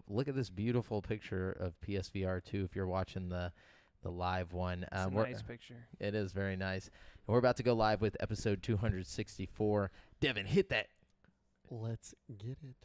look at this beautiful picture of PSVR2 if you're watching the live one. It's a nice picture. It is very nice. And we're about to go live with episode 264. Devin, hit that. Let's get it.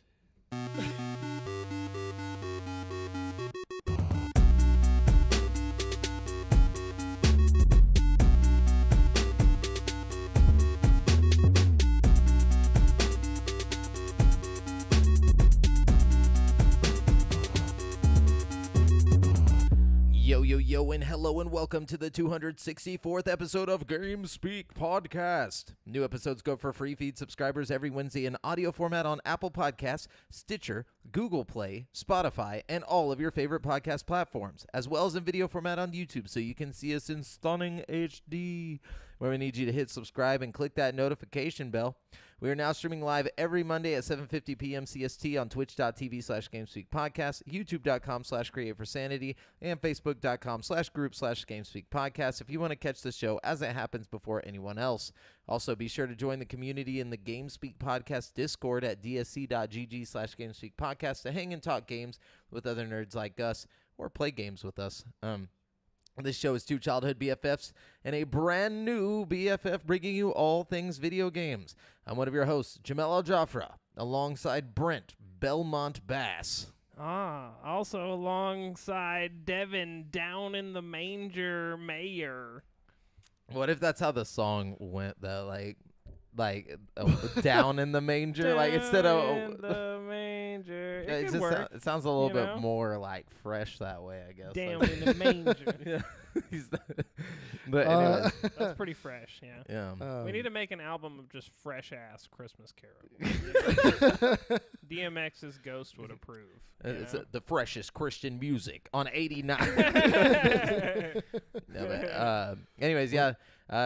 Yo, and hello, and welcome to the 264th episode of GameSpeak Podcast. New episodes go for free feed subscribers every Wednesday in audio format on Apple Podcasts, Stitcher, Google Play, Spotify, and all of your favorite podcast platforms, as well as in video format on YouTube, so you can see us in stunning HD, where we need you to hit subscribe and click that notification bell. We are now streaming live every Monday at 7:50 p.m. CST on twitch.tv/GameSpeakPodcast, youtube.com/CreateForSanity, and facebook.com/group/GameSpeakPodcast if you want to catch the show as it happens before anyone else. Also, be sure to join the community in the GameSpeak Podcast Discord at dsc.gg/GameSpeakPodcast to hang and talk games with other nerds like us or play games with us. This show is two childhood BFFs and a brand new BFF bringing you all things video games. I'm one of your hosts, Jamel Al-Jafra, alongside Brent Belmont Bass. Also alongside Devin Down in the Manger Mayor. What if that's how the song went, though? Down in the manger, like instead of in the manger. It just could work. it sounds a little you bit know? more like fresh that way, I guess. Down in the manger. Yeah. But anyway, That's pretty fresh, yeah. yeah. We need to make an album of just fresh-ass Christmas carols. DMX's Ghost would approve. It's the freshest Christian music on 89. Anyways, yeah.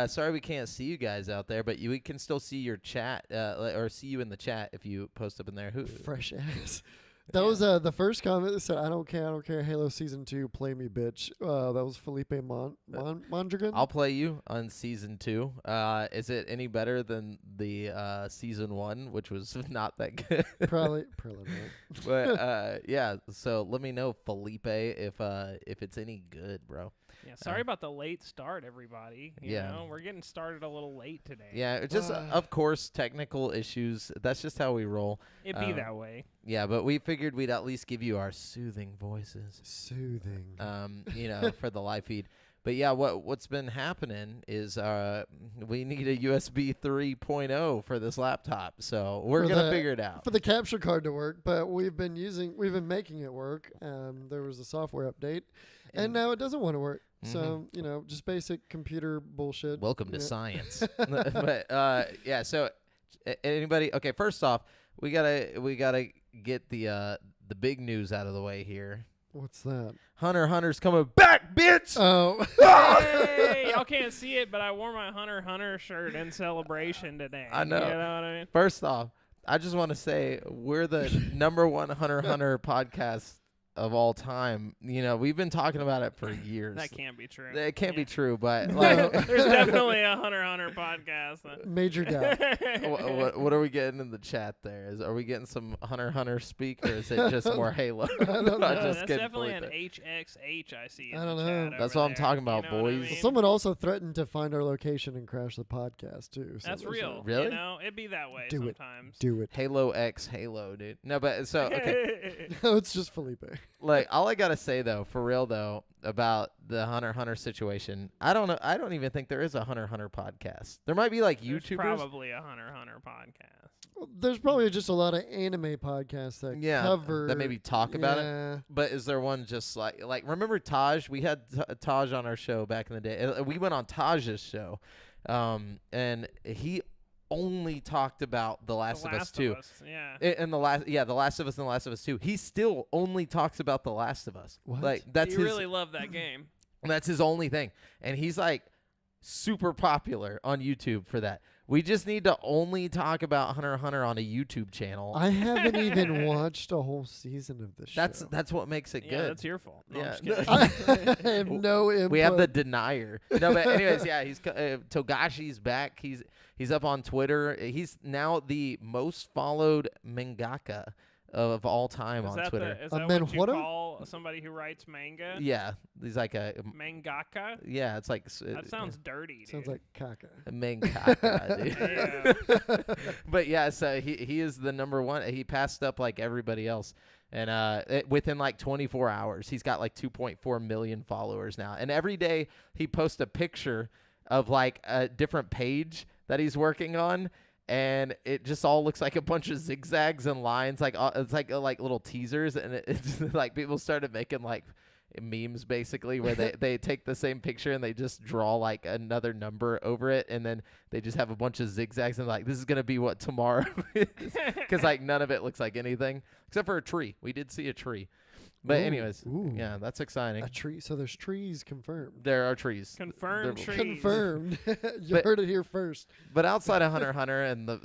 Sorry we can't see you guys out there, but we can still see your chat, or see you in the chat if you post up in there. Fresh ass. That was the first comment that said, I don't care, Halo Season 2, play me, bitch. That was Felipe Mondragon. I'll play you on Season 2. Is it any better than the Season 1, which was not that good? Probably not. But, yeah, so let me know, Felipe, if it's any good, bro. Yeah, sorry about the late start, everybody. You know, we're getting started a little late today. Yeah, it's just, of course, technical issues. That's just how we roll. It'd be that way. Yeah, but we figured we'd at least give you our soothing voices. Soothing. For the live feed. But yeah, what's been happening is we need a USB 3.0 for this laptop, so we're gonna figure it out for the capture card to work. But we've been making it work. There was a software update, and now it doesn't want to work. So just basic computer bullshit. Welcome to science. But yeah, so anybody? Okay, first off, we gotta get the big news out of the way here. What's that? Hunter's coming back, bitch! Oh. Hey, y'all can't see it, but I wore my Hunter shirt in celebration today. I know. You know what I mean? First off, I just want to say we're the number one Hunter podcast of all time. We've been talking about it for years. That can't be true. It can't be true, but there's definitely a Hunter podcast. Major doubt. what are we getting in the chat there? Are we getting some Hunter speak, or is it just more Halo? I don't know. That's definitely an HXH I see in I don't the know. chat That's over what I'm there. talking about, You know what I boys. mean? Someone also threatened to find our location and crash the podcast too. So That's real. Really? It'd be that way Do it. sometimes. Do it. Halo X Halo, dude. No, but so okay. No, it's just Felipe. Like, all I gotta say though, for real though, about the Hunter situation, I don't know. I don't even think there is a Hunter podcast. There might be like There's YouTubers. probably a Hunter podcast. Well, there's probably just a lot of anime podcasts that cover that maybe talk about it. But is there one just like remember Taj? We had Taj on our show back in the day. We went on Taj's show, and he only talked about The Last of Us 2. Yeah. And The Last of Us and The Last of Us 2. He still only talks about The Last of Us. What? Like that's You his really love that game. that's his only thing. And he's like super popular on YouTube for that. We just need to only talk about Hunter on a YouTube channel. I haven't even watched a whole season of this show. That's what makes it Yeah, good. that's your fault. No, Yeah. I'm just kidding. I have no input. We have the denier. No, but anyways, yeah, he's Togashi's back. He's up on Twitter. He's now the most followed mangaka of all time Is on that Twitter. is that man, what you what a- call somebody who writes manga? Yeah, he's like a Mangaka? yeah. It's like That sounds dirty, dude. Sounds like caca. a mangaka, dude. Heyo. But yeah, so he is the number one. He passed up like everybody else, and within like 24 hours, he's got like 2.4 million followers now. And every day he posts a picture of like a different page that he's working on, and it just all looks like a bunch of zigzags and lines. Like it's like little teasers, and it's like people started making like memes basically where they take the same picture and they just draw like another number over it, and then they just have a bunch of zigzags and like this is gonna be what tomorrow is, because like none of it looks like anything except for a tree. We did see a tree, but anyways, yeah, that's exciting. A tree. So there's trees confirmed. There are trees. Confirmed They're- trees. Confirmed. You But- heard it here first. But outside of Hunter x Hunter and the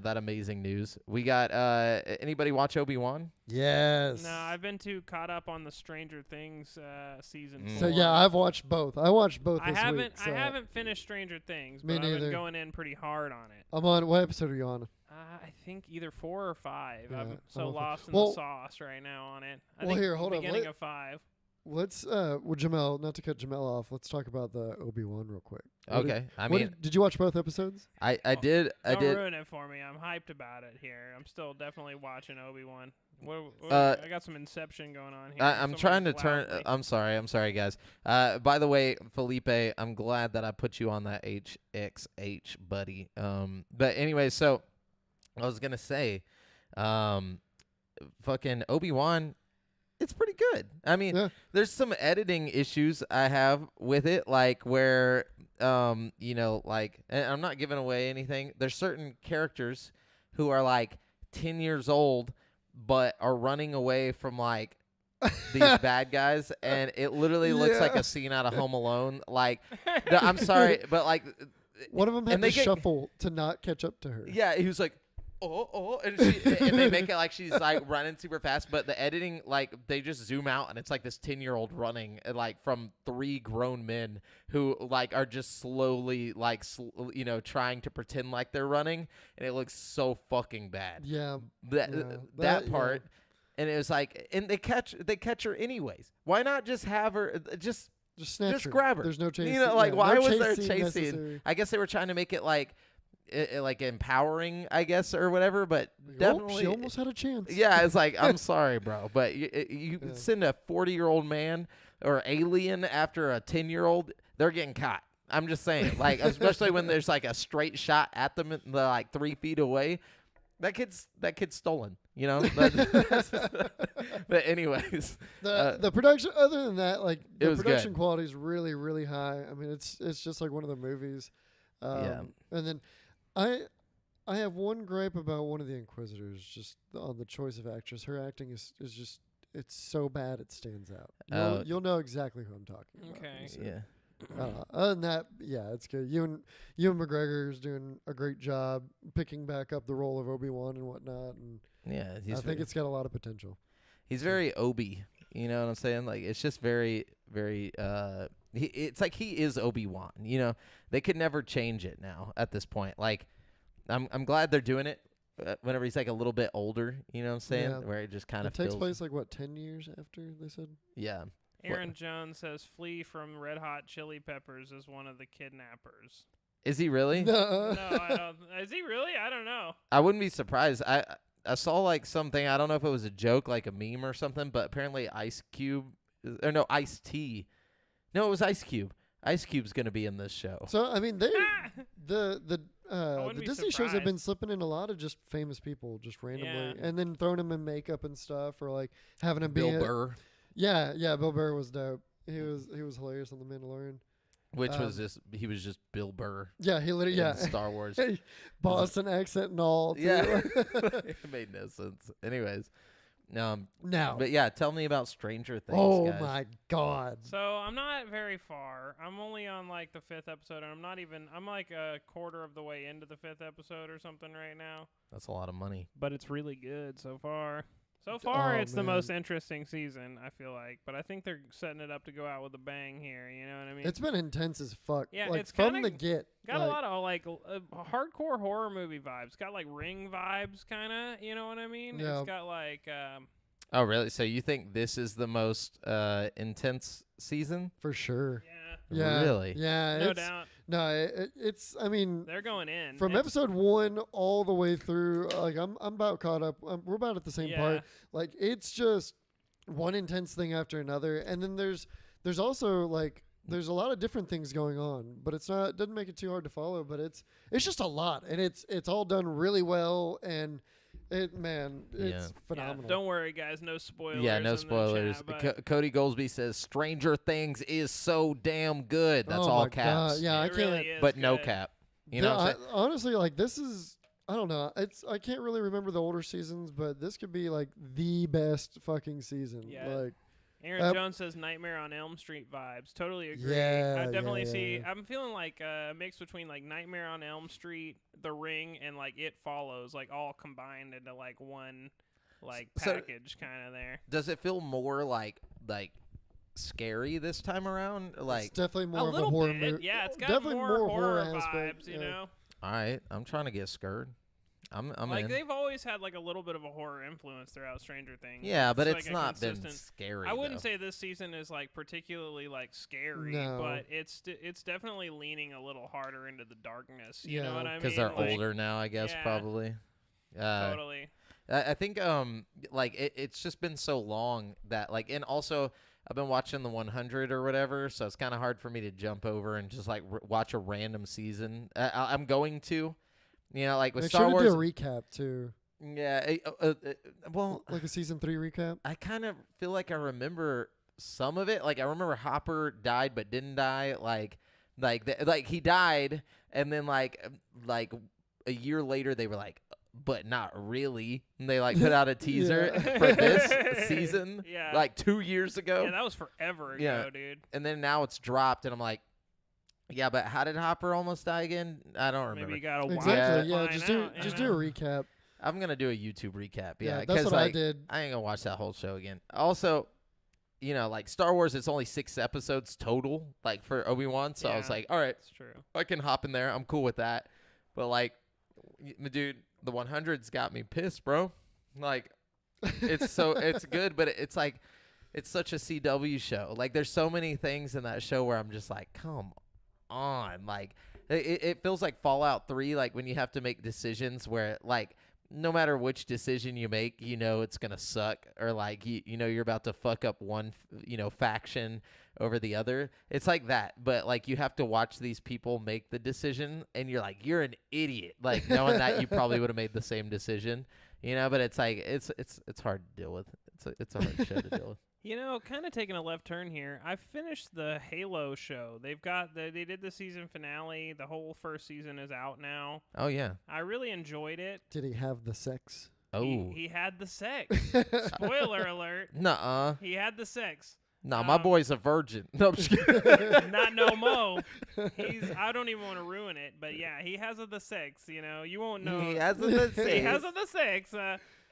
that amazing news, we got anybody watch Obi-Wan? Yes. No, I've been too caught up on the Stranger Things season. Mm. So 4. yeah, I've watched both. I watched both I this haven't week. So I haven't finished Stranger Things, Me but I've neither. been going in pretty hard on it. I'm on. What episode are you on? I think either 4 or 5. Yeah, I'm I'm so on 5. lost in Well- the sauce right now on it. I Well, think here, hold on. beginning of 5. Let's with Jamel. Not to cut Jamel off. Let's talk about the Obi-Wan real quick. What did- Okay, I what mean, did you watch both episodes? I did. Don't ruin it for me. I'm hyped about it here. I'm still definitely watching Obi-Wan. I got some Inception going on here. I'm trying to Somebody's turn. loudly- I'm sorry, guys. By the way, Felipe, I'm glad that I put you on that HXH, buddy. But anyway, so I was gonna say, fucking Obi-Wan, it's pretty good. I mean, Yeah. there's some editing issues I have with it, like where, like, and I'm not giving away anything. There's certain characters who are like 10 years old, but are running away from like these bad guys, and it literally looks like Yeah. a scene out of Home Alone. Like, I'm sorry, but like, One of them had and to they get- shuffle to not catch up to her. yeah, he was like, and they make it like she's like running super fast, but the editing, like they just zoom out and it's like this 10-year-old running like from 3 grown men who like are just slowly like trying to pretend like they're running, and it looks so fucking bad. Yeah. That Yeah, that that- part, and it was like, and they catch her anyways. Why not just have her Just snatch Just her. grab her. There's no chase. You know, like, yeah, why no was there a scene chase scene? necessary. I guess they were trying to make it like like empowering, I guess, or whatever, but Like, oh, definitely she almost had a chance. yeah, it's like, I'm sorry, bro, but you Yeah. send a 40-year-old man or alien after a 10-year-old, they're getting caught. I'm just saying, like, especially when there's like a straight shot at them, like 3 feet away. That kid's stolen, you know. But anyways, The production, other than that, like It the was production good. quality is really, really high. I mean, it's just like one of the movies. Yeah. And then I have one gripe about one of the Inquisitors, just on the choice of actress. Her acting is just, it's so bad it stands out. You'll know exactly who I'm talking about. Okay. So, yeah. other than that, yeah, it's good. Ewan McGregor is doing a great job picking back up the role of Obi-Wan and whatnot, and Yeah, I think it's got a lot of potential. he's very Obi. You know what I'm saying? Like, it's just very, very. It's like he is Obi-Wan. You know, they could never change it now at this point. Like, I'm glad they're doing it. Whenever he's like a little bit older, you know what I'm saying? Yeah. Where it just kind It of takes feels. place like what, 10 years after they said? Yeah. Aaron Jones says Flea from Red Hot Chili Peppers is one of the kidnappers. Is he really? No, No, I don't. Is he really? I don't know. I wouldn't be surprised. I saw like something. I don't know if it was a joke, like a meme or something, but apparently Ice Cube, or no, Ice T. No, it was Ice Cube. Ice Cube's gonna be in this show. So I mean, they the wouldn't be Disney shows have been surprised. slipping in a lot of just famous people, just randomly, Yeah. and then throwing them in makeup and stuff, or like having them be Bill Burr, Yeah, Bill Burr was dope. He was hilarious on The Mandalorian. which was just Bill Burr. Yeah, he literally in Star Wars. Boston accent and all. Too. Yeah, it made no sense. Anyways, Now, but yeah, tell me about Stranger Things. oh guys. my God. So I'm not very far. I'm only on like the 5th episode, and I'm like a quarter of the way into the 5th episode or something right now. That's a lot of money. But it's really good so far. So far, it's the most interesting season, I feel like. But I think they're setting it up to go out with a bang here. You know what I mean? It's been intense as fuck. Yeah, like, it's from the get. Got a lot of hardcore horror movie vibes. Got like Ring vibes, kind of. You know what I mean? Yeah. It's got like. Oh, really? So you think this is the most intense season? For sure. Yeah. Yeah. Really? Yeah. No doubt. No, it's. I mean, they're going in from episode 1 all the way through. Like I'm about caught up. We're about at the same part. Like it's just one intense thing after another, and then there's also like there's a lot of different things going on, but it doesn't make it too hard to follow. But it's just a lot, and it's all done really well, and it's phenomenal. Yeah, don't worry, guys. No spoilers. Yeah, no spoilers. Cody Goldsby says Stranger Things is so damn good. That's all caps. God. Yeah, I can't. Really but good. no cap. You know what I'm saying? Honestly, like this is. I don't know. I can't really remember the older seasons, but this could be like the best fucking season. Yeah. Like Aaron Jones says Nightmare on Elm Street vibes. Totally agree. Yeah, I definitely see. I'm feeling like a mix between like Nightmare on Elm Street, The Ring, and like It Follows, like all combined into like one like package kind of there. Does it feel more like scary this time around? Like it's definitely more of a little horror bit. movie. Yeah, it's got definitely more horror aspect, vibes, you know. All right, I'm trying to get scared. I'm like in. they've always had like a little bit of a horror influence throughout Stranger Things. Yeah, but like it's not been scary. I wouldn't though. say this season is like particularly like scary, No. but it's definitely leaning a little harder into the darkness. You know what I mean? Because they're like, older now, I guess, probably. Totally. I think like it's just been so long that like, and also I've been watching the 100 or whatever, so it's kind of hard for me to jump over and just like watch a random season. I'm going to. You know, like with Star Wars. Make sure to do a recap too. Yeah, well, like a season 3 recap. I kind of feel like I remember some of it. Like I remember Hopper died but didn't die. Like he died, and then like a year later they were like, but not really. And they like put out a teaser for this season. Yeah. Like 2 years ago. Yeah, that was forever ago, dude. And then now it's dropped, and I'm like, yeah, but how did Hopper almost die again? I don't remember. Maybe you gotta watch exactly. it. Yeah, just do a recap. I'm gonna do a YouTube recap. Yeah, that's what like, I did. I ain't gonna watch that whole show again. Also, you know, like Star Wars, it's only 6 episodes total, like for Obi-Wan. So I was like, all right, that's true. I can hop in there. I'm cool with that. But like, dude, the 100's got me pissed, bro. Like, it's good, but it's like, it's such a CW show. Like, there's so many things in that show where I'm just like, come on. Like, it feels like Fallout 3, like when you have to make decisions where like no matter which decision you make, you know it's gonna suck, or like you know you're about to fuck up one faction over the other. It's like that, but like you have to watch these people make the decision, and you're like, you're an idiot, like knowing that you probably would have made the same decision, you know. But it's like it's hard to deal with. It's a hard show to deal with. You know, kind of taking a left turn here. I finished the Halo show. They did the season finale. The whole first season is out now. Oh yeah. I really enjoyed it. Did he have the sex? Oh. He had the sex. Spoiler alert. Nuh-uh. He had the sex. Nah, my boy's a virgin. No, I'm just kidding. Not no mo. I don't even want to ruin it, but yeah, he has the sex. You know, you won't know. He has the sex. He has the sex.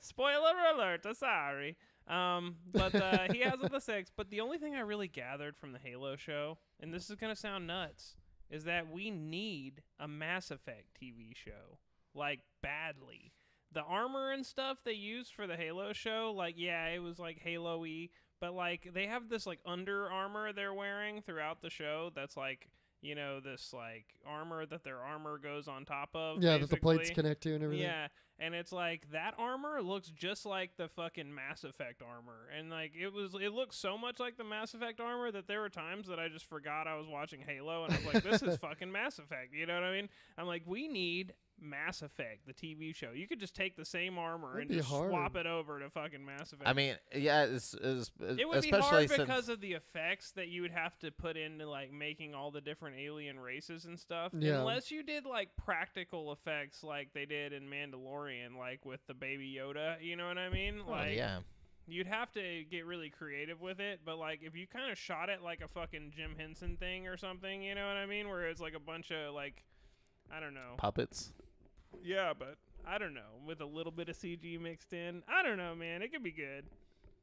Spoiler alert. Sorry. But he has the 6. But the only thing I really gathered from the Halo show, and this is gonna sound nuts, is that we need a Mass Effect TV show, like badly. The armor and stuff they used for the Halo show, like it was like Halo-y, but like they have this like under armor they're wearing throughout the show. That's like, you know, this like armor that their armor goes on top of. Yeah, basically. that the plates connect to and everything. Yeah. And it's like that armor looks just like the fucking Mass Effect armor. And like it looks so much like the Mass Effect armor that there were times that I just forgot I was watching Halo, and I was like, this is fucking Mass Effect. You know what I mean? I'm like, we need Mass Effect, the TV show. You could just take the same armor and just swap it over to fucking Mass Effect. I mean, yeah, it would be hard because of the effects that you would have to put into like making all the different alien races and stuff. Yeah. Unless you did like practical effects like they did in Mandalorian, like with the Baby Yoda. You know what I mean? Like, yeah. You'd have to get really creative with it, but like if you kind of shot it like a fucking Jim Henson thing or something, you know what I mean? Where it's like a bunch of like, I don't know, puppets. Yeah, but I don't know, with a little bit of CG mixed in. I don't know, man. It could be good.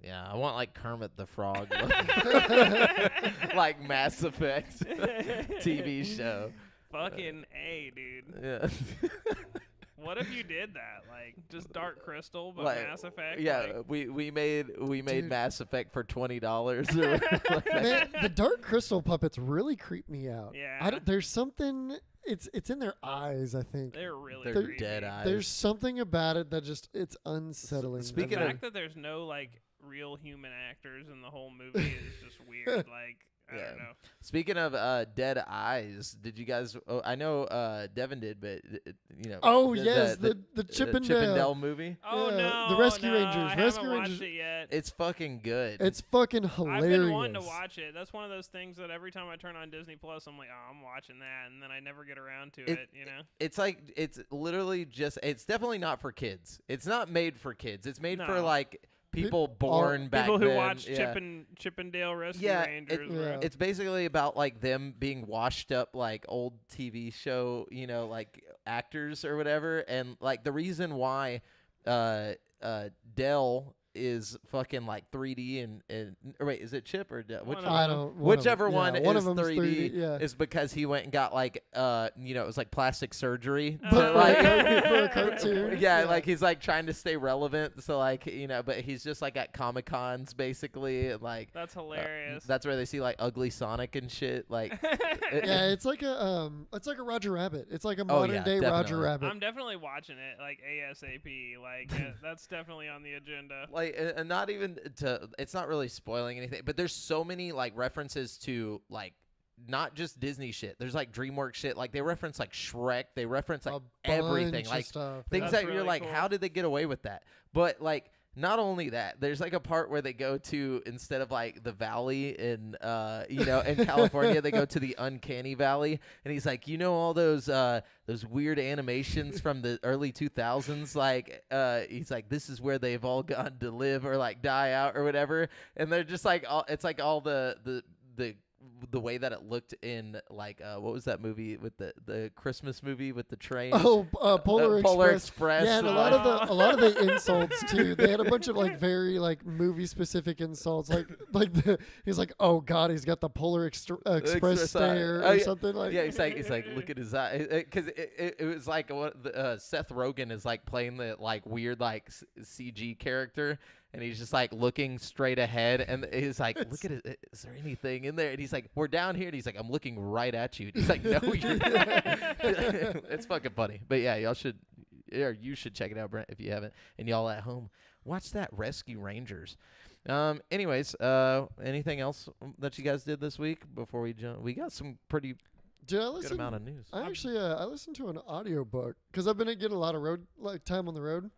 Yeah, I want like Kermit the Frog, like Mass Effect TV show. Fucking A, dude. Yeah. What if you did that? Like just Dark Crystal, but Like, Mass Effect. Yeah, like, we made Dude. Mass Effect for $20. Man, the Dark Crystal puppets really creep me out. Yeah. There's something. It's in their eyes, I think. They're really They're creepy. dead eyes. There's something about it that just it's unsettling. Speaking the of- fact that there's no like real human actors in the whole movie is just weird. Like I Yeah. don't know. Speaking of dead eyes, did you guys? Oh, I know Devin did, but you know. Oh yes, the Chippendale. Chippendale movie. Oh Yeah, no, the Rescue no, Rangers. I haven't Rescue watched Rangers. it yet. It's fucking good. It's fucking hilarious. I've been wanting to watch it. That's one of those things that every time I turn on Disney Plus, I'm like, oh, I'm watching that, and then I never get around to it. You know. It's like it's literally just. It's definitely not for kids. It's not made for kids. It's made for No. like people born back People who then. watch Yeah. Chippendale Rescue Yeah, Rangers. Yeah. bro. It's basically about like them being washed up like old TV show, you know, like actors or whatever. And like the reason why Dell is fucking like 3D and or wait, is it Chip or Dell? One of I them. don't. Whichever one of is them's 3D, Yeah. is because he went and got like you know, it was like plastic surgery. Oh. to, But like, for a cartoon. yeah, like he's like trying to stay relevant. So like, you know, but he's just like at Comic Cons basically, and like That's hilarious. that's where they see like ugly Sonic and shit. Like, Yeah, it's like a Roger Rabbit. It's like a Oh, modern yeah, day Roger definitely. Rabbit. I'm definitely watching it like ASAP. Like that's definitely on the agenda. like, and not even to. It's not really spoiling anything, but there's so many like references to like. Not just Disney shit. There's like DreamWorks shit. Like they reference like Shrek. They reference like A everything. bunch of Like stuff. things That's that you're really like, cool. how did they get away with that? But like, not only that, there's like a part where they go to, instead of like the valley in you know, in California, they go to the uncanny valley, and he's like, you know, all those weird animations from the early 2000s, like he's like, this is where they've all gone to live or like die out or whatever, and they're just like it's like all the way that it looked in like what was that movie with the Christmas movie with the train? Oh, Polar Express. Yeah, and a lot of the insults too. They had a bunch of like very like movie specific insults. He's like, oh god, he's got the Polar Express stare Oh, or yeah. something like. Yeah, he's like, look at his eye, because it was like Seth Rogen is like playing the like weird like CG character, and he's just like looking straight ahead, and he's like, look at it, is there anything in there? And he's like, we're down here, and he's like, I'm looking right at you. And he's like, no, you're not. It's fucking funny, but yeah, you should check it out, Brent, if you haven't, and y'all at home, watch that Rescue Rangers. Anyways, anything else that you guys did this week before we jump? We got some pretty Dude, good amount of news. I actually I listened to an audiobook because I've been getting a lot of road time on the road.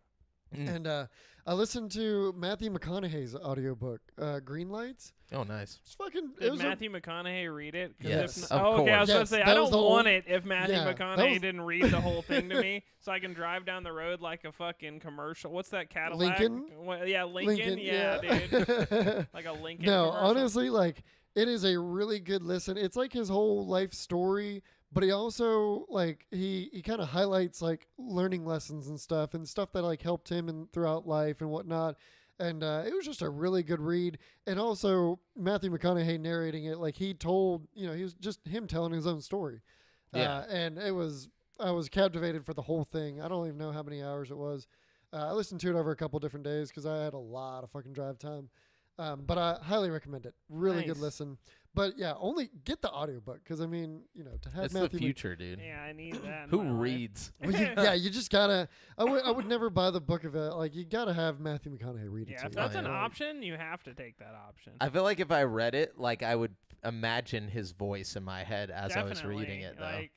And I listened to Matthew McConaughey's audiobook, Green Lights. Oh, nice. It's fucking. Did Matthew McConaughey read it? 'Cause Yes, if of okay. I was course. going Yes, to say, that I was don't the want whole- it if Matthew Yeah, that McConaughey was- didn't read the whole thing to me, so I can drive down the road like a fucking commercial. What's that Cadillac? Lincoln? Yeah, Lincoln. Yeah, dude. Like a Lincoln. No, commercial. honestly, like it is a really good listen. It's like his whole life story, but he also like he kind of highlights like learning lessons and stuff that like helped him and throughout life and whatnot. And it was just a really good read. And also Matthew McConaughey narrating it, like he told, he was just him telling his own story. Yeah. And I was captivated for the whole thing. I don't even know how many hours it was. I listened to it over a couple different days because I had a lot of fucking drive time. But I highly recommend it. Really good Nice. listen. But yeah, only get the audiobook because I mean, to have It's Matthew the future, dude. Yeah, I need that. in Who my life. reads? Well, you just gotta. I would never buy the book of it. Like you gotta have Matthew McConaughey read it Yeah, to if you. that's Oh, an yeah. option, you have to take that option. I feel like if I read it, like I would imagine his voice in my head as I was reading it, though. Like,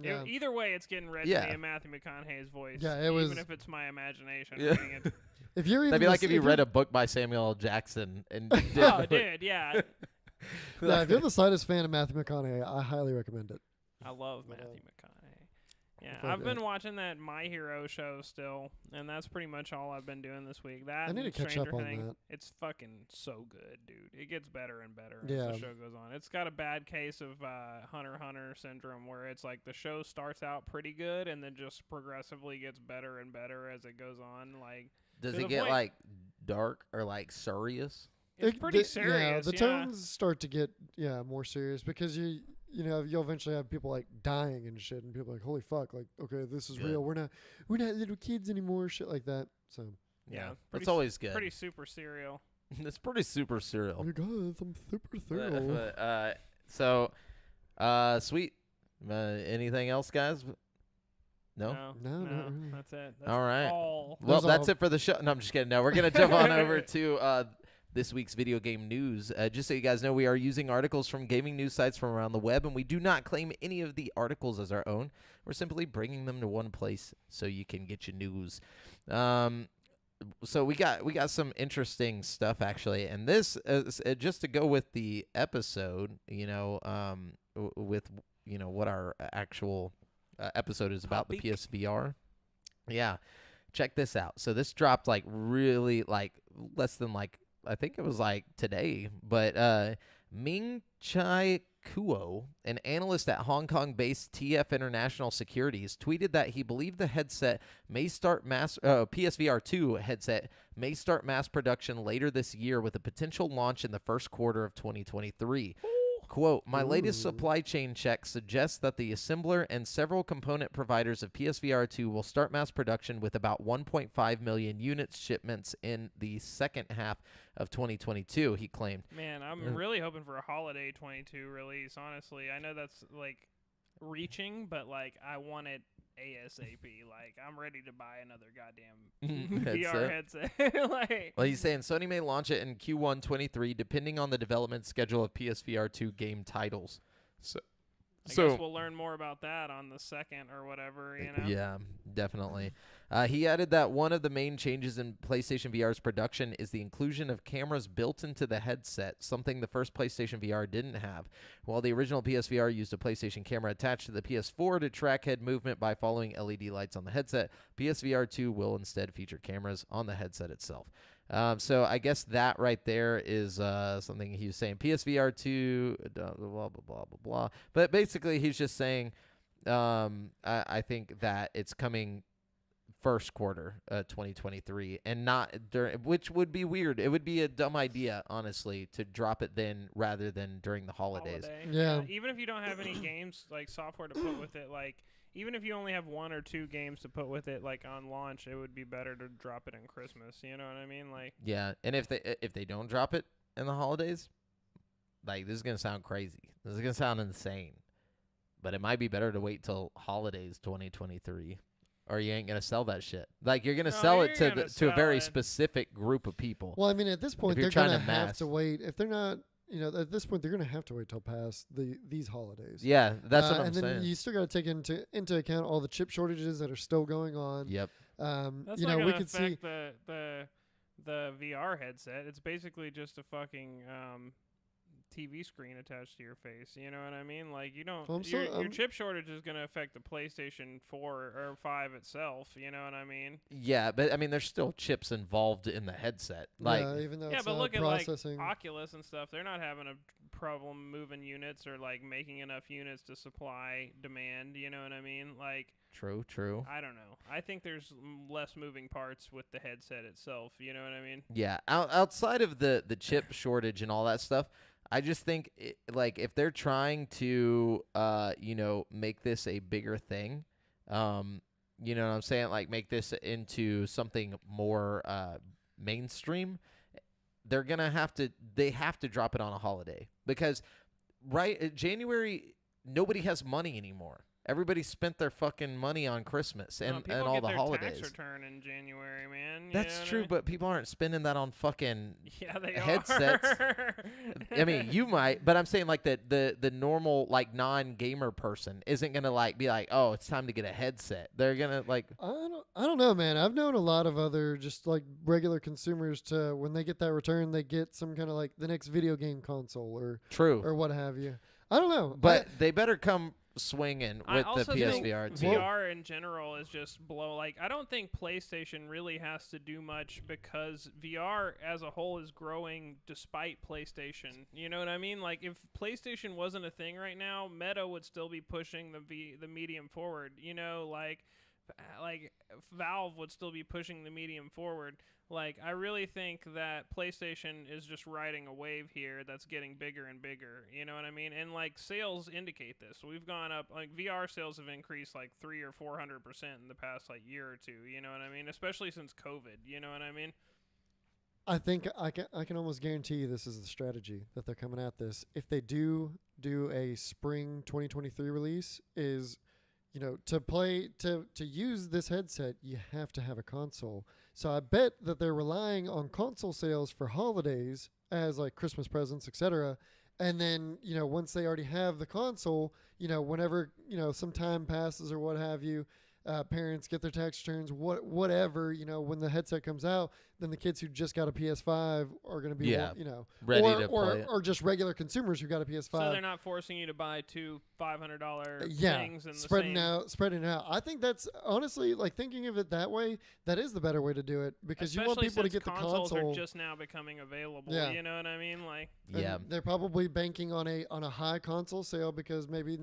Yeah. either way, it's getting read Yeah. to me in Matthew McConaughey's voice. Yeah, it was- even if it's my imagination Yeah. reading it. If you're even That'd be like the- if you you're- read a book by Samuel L. Jackson and did Oh, dude, yeah. Yeah, if you're the slightest fan of Matthew McConaughey, I highly recommend it. I love But, Matthew McConaughey. Yeah, Fuck I've yeah. been watching that My Hero show still, and that's pretty much all I've been doing this week. That I need and to catch Stranger up on Things, that. it's fucking so good, dude. It gets better and better as Yeah. the show goes on. It's got a bad case of Hunter x Hunter syndrome, where it's like the show starts out pretty good and then just progressively gets better and better as it goes on. Like, Does to it the get point- like dark or like serious? it's pretty Yeah, serious. the tones start to get more serious because you'll eventually have people like dying and shit, and people are like, holy fuck, like, okay, this is Good. real. We're not little kids anymore, shit like that. So Yeah, That's pretty always good. pretty super serial. It's pretty super serial. oh my god, I'm super thrill. Sweet. Anything else, guys? No? No, not really. That's it. That's All right. all. Well, That's that's all. it for the show. No, I'm just kidding. No, we're going to jump on over to this week's video game news. Just so you guys know, we are using articles from gaming news sites from around the web, and we do not claim any of the articles as our own. We're simply bringing them to one place so you can get your news. So we got some interesting stuff, actually. And this is just to go with the episode, with what our actual episode is about, Topic. the PSVR. Yeah. Check this out. So this dropped like really like less than like, I think it was like today, but Ming Chai Kuo, an analyst at Hong Kong-based TF International Securities, tweeted that he believed the headset may start PSVR2 headset may start mass production later this year with a potential launch in the first quarter of 2023. Quote, my latest Ooh. supply chain check suggests that the assembler and several component providers of PSVR2 will start mass production with about 1.5 million units shipments in the second half of 2022, he claimed. Man, I'm really hoping for a holiday 22 release, honestly. I know that's, like, reaching, but, like, I want it ASAP. Like, I'm ready to buy another goddamn VR headset. Like, Well, he's saying Sony may launch it in Q1 23, depending on the development schedule of PSVR2 game titles. I guess we'll learn more about that on the 2nd or whatever, you know? Yeah, definitely. He added that one of the main changes in PlayStation VR's production is the inclusion of cameras built into the headset, something the first PlayStation VR didn't have. While the original PSVR used a PlayStation camera attached to the PS4 to track head movement by following LED lights on the headset, PSVR 2 will instead feature cameras on the headset itself. So I guess that right there is something he was saying. PSVR 2, blah, blah, blah, blah, blah. But basically he's just saying I think that it's coming first quarter 2023 and not during, which would be weird. It would be a dumb idea, honestly, to drop it then rather than during the holidays. Yeah. Even if you don't have any games, like, software to put with it, like, even if you only have 1 or 2 games to put with it, like, on launch, it would be better to drop it in Christmas. You know what I mean? Like, Yeah, and if they don't drop it in the holidays, like, this is gonna sound crazy. This is gonna sound insane, but it might be better to wait till holidays 2023, or you ain't gonna sell that shit. Like, you're gonna No, sell you're it to gonna to a very sell it. specific group of people. Well, I mean, at this point, you're they're trying gonna to have mass- to wait. If they're not, at this point, they're gonna have to wait till past these holidays. Yeah, that's what I'm and saying. then you still got to take into account all the chip shortages that are still going on. Yep. that's We not gonna could see. affect the VR headset. It's basically just a fucking TV screen attached to your face. You know what I mean? Like, you don't. Well, your chip shortage is gonna affect the PlayStation 4 or 5 itself. You know what I mean? Yeah, but I mean, there's still chips involved in the headset. Like, Yeah, even though Yeah, it's but not look at, like, processing. Oculus and stuff. They're not having a problem moving units or, like, making enough units to supply demand. You know what I mean? Like, true. I don't know. I think there's less moving parts with the headset itself. You know what I mean? Yeah, outside of the chip shortage and all that stuff, I just think like if they're trying to make this a bigger thing, you know what I'm saying, like make this into something more mainstream, they have to drop it on a holiday, because January nobody has money anymore. Everybody spent their fucking money on Christmas and people all get the their holidays. Tax return in January, man. You That's know what true, I mean? but people aren't spending that on fucking Yeah, they headsets. are. I mean, you might, but I'm saying like the normal like non-gamer person isn't gonna like be like, oh, it's time to get a headset. They're gonna like, I don't know, man. I've known a lot of other just like regular consumers to when they get that return, they get some kind of like the next video game console or true, what have you. I don't know, but they better come swinging I with the also think PSVR 2. VR in general is just like, I don't think PlayStation really has to do much because VR as a whole is growing despite PlayStation. You know what I mean? Like, if PlayStation wasn't a thing right now, Meta would still be pushing the medium forward. You know, like Valve would still be pushing the medium forward. Like, I really think that PlayStation is just riding a wave here that's getting bigger and bigger. You know what I mean? And like, sales indicate this. We've gone up, like, VR sales have increased like 300 or 400% in the past like year or two. You know what I mean? Especially since COVID. You know what I mean? I think I can almost guarantee you this is the strategy that they're coming at this. If they do a spring 2023 release, is to use this headset, you have to have a console. So I bet that they're relying on console sales for holidays as like Christmas presents, etc. And then, once they already have the console, whenever, some time passes or what have you, parents get their tax returns, whatever, when the headset comes out, then the kids who just got a PS5 are going to be, ready to play it. Or just regular consumers who got a PS5. So they're not forcing you to buy two $500 things in spreading the same. out. I think that's honestly, like, thinking of it that way, that is the better way to do it, because Especially you want people to since get the consoles console. are just now becoming available. Yeah. You know what I mean? Like, And they're probably banking on a high console sale because maybe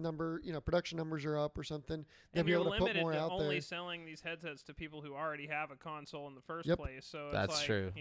production numbers are up or something. They'll and be you're able to put limited more to out only there. selling these headsets to people who already have a console in the first Yep. place. So That's it's like, true.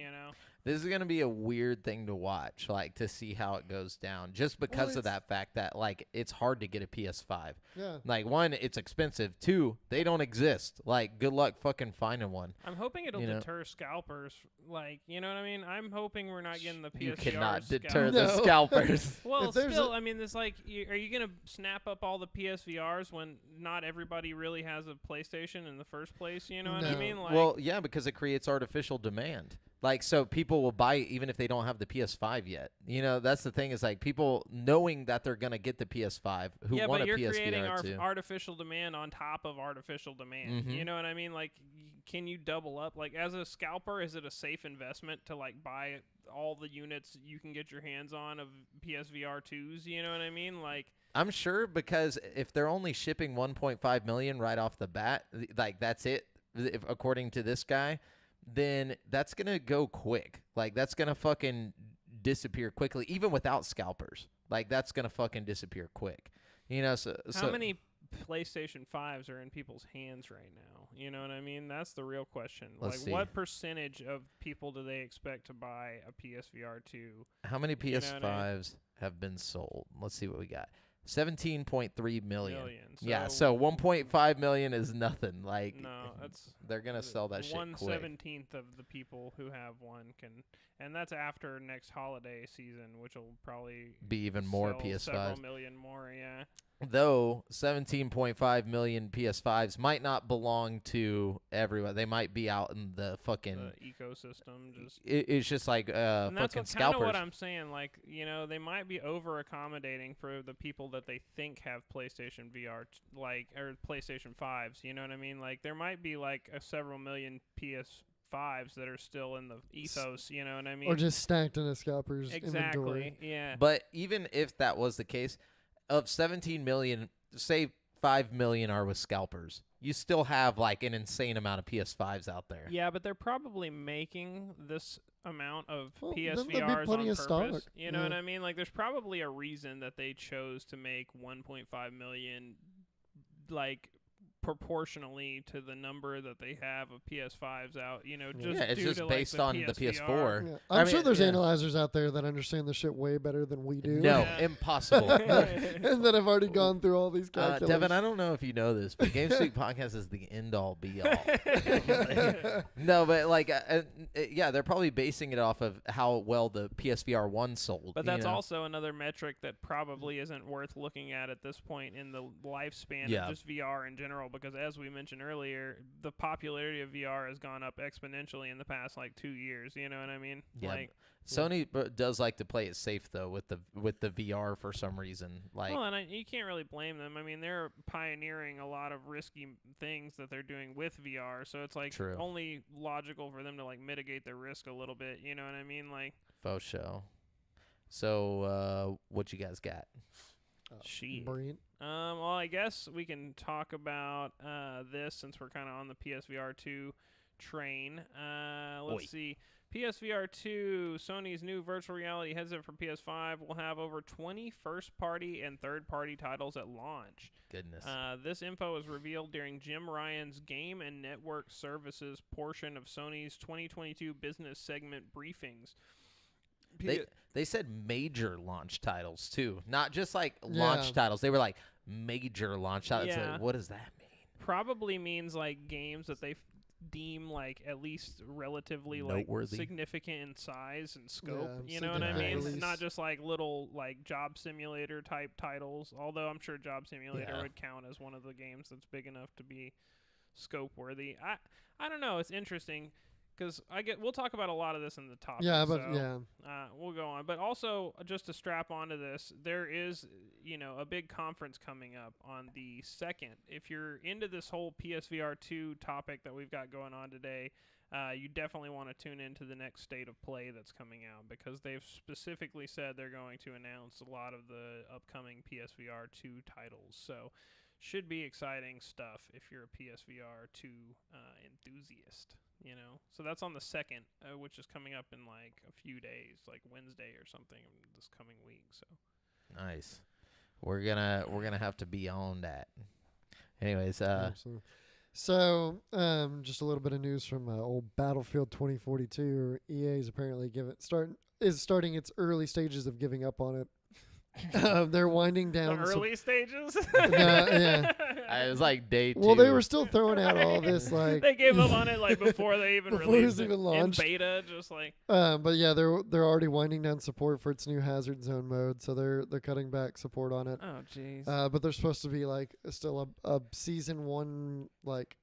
This is going to be a weird thing to watch, like, to see how it goes down, just because of that fact that, like, it's hard to get a PS5. Yeah. Like, one, it's expensive. Two, they don't exist. Like, good luck fucking finding one. I'm hoping it'll deter scalpers. Like, you know what I mean? I'm hoping we're not getting the PSVR You cannot deter scalpers. the scalpers. Well, If there's still, I mean, it's like, are you going to snap up all the PSVRs when not everybody really has a PlayStation in the first place? You know what I No. mean? Like, Well, yeah, because it creates artificial demand. Like, so people will buy it even if they don't have the PS5 yet. You know, that's the thing, is like people knowing that they're going to get the PS5 who want a but you're PSVR creating 2. artificial demand on top of artificial demand. You know what I mean? Like, can you double up? Like, as a scalper, is it a safe investment to, like, buy all the units you can get your hands on of PSVR 2s? You know what I mean? Like, I'm sure, because if they're only shipping 1.5 million right off the bat, like, that's it, according to this guy, then that's going to go quick. Like, that's going to fucking disappear quickly, even without scalpers. Like, that's going to fucking disappear quick. You know, so how many PlayStation 5s are in people's hands right now? You know what I mean? That's the real question. Let's like, see. what percentage of people do they expect to buy a PSVR 2? How many You know what I mean? PS5s have been sold? Let's see what we got. 17.3 million. Yeah, So so 1.5 million is nothing. Like, no, that's they're going to sell that shit quick. 1/17 of the people who have one can, and that's after next holiday season, which will probably Be even more sell PS5s. several million more. Yeah. Though 17.5 million PS5s might not belong to everyone. They might be out in the fucking The ecosystem just. it's just like And that's fucking kind of scalpers. what I'm saying. Like, you know, they might be over accommodating for the people that they think have PlayStation VR, or PlayStation 5s. You know what I mean? Like, there might be like several million PS5s that are still in the ethos. You know what I mean? Or just stacked in a scalper's inventory. exactly. Yeah. But even if that was the case, of 17 million, say 5 million are with scalpers. You still have like an insane amount of PS5s out there. Yeah, but they're probably making this amount of Well, then there'll be PSVRs on plenty of purpose. stock. You know Yeah. what I mean? Like, there's probably a reason that they chose to make 1.5 million, like, proportionally to the number that they have of PS5s out. You know, just Yeah, it's due just to, based like, on the PSVR. PS4. Yeah. I I'm sure mean, there's yeah. analyzers out there that understand the shit way better than we do. No, Yeah. impossible. And that have already gone through all these calculations. Devin, I don't know if you know this, but Game Speak Podcast is the end-all, be-all. No, but like, yeah, they're probably basing it off of how well the PSVR 1 sold. But you that's know? also another metric that probably isn't worth looking at this point in the lifespan Yeah. of just VR in general, because as we mentioned earlier, the popularity of VR has gone up exponentially in the past like 2 years. You know what I mean? Yeah. Like, Sony does like to play it safe though with the VR for some reason. Like, well, and you can't really blame them. I mean, they're pioneering a lot of risky things that they're doing with VR, so it's like True. only logical for them to like mitigate their risk a little bit. You know what I mean? Like, faux show. So, what you guys got? shit. Brilliant. Well, I guess we can talk about this since we're kind of on the PSVR2 train. Let's see. PSVR2, Sony's new virtual reality headset for PS5, will have over 20 first-party and third-party titles at launch. Goodness. This info was revealed during Jim Ryan's Game and Network Services portion of Sony's 2022 business segment briefings. They said major launch titles, too. Not just, like, launch titles. They were, like, major launch titles. Yeah. Like, what does that mean? Probably means, like, games that they deem, like, at least relatively, noteworthy, like, significant in size and scope. Yeah, you know what I mean? release. Not just, like, little, like, Job Simulator type titles. Although I'm sure Job Simulator would count as one of the games that's big enough to be scope worthy. I don't know. It's interesting. Because we'll talk about a lot of this in the topic. Yeah, but we'll go on. But also, just to strap onto this, there is, a big conference coming up on the 2nd. If you're into this whole PSVR2 topic that we've got going on today, you definitely want to tune into the next State of Play that's coming out, because they've specifically said they're going to announce a lot of the upcoming PSVR2 titles. So, should be exciting stuff if you're a PSVR2 enthusiast. So that's on the 2nd, which is coming up in like a few days, like Wednesday or something this coming week. So nice. We're gonna have to be on that. Anyways, absolutely. So just a little bit of news from old Battlefield 2042. EA is apparently starting its early stages of giving up on it. They're winding down. The early stages? Yeah. It was like day 2. Well, they were still throwing out all this, like... They gave up on it, like, before they even released it. Even launched. In beta, just like... But yeah, they're already winding down support for its new Hazard Zone mode, so they're cutting back support on it. Oh, jeez. But there's supposed to be, like, still a Season 1, like,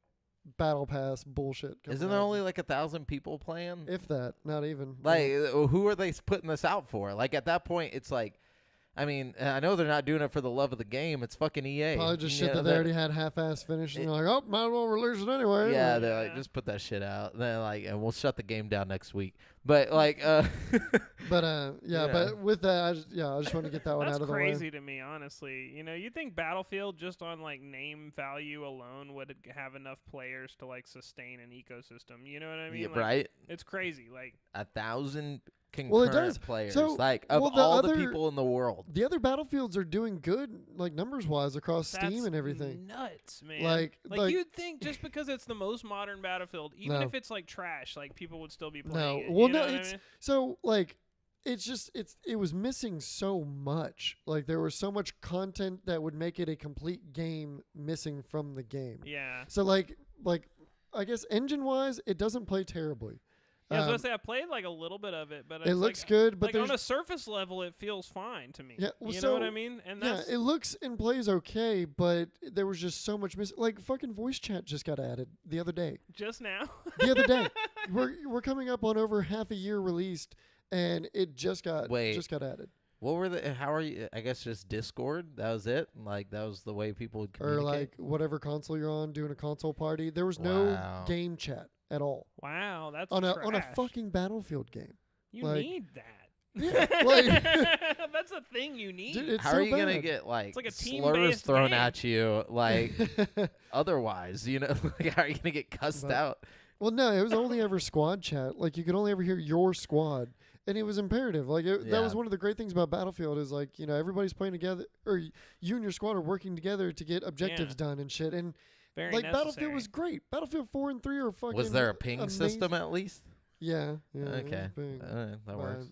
Battle Pass bullshit. Isn't there only, like, 1,000 people playing? If that, not even. Like, who are they putting this out for? Like, at that point, it's like... I mean, I know they're not doing it for the love of the game. It's fucking EA. Probably just shit that they already had half-ass finished, and they're like, oh, might as well release it anyway. Yeah, they're like, just put that shit out. And then and we'll shut the game down next week. But like, but with that, I just want to get that one out of the way. That's crazy to me, honestly. You think Battlefield just on like name value alone would have enough players to like sustain an ecosystem? You know what I mean? Yeah, like, right. It's crazy. Like 1,000 concurrent players, so, like of all the people in the world. The other Battlefields are doing good, like numbers-wise, across Steam and everything. Nuts, man. Like you'd think just because it's the most modern Battlefield, even if it's like trash, like people would still be playing it. Well, you know no, it's I mean? so like. It was missing so much. Like there was so much content that would make it a complete game missing from the game. Yeah. So like I guess engine-wise, it doesn't play terribly. Yeah, I was gonna say I played like a little bit of it, but it looks good. But like on a surface level, it feels fine to me. Yeah, well, you know what I mean? And that's it looks and plays okay, but there was just so much missing. Like fucking voice chat just got added the other day. Just now. The other day, we're coming up on over half a year released, and it just got added. What were how are you? I guess just Discord. That was it. Like that was the way people would communicate. Or like whatever console you're on, doing a console party. There was no game chat at all. Wow, that's on trash. a fucking Battlefield game. You need that. Yeah, like that's a thing you need. Dude, how are you gonna get like slurs thrown at you like otherwise? Like, how are you gonna get cussed out? Well, no, it was only ever squad chat. Like you could only ever hear your squad. And it was imperative. Like that was one of the great things about Battlefield is like, everybody's playing together, or you and your squad are working together to get objectives done and shit. And very like necessary. Battlefield was great. Battlefield 4 and 3 are fucking. Was there a ping system at least? Yeah. Okay. That works.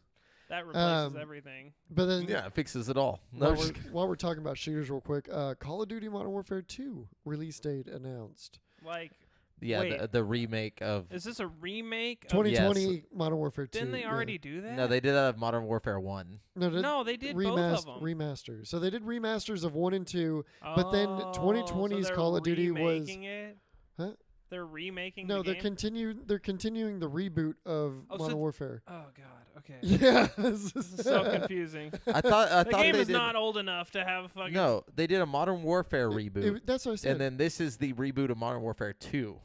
That replaces everything. But then it fixes it all. While we're talking about shooters real quick, Call of Duty Modern Warfare 2 release date announced. Like. Yeah, wait, the remake of... Is this a remake? 2020 Modern Warfare 2. Didn't they already do that? No, they did that of Modern Warfare 1. No, they did both of them. Remasters. So they did remasters of 1 and 2, but then 2020's Call of Duty was... It? Huh? They're remaking the game? No, they're continuing the reboot of Modern Warfare. Oh, God. Okay. Yeah. This is so confusing. I thought the game is not old enough to have fucking... No, they did a Modern Warfare reboot. That's what I said. And then this is the reboot of Modern Warfare 2.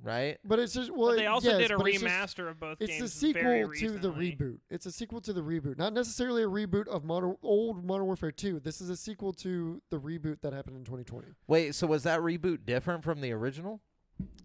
right? But it's just But they also did a but it's just- remaster of both It's games. a sequel very to the recently. reboot. It's a sequel to the reboot, not necessarily a reboot of old Modern Warfare 2. This is a sequel to the reboot that happened in 2020. Wait, so was that reboot different from the original?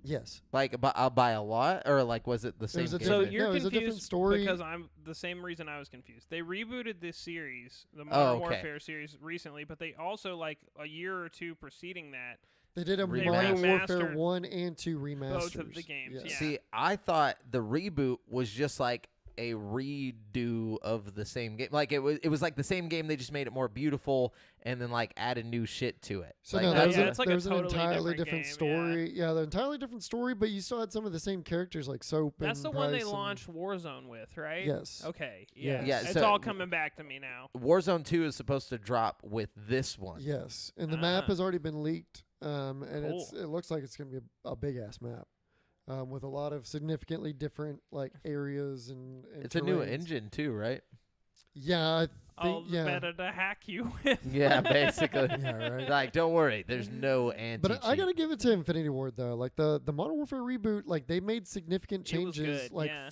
Yes. Like by a lot, or like was it the same? was a game? So different- you're no, it was a different confused story. because I'm the same reason I was confused. They rebooted this series, the Oh, Modern okay. Warfare series, recently, but they also like a year or two preceding that. They did a They Modern Warfare remastered 1 and 2 remasters. both of the games, yeah. See, I thought the reboot was just like a redo of the same game. Like it was like the same game. They just made it more beautiful and then like added new shit to it. So like, no, that there was was, yeah, it's like a there was an totally entirely different different game, yeah. story. Yeah, the entirely different story, but you still had some of the same characters like Soap That's and the one they Price and- launched Warzone with, right? Yes. Okay. Yeah. Yeah. Yeah, It's so- all coming back to me now. Warzone 2 is supposed to drop with this one. Yes, and the map Ah. has already been leaked, and Cool. it looks like it's going to be a big ass map, with a lot of significantly different like areas and It's a new terrains. engine too, right? Yeah, I Oh, think yeah. better to hack you with. Yeah, basically. Yeah, right. Like, don't worry, there's no anti. But I gotta give it to Infinity Ward though. Like the Modern Warfare reboot, like they made significant It was changes, good, like yeah.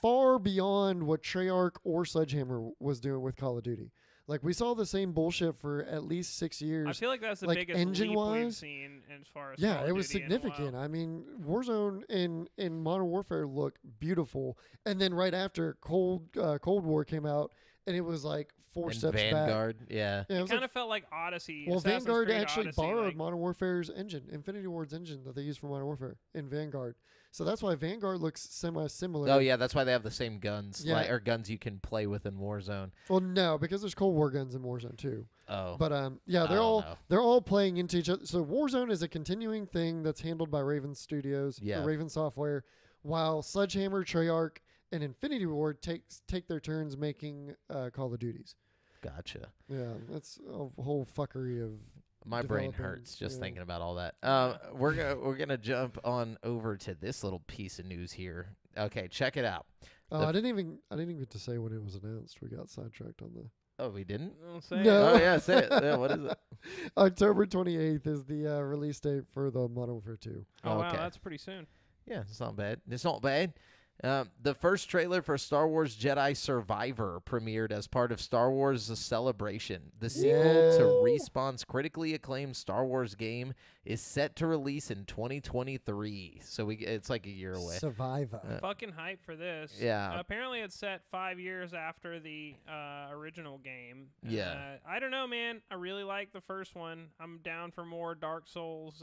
far beyond what Treyarch or Sledgehammer was doing with Call of Duty. Like we saw the same bullshit for at least 6 years. I feel like that's the like, biggest leap we've engine-wise, seen as far as Yeah, Call of it was Duty in a while. significant. I mean, Warzone in Modern Warfare looked beautiful, and then right after Cold War came out, and it was like four and steps back. Vanguard, yeah. Yeah, it It was kind like, of felt like Odyssey. well, Assassin's Vanguard Creed actually Odyssey, borrowed like, Modern Warfare's engine, Infinity Ward's engine that they use for Modern Warfare in Vanguard. So that's why Vanguard looks semi-similar. Oh yeah, that's why they have the same guns, Yeah. like, or guns you can play with in Warzone. Well, no, because there's Cold War guns in Warzone too. Oh, But yeah, I don't know. they're all playing into each other. So Warzone is a continuing thing that's handled by Raven Studios, Yeah. or Raven Software, while Sledgehammer, Treyarch, and Infinity Ward take their turns making Call of Duties. Gotcha. Yeah, that's a whole fuckery of. My brain developing, hurts just yeah. thinking about all that. We're gonna jump on over to this little piece of news here. Okay, check it out. Oh, The I didn't even get to say when it was announced. We got sidetracked on the. Oh, we didn't. Don't say it. No. Oh yeah, say it. Yeah, what is it? October 28th is the release date for the Modern Warfare 2. Oh, wow, Okay. that's pretty soon. Yeah, it's not bad. It's not bad. The first trailer for Star Wars Jedi Survivor premiered as part of Star Wars The Celebration. The sequel to Yeah. Respawn's critically acclaimed Star Wars game is set to release in 2023. So it's like a year away. Survivor. Fucking hype for this. Yeah. Apparently, it's set 5 years after the original game. Yeah. I don't know, man. I really like the first one. I'm down for more Dark Souls,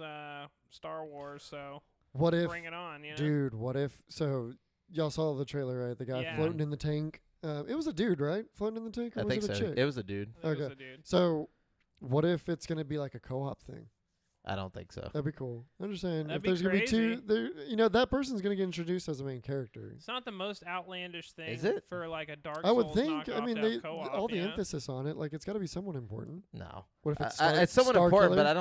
Star Wars. So What if, bring it on. You know. dude? What if? So y'all saw the trailer, right? The guy Yeah. floating in the tank. It was a dude, right? Floating in the tank, or I was think it a so. chick? It was a dude. That was Okay. the dude. So, what if it's gonna be like a co-op thing? I don't think so. That'd be cool. I'm just saying, That'd if be there's gonna be two, crazy. there, that person's gonna get introduced as a main character. It's not the most outlandish thing Is it? for like a Dark I would Souls think. I knockoff mean, to they have co-op, all the you know? emphasis on it, like it's got to be someone important. No. What if it's It's someone Star important, Killer? but I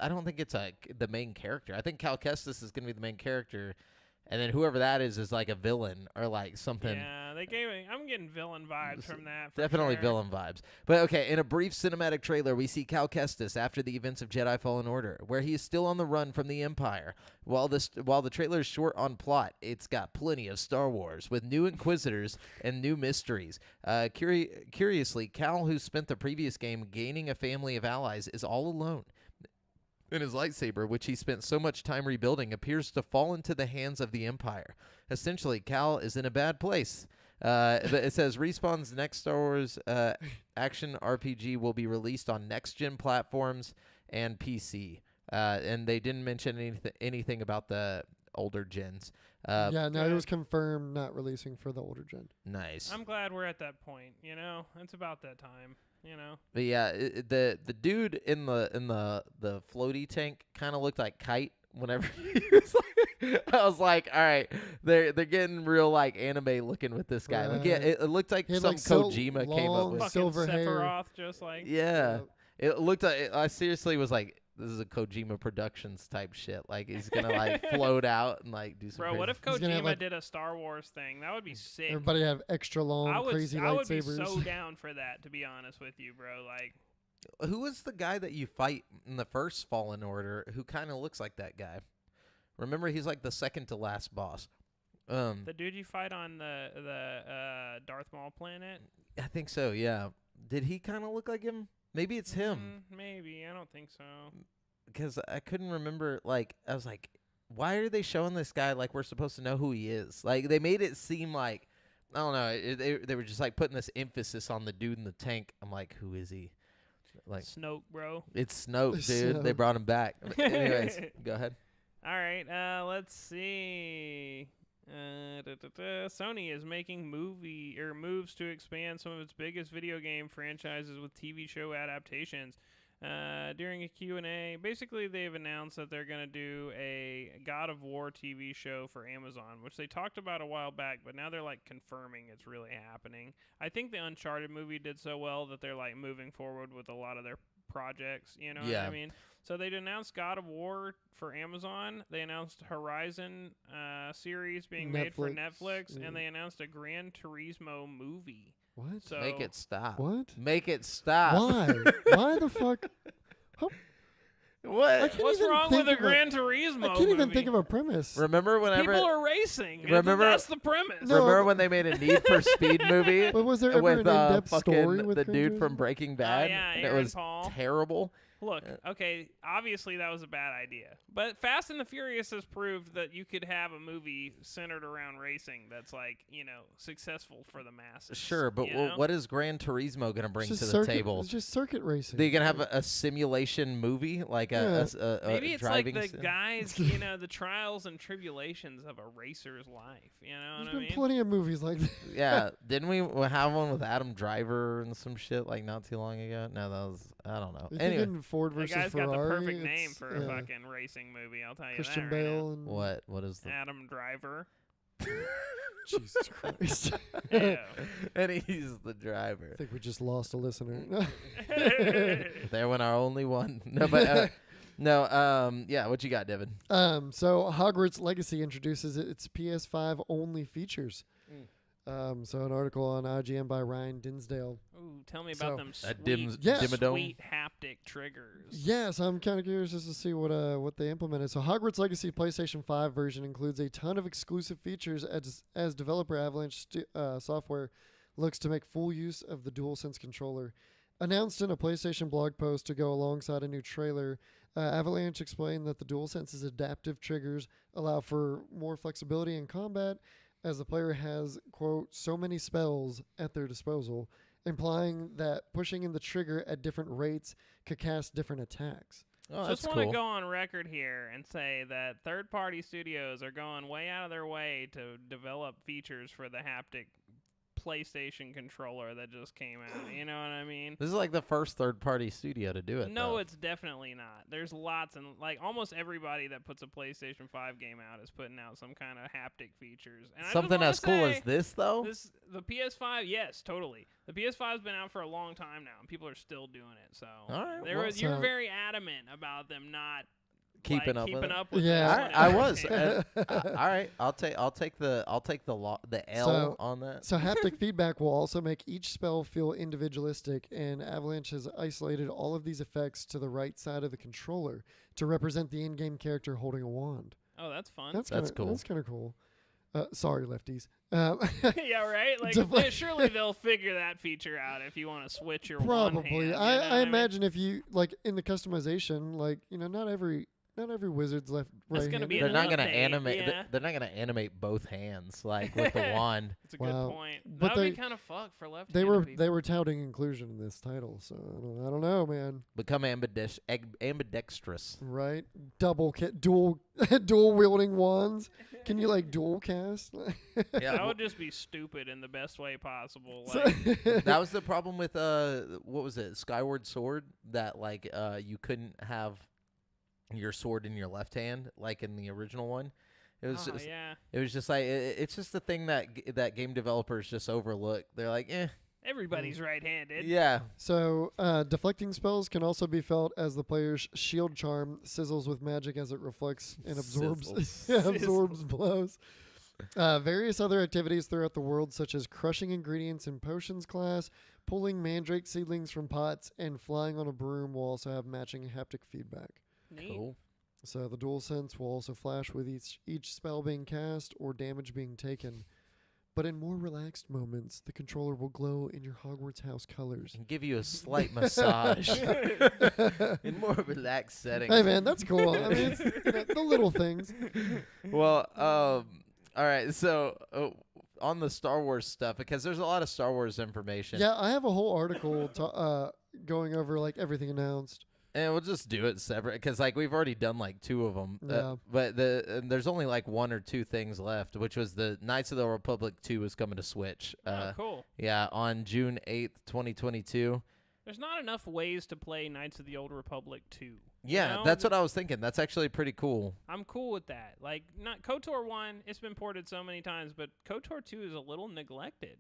don't think it's the main character. I think Cal Kestis is going to be the main character, and then whoever that is like a villain or like something. Yeah, they gave it. I'm getting villain vibes from that. For Definitely sure. villain vibes. But okay, in a brief cinematic trailer, we see Cal Kestis after the events of Jedi Fallen Order, where he is still on the run from the Empire. While the trailer is short on plot, it's got plenty of Star Wars with new Inquisitors and new mysteries. Curiously, Cal, who spent the previous game gaining a family of allies, is all alone. And his lightsaber, which he spent so much time rebuilding, appears to fall into the hands of the Empire. Essentially, Cal is in a bad place. It says Respawn's next Star Wars action RPG will be released on next-gen platforms and PC. And they didn't mention anything about the older gens. yeah, no, it good. was confirmed not releasing for the older gen. Nice. I'm glad we're at that point. You know, it's about that time. You know. But yeah, the dude in the floaty tank kind of looked like Kite. Whenever he was like, I was like, all right, they're getting real like anime looking with this guy. Like, yeah, Right. it looked like He had, some like, so Kojima came up long with. Fucking silver hair. Sephiroth, just like. Yeah, Yep. it looked like I seriously was like, this is a Kojima Productions type shit. Like he's gonna like float out and like do some. Bro, crazy what if He's gonna have, Kojima like- did a Star Wars thing? That would be sick. Everybody have extra long, crazy I would be lightsabers. so down for that, to be honest with you, bro. Like, Who was the guy that you fight in the first Fallen Order who kind of looks like that guy? Remember, he's like the second to last boss. The dude you fight on the Darth Maul planet? I think so, yeah. Did he kind of look like him? Maybe it's him. Maybe. I don't think so. Because I couldn't remember, like, I was like, why are they showing this guy like we're supposed to know who he is? Like, they made it seem like, I don't know, they were just, like, putting this emphasis on the dude in the tank. I'm like, who is he? Like, Snoke, bro. It's Snoke, dude. They brought him back. Anyways, go ahead. All right, let's see. Sony is making moves to expand some of its biggest video game franchises with TV show adaptations. During a Q&A, basically they've announced that they're going to do a God of War TV show for Amazon, which they talked about a while back, but now they're like confirming it's really happening. I think the Uncharted movie did so well that they're like moving forward with a lot of their projects, you know what I mean? So they announced God of War for Amazon. They announced Horizon series being made for Netflix, and they announced a Gran Turismo movie. What? So Make it stop. What? Make it stop. Why? Why the fuck? What? What's wrong with a Gran Turismo I can't even movie? think of a premise. Remember whenever people are racing? Remember- That's the premise. No. remember when they made a Need for Speed movie But was there ever with an in-depth fucking story with the Gran dude Turismo? from Breaking Bad? yeah, and Aaron it was Paul. terrible. Look, okay, obviously that was a bad idea. But Fast and the Furious has proved that you could have a movie centered around racing that's like, successful for the masses. Sure, but you know? what is Gran Turismo going to bring It's to just the circuit, table? It's just circuit racing. They're going to have a simulation movie, like a Maybe it's like driving the sim? guys, the trials and tribulations of a racer's life. You know There's what I been mean? plenty of movies like that. Yeah, didn't we have one with Adam Driver and some shit like not too long ago? No, that was, I don't know. You're Anyway, thinking Ford The versus guy's Ferrari. got the perfect name it's- for a fucking racing movie. I'll tell you Christian that. right Bale and what is the Adam Driver. Jesus Christ. Ew. and he's the driver. I think we just lost a listener. There went our only one. No, but yeah. What you got, Devin? So Hogwarts Legacy introduces its PS5 only features. So an article on IGN by Ryan Dinsdale. Ooh, tell me about them That sweet, Dimmadome. sweet haptic triggers. Yeah, so I'm kind of curious as to see what they implemented. So Hogwarts Legacy PlayStation 5 version includes a ton of exclusive features as developer Avalanche Software looks to make full use of the DualSense controller. Announced in a PlayStation blog post to go alongside a new trailer, Avalanche explained that the DualSense's adaptive triggers allow for more flexibility in combat, as the player has, quote, so many spells at their disposal, implying that pushing in the trigger at different rates could cast different attacks. Oh, Just that's want to cool. go on record here and say that third-party studios are going way out of their way to develop features for the haptic PlayStation controller that just came out. You know what I mean? This is like the first third-party studio to do it. No, though. it's definitely not. There's lots, and like almost everybody that puts a PlayStation 5 game out is putting out some kind of haptic features. And something I as just wanna cool say, as this, though. the PS5, yes, totally. The PS5's been out for a long time now, and people are still doing it. So All right, you're so- very adamant about them not Keeping up keeping with it. up with Yeah. this All when right, I it was. came out. All right, I'll take the L So- on that. So haptic feedback will also make each spell feel individualistic, and Avalanche has isolated all of these effects to the right side of the controller to represent the in-game character holding a wand. Oh, that's fun. That's cool. That's kind of cool. Sorry, lefties. Yeah, right. Like, Defi- surely they'll figure that feature out if you want to switch your one hand, Probably. you know I what mean? imagine if you like in the customization, like not every wizard's left That's right. gonna be They're not another gonna thing, animate. yeah. They're not gonna animate both hands like with the wand. That's a Wow. good point. But That would be they- kind of fucked for left. They were touting inclusion in this title, so I don't know, man. Become ambidextrous. Right? Dual wielding wands. Can you like dual cast? Yeah, That would just be stupid in the best way possible. So- Like, that was the problem with what was it, Skyward Sword? That like you couldn't have your sword in your left hand like in the original one. It was oh, just, yeah. it was just like it's just the thing that game developers just overlook. They're like, Everybody's right-handed. yeah. So, deflecting spells can also be felt as the player's shield charm sizzles with magic as it reflects and absorbs Sizzles. absorbs blows. Various other activities throughout the world, such as crushing ingredients in potions class, pulling mandrake seedlings from pots, and flying on a broom, will also have matching haptic feedback. Neat. Cool. So the DualSense will also flash with each spell being cast or damage being taken. But in more relaxed moments, the controller will glow in your Hogwarts house colors. And give you a slight massage in more relaxed settings. Hey, man, that's cool. I mean, it's, the little things. Well, all right. So on the Star Wars stuff, because there's a lot of Star Wars information. Yeah, I have a whole article going over like everything announced. And we'll just do it separate because, like, we've already done, like, 2 of them. Yeah. But there's only, like, 1 or 2 things left, which was the Knights of the Republic 2 is coming to Switch. Cool. Yeah, on June 8th, 2022. There's not enough ways to play Knights of the Old Republic 2. Yeah, that's what I was thinking. That's actually pretty cool. I'm cool with that. Like, not KOTOR 1, it's been ported so many times, but KOTOR 2 is a little neglected,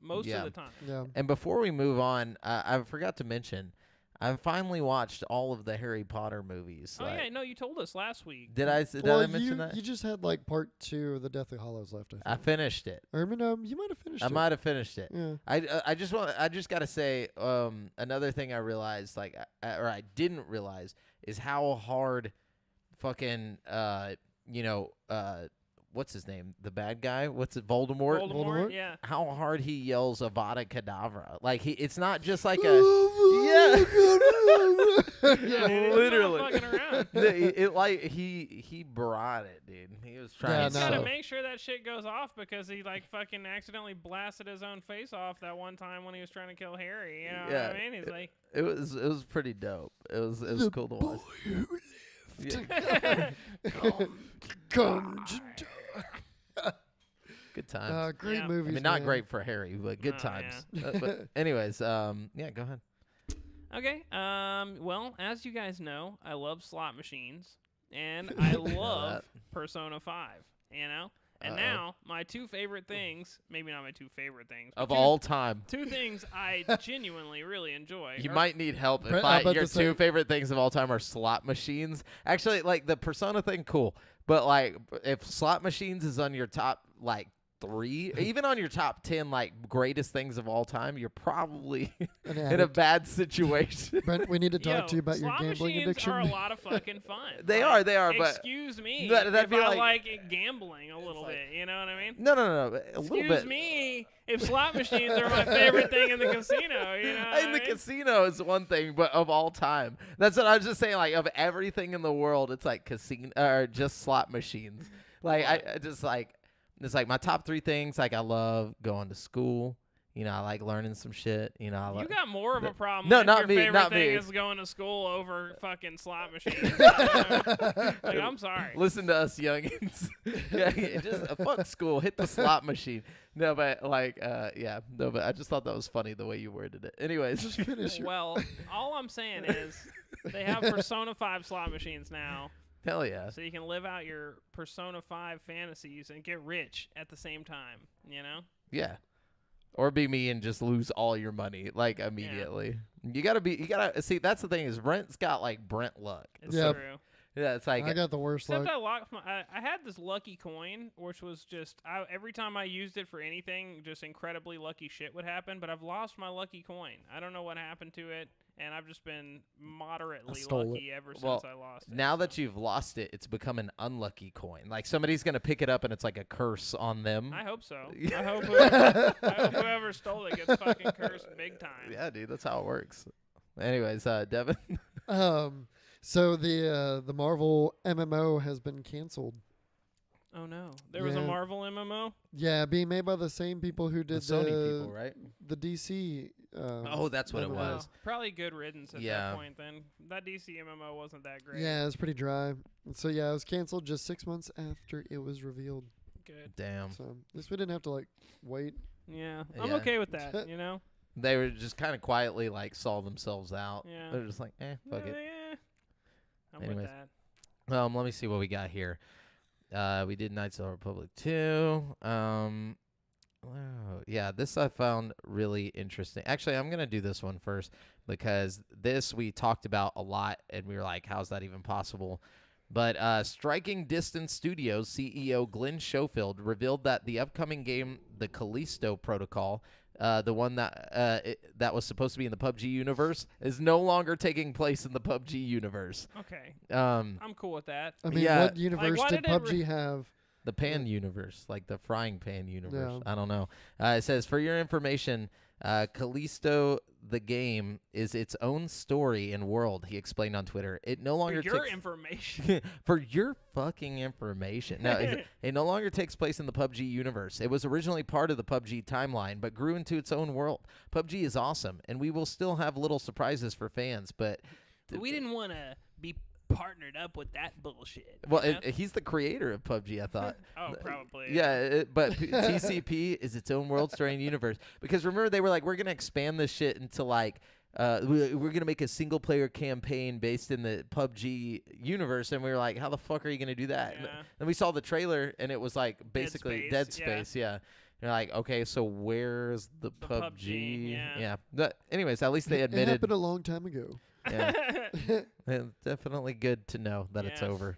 most of the time. Yeah. And before we move on, I forgot to mention, I finally watched all of the Harry Potter movies. Oh, yeah, no, you told us last week. Did I mention that? You just had like part 2 of the Deathly Hallows left, I think. I finished it. Or, I mean, you might have finished it. I might have finished it. Yeah. I just gotta say, another thing I realized, or I didn't realize, is how hard fucking what's his name? The bad guy? What's it? Voldemort? Voldemort, yeah. How hard he yells Avada Kedavra. Like it's not just like yeah, literally. Not fucking around. He brought it, dude. He was trying. Yeah, He's no. gotta make sure that shit goes off because he like fucking accidentally blasted his own face off that one time when he was trying to kill Harry. You know what I mean? He's like, it was pretty dope. It was cool to watch. Yeah. Come to Good times. great Yeah. movies. I mean, not man. great for Harry, but good Oh, times. But anyways, yeah, go ahead. okay. Well, as you guys know, I love slot machines and I love Persona 5. And Uh-oh. now my 2 favorite things, maybe not my 2 favorite things, but Of all time. 2 things I genuinely really enjoy. You are- might need help if Brett, I'm about your to say- 2 favorite things of all time are slot machines. Actually, like the Persona thing, cool. But like, if slot machines is on your top like 3, even on your top 10 like greatest things of all time, you're probably An in a addict. bad situation. Brent, we need to talk Yo, to you about your slot gambling machines addiction. are a lot of fucking fun. They Like, are, but excuse me that'd if be I like- like gambling a little bit. You know what I mean? no, a little Excuse bit. me if slot machines are my favorite thing in the casino. You know what In I the mean? casino is one thing, but of all time, that's what I was just saying. Like of everything in the world, it's like casino or just slot machines. Like I just like it's like my top 3 things. Like I love going to school. I like learning some shit. I You like. got more of a problem. No, if not your me, favorite not thing me. is going to school over fucking slot machines. Like, I'm sorry. Listen to us, youngins. Yeah, just fuck school. Hit the slot machine. No, but like, yeah, no, but I just thought that was funny the way you worded it. Anyways, Just finish your. Well, all I'm saying is they have Persona 5 slot machines now, hell yeah. so you can live out your Persona 5 fantasies and get rich at the same time. Yeah. Or be me and just lose all your money like immediately. You gotta see. That's the thing is Brent's got like Brent luck. It's Yep. true. Yeah, it's like I got the worst Except luck. I lost I had this lucky coin, which was just every time I used it for anything, just incredibly lucky shit would happen. But I've lost my lucky coin. I don't know what happened to it, and I've just been moderately stole lucky ever since Well, I lost it. now that you've lost it, it's become an unlucky coin. Like somebody's gonna pick it up and it's like a curse on them. I hope so. Yeah. I hope whoever stole it gets fucking cursed big time. Yeah, dude, that's how it works. Anyways, Devin. So the Marvel MMO has been canceled. Oh no, there was a Yeah. Marvel MMO. Yeah, being made by the same people who The did Sony people, right? the DC. Oh, that's what it MMO. was. Probably good riddance at Yeah. that point. Then that DC MMO wasn't that great. Yeah, it was pretty dry. And so yeah, it was canceled just 6 months after it was revealed. Good. Damn. So at least we didn't have to like wait. Yeah, I'm Yeah. okay with that. You know. They were just kind of quietly like saw themselves out. Yeah. They're just like, fuck it. Yeah. I'm Anyways. with that. Let me see what we got here. We did Knights of the Republic 2. Yeah, this I found really interesting. Actually, I'm going to do this one first because this we talked about a lot and we were like, how's that even possible? But Striking Distance Studios CEO Glenn Schofield revealed that the upcoming game, The Callisto Protocol, the one that that was supposed to be in the PUBG universe, is no longer taking place in the PUBG universe. Okay. Um, I'm cool with that. I mean, Yeah. what universe why did did it PUBG have? the pan universe, like the frying pan universe. Yeah. I don't know. It says, for your information, Callisto the game is its own story and world, he explained on Twitter. It no longer For your takes information. for your fucking information. No, it no longer takes place in the PUBG universe. It was originally part of the PUBG timeline, but grew into its own world. PUBG is awesome, and we will still have little surprises for fans, but We didn't want to be partnered up with that bullshit. well, you know? he's the creator of PUBG, I thought. Oh, probably. Yeah, but TCP is its own world story and universe. Because remember, they were like, we're going to expand this shit into like, we're going to make a single player campaign based in the PUBG universe. And we were like, how the fuck are you going to do that? Yeah. And we saw the trailer, and it was like basically Dead Space, Space. Yeah. You're like, okay, so where's the PUBG? yeah. But anyways, at least they It admitted. happened a long time ago. Yeah. It's definitely good to know that it's Yeah. over.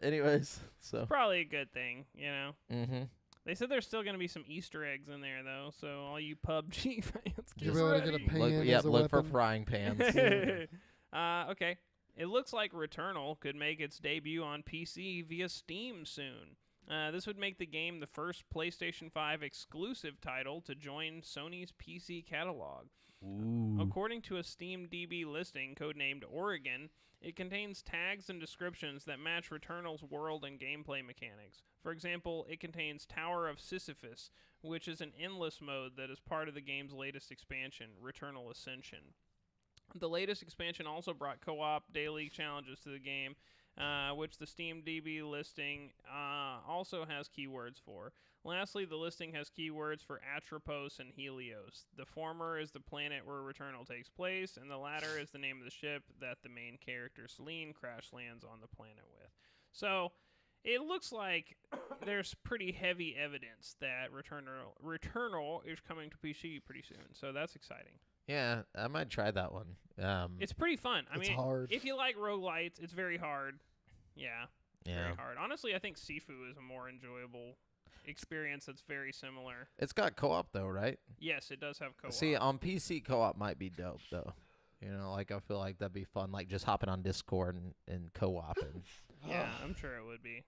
Anyways, so. Probably a good thing, you know. Mm-hmm. They said there's still going to be some Easter eggs in there, though. So all you PUBG fans, You get be able to get a ready. pan Look, as a look for weapon. frying pans. Okay. It looks like Returnal could make its debut on PC via Steam soon. This would make the game the first PlayStation 5 exclusive title to join Sony's PC catalog. Ooh. According to a SteamDB listing codenamed Oregon, it contains tags and descriptions that match Returnal's world and gameplay mechanics. For example, it contains Tower of Sisyphus, which is an endless mode that is part of the game's latest expansion, Returnal Ascension. The latest expansion also brought co-op daily challenges to the game, which the SteamDB listing also has keywords for. Lastly, the listing has keywords for Atropos and Helios. The former is the planet where Returnal takes place, and the latter is the name of the ship that the main character, Celine, crash lands on the planet with. So, it looks like there's pretty heavy evidence that Returnal is coming to PC pretty soon, so that's exciting. Yeah, I might try that one. It's pretty fun. I It's mean, hard. if you like roguelites, it's very hard. Yeah, yeah. very hard. Honestly, I think Sifu is a more enjoyable experience that's very similar. It's got co-op though, right? Yes, it does have co-op. See, on PC, co-op might be dope though. You know, like I feel like that'd be fun, like just hopping on Discord and co-op. And Yeah, I'm sure it would be.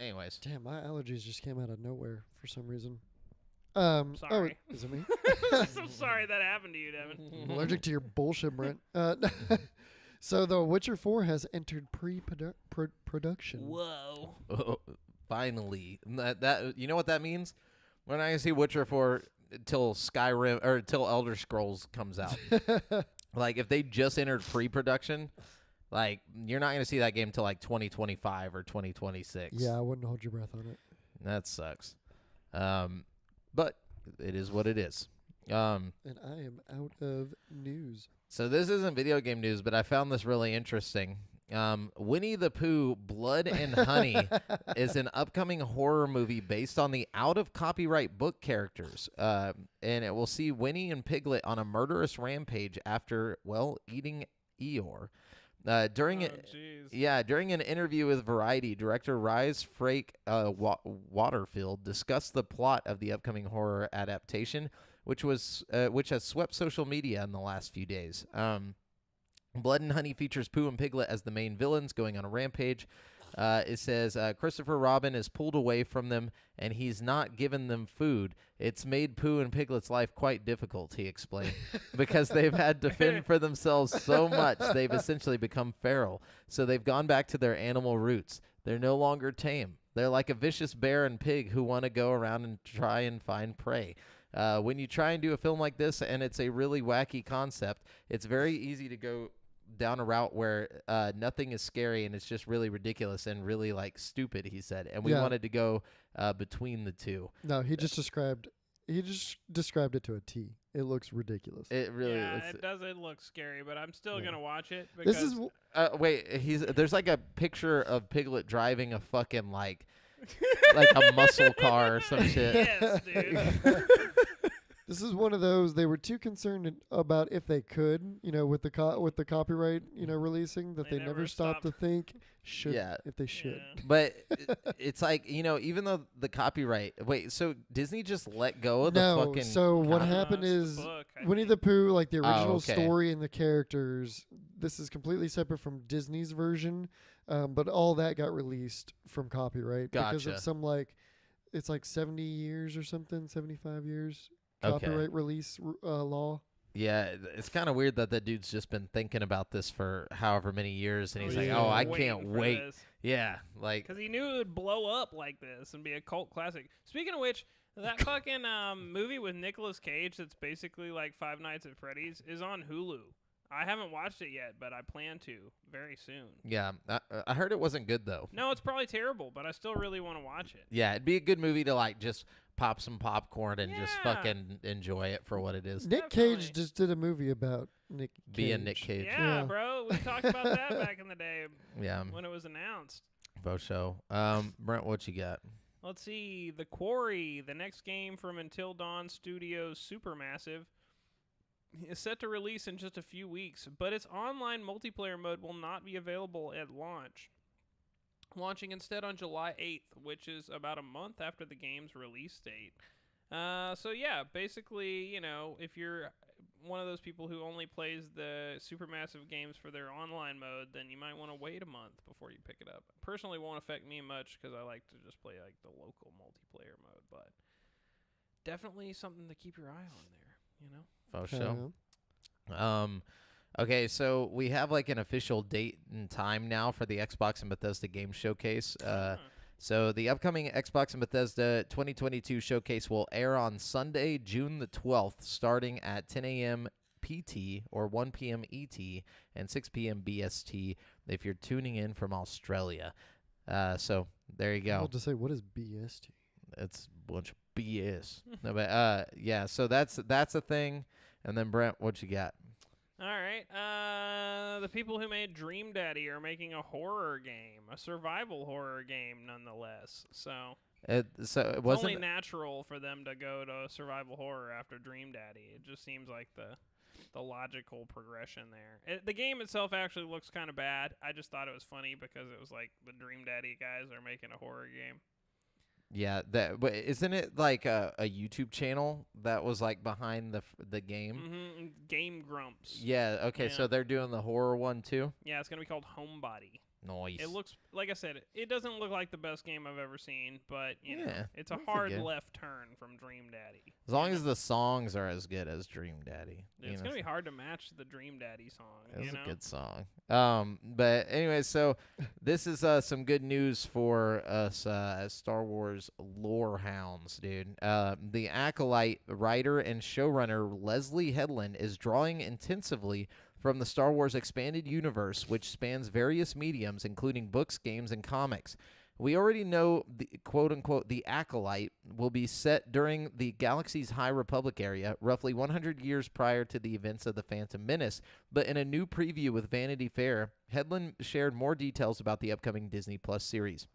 anyways, Damn, my allergies just came out of nowhere for some reason. Sorry. Oh, is it me? I'm sorry that happened to you, Devin. I'm allergic to your bullshit, Brent. So, The Witcher 4 has entered pre-production. Whoa. finally, that you know what that means? We're not gonna see Witcher 4 till Skyrim or till Elder Scrolls comes out. Like if they just entered pre-production, like you're not gonna see that game till like 2025 or 2026. Yeah, I wouldn't hold your breath on it. That sucks. But it is what it is. And I am out of news. So this isn't video game news, but I found this really interesting. Winnie the Pooh, Blood and Honey is an upcoming horror movie based on the out-of-copyright book characters. And it will see Winnie and Piglet on a murderous rampage after, well, eating Eeyore. During an interview with Variety, director Rise Frake Waterfield discussed the plot of the upcoming horror adaptation, which has swept social media in the last few days. Blood and Honey features Pooh and Piglet as the main villains going on a rampage. It says Christopher Robin is pulled away from them, and he's not given them food. It's made Pooh and Piglet's life quite difficult, he explained, because they've had to fend for themselves so much they've essentially become feral. So they've gone back to their animal roots. They're no longer tame. They're like a vicious bear and pig who want to go around and try and find prey. When you try and do a film like this, and it's a really wacky concept, it's very easy to go down a route where nothing is scary and it's just really ridiculous and really like stupid, he said. And we wanted to go between the two. No, he just described it to a T. It looks ridiculous. It really it doesn't look scary, but I'm still gonna watch it because This is there's like a picture of Piglet driving a fucking like a muscle car or some shit. yes, dude. This is one of those they were too concerned about if they could, with the copyright, releasing that They they never stopped to think if they should. Yeah. But it's like, even though the copyright. Wait, so Disney just let go of the No, fucking. so what No, happened it's the is book, I Winnie think. the Pooh, like the original okay. story and the characters, this is completely separate from Disney's version, but all that got released from copyright because Gotcha. of some it's like 70 years or something, 75 years Okay. copyright release law. Yeah, it's kind of weird that the dude's just been thinking about this for however many years, and he's like, yeah. "Oh, I Waiting can't for wait." this. Yeah, like Because he knew it would blow up like this and be a cult classic. Speaking of which, that fucking movie with Nicolas Cage that's basically like Five Nights at Freddy's is on Hulu. I haven't watched it yet, but I plan to very soon. yeah. I heard it wasn't good though. No, it's probably terrible, but I still really want to watch it. Yeah, it'd be a good movie to like just pop some popcorn and just Yeah. fucking enjoy it for what it is. Nick Definitely. Cage just did a movie about Nick Cage. Being Nick Cage. Yeah, bro. We talked about that back in the day Yeah, when it was announced. faux show. Brent, what you got? Let's see. The Quarry, the next game from Until Dawn Studios Supermassive, is set to release in just a few weeks, but its online multiplayer mode will not be available at launch. Launching instead on July 8th, which is about a month after the game's release date. So yeah, basically, if you're one of those people who only plays the Supermassive games for their online mode, then you might want to wait a month before you pick it up. Personally, it won't affect me much because I like to just play like the local multiplayer mode, but definitely something to keep your eye on there, Faux Okay. show. Okay, so we have like an official date and time now for the Xbox and Bethesda Game Showcase. So the upcoming Xbox and Bethesda 2022 showcase will air on Sunday, June the 12th, starting at 10 a.m. PT or 1 p.m. ET and 6 p.m. BST if you're tuning in from Australia. So there you I go. was to say, what is BST? It's a bunch of BS. No, but yeah, so that's a thing. And then Brent, what you got? All right. The people who made Dream Daddy are making a horror game, a survival horror game, nonetheless. So It it's wasn't only natural for them to go to survival horror after Dream Daddy. It just seems like the logical progression there. The game itself actually looks kind of bad. I just thought it was funny because it was like the Dream Daddy guys are making a horror game. Yeah, but isn't it like a YouTube channel that was like behind the game? Mm-hmm. Game Grumps. Yeah, okay, Yeah. so they're doing the horror one too? Yeah, it's gonna be called Homebody. Nice. It looks, like I said, it doesn't look like the best game I've ever seen, but, Yeah, it's a that's a hard good- left turn from Dream Daddy. As long as the songs are as good as Dream Daddy. It's going to be hard to match the Dream Daddy song, It's a good song. But anyway, so this is some good news for us as Star Wars lore hounds, dude. The Acolyte writer and showrunner Leslie Headland is drawing intensively from the Star Wars expanded universe, which spans various mediums, including books, games, and comics. We already know the quote-unquote the Acolyte will be set during the galaxy's High Republic area, roughly 100 years prior to the events of The Phantom Menace. But in a new preview with Vanity Fair, Headland shared more details about the upcoming Disney Plus series.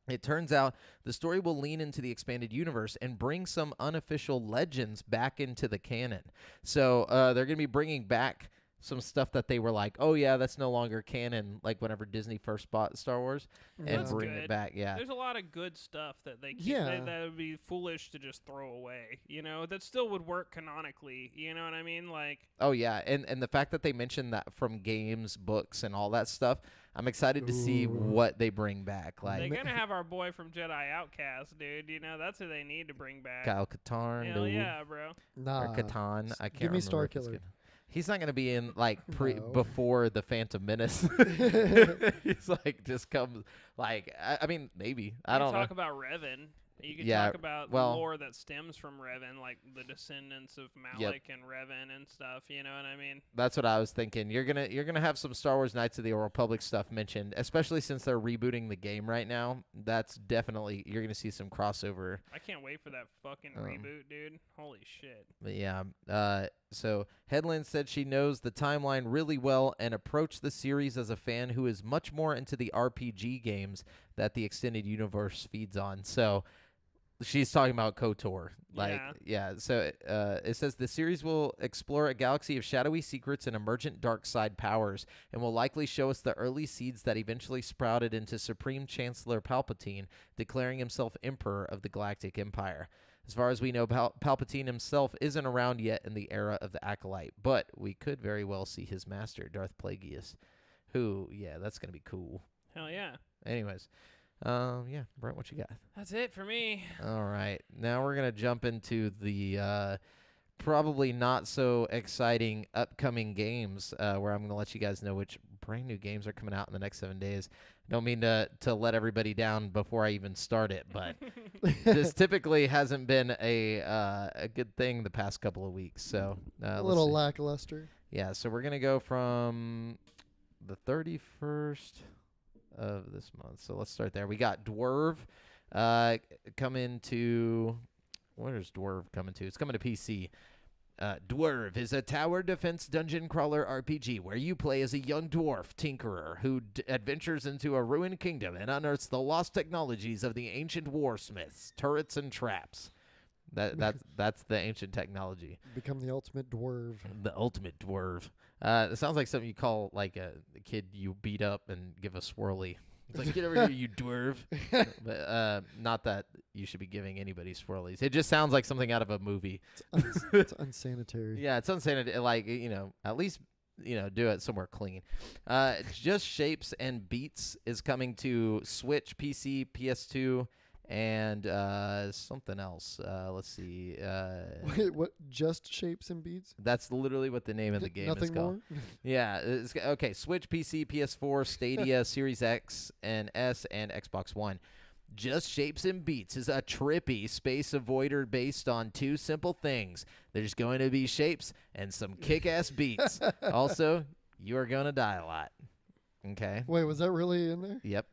It turns out the story will lean into the expanded universe and bring some unofficial legends back into the canon. So they're going to be bringing back some stuff that they were like, oh yeah, that's no longer canon, like whenever Disney first bought Star Wars, and That's bring good. it back. Yeah. There's a lot of good stuff that they keep, Yeah. that would be foolish to just throw away, that still would work canonically, you know what I mean? Like, Oh yeah, and the fact that they mentioned that from games, books, and all that stuff, I'm excited to see Ooh. what they bring back. they're Like going to have our boy from Jedi Outcast, dude, that's who they need to bring back. Kyle Katarn, Hell dude, yeah, bro. Nah. or Katan. I can't give me remember if it's Starkiller. good. He's not gonna be in like No. before the Phantom Menace. He's like just comes like I mean maybe I don't know. Talk about Revan. You could Yeah, talk about well- the lore that stems from Revan, like the descendants of Malik and Revan and stuff. You know what I mean? That's what I was thinking. You're gonna have some Star Wars Knights of the Old Republic stuff mentioned, especially since they're rebooting the game right now. That's definitely you're gonna see some crossover. I can't wait for that fucking reboot, dude. Holy shit. But yeah, so Headland said she knows the timeline really well and approached the series as a fan who is much more into the RPG games that the extended universe feeds on. So She's talking about KOTOR. Yeah. So it says the series will explore a galaxy of shadowy secrets and emergent dark side powers, and will likely show us the early seeds that eventually sprouted into Supreme Chancellor Palpatine, declaring himself Emperor of the Galactic Empire. As far as we know, Palpatine himself isn't around yet in the era of the Acolyte, but we could very well see his master, Darth Plagueis, who, that's going to be cool. Hell yeah. Anyways. Brent, what you got? That's it for me. All right. Now we're going to jump into the probably not so exciting upcoming games where I'm going to let you guys know which brand new games are coming out in the next 7 days. Don't mean to let everybody down before I even start it, but this typically hasn't been a good thing the past couple of weeks. So a little lackluster. Yeah, so we're going to go from the 31st of this month. So let's start there. We got Dwarve coming to... Where is Dwarve coming to? It's coming to PC. Dwarve is a tower defense dungeon crawler RPG where you play as a young dwarf tinkerer who adventures into a ruined kingdom and unearths the lost technologies of the ancient warsmiths, turrets, and traps. That's the ancient technology. Become the ultimate dwarve. The ultimate dwarve. It sounds like something you call like a kid you beat up and give a swirly. It's like, get over here, you dwarve. But not that you should be giving anybody swirlies. It just sounds like something out of a movie. It's unsanitary. Yeah, it's unsanitary. Like, at least, do it somewhere clean. Just Shapes and Beats is coming to Switch, PC, PS2, and something else. Let's see. Wait, what? Just Shapes and Beats? That's literally what the name of the game is called. More? Yeah. Okay. Switch, PC, PS4, Stadia, Series X and S, and Xbox One. Just Shapes and Beats is a trippy space avoider based on two simple things. There's going to be shapes and some kick-ass beats. Also, you are going to die a lot. Okay. Wait, was that really in there? Yep.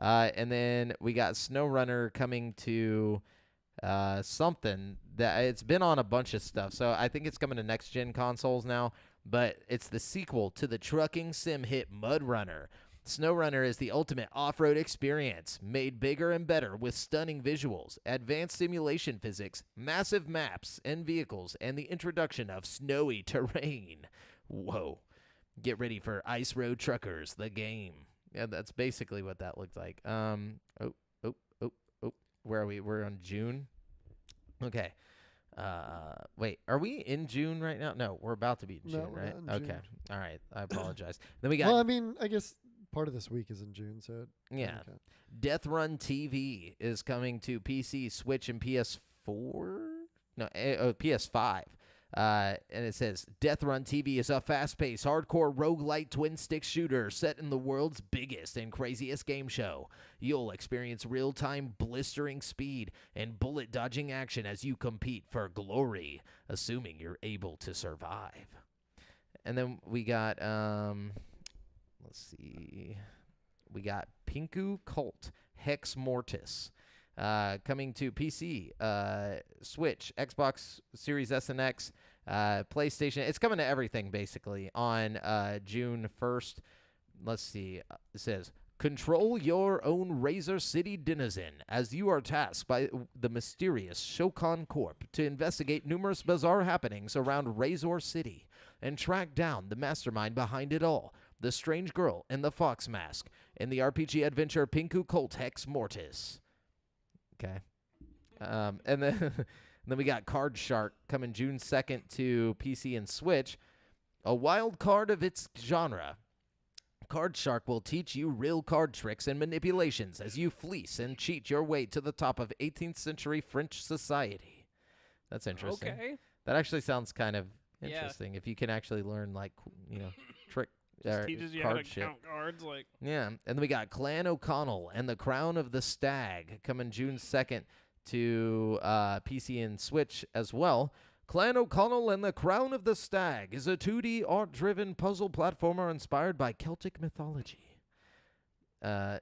And then we got SnowRunner coming to something that it's been on a bunch of stuff. So I think it's coming to next-gen consoles now, but it's the sequel to the trucking sim hit Mud Runner. SnowRunner is the ultimate off-road experience, made bigger and better with stunning visuals, advanced simulation physics, massive maps and vehicles, and the introduction of snowy terrain. Whoa. Get ready for Ice Road Truckers, the game. Yeah, that's basically what that looked like. Where are we? We're on June. Okay. Wait, are we in June right now? No, we're about to be in June, right? Okay. June. All right. I apologize. Then we got. Well, I mean, I guess part of this week is in June, so yeah. Death Run TV is coming to PC, Switch, and PS4. No, PS5. And it says, Death Run TV is a fast-paced, hardcore roguelite twin-stick shooter set in the world's biggest and craziest game show. You'll experience real-time blistering speed and bullet-dodging action as you compete for glory, assuming you're able to survive. And then we got, let's see, we got Pinku Cult Hex Mortis. Coming to PC, Switch, Xbox Series S and X, PlayStation. It's coming to everything, basically, on June 1st. Let's see. It says, control your own Razor City denizen as you are tasked by the mysterious Shokan Corp to investigate numerous bizarre happenings around Razor City and track down the mastermind behind it all, the strange girl in the fox mask, in the RPG adventure Pinku Cult Hex Mortis. Okay. And then we got Card Shark coming June 2nd to PC and Switch. A wild card of its genre. Card Shark will teach you real card tricks and manipulations as you fleece and cheat your way to the top of 18th century French society. That's interesting. Okay. That actually sounds kind of interesting. If you can actually learn, like, trick. Just teaches you how to count cards, like. Yeah, and then we got Clan O'Connell and the Crown of the Stag coming June 2nd to PC and Switch as well. Clan O'Connell and the Crown of the Stag is a 2D art-driven puzzle platformer inspired by Celtic mythology. Okay.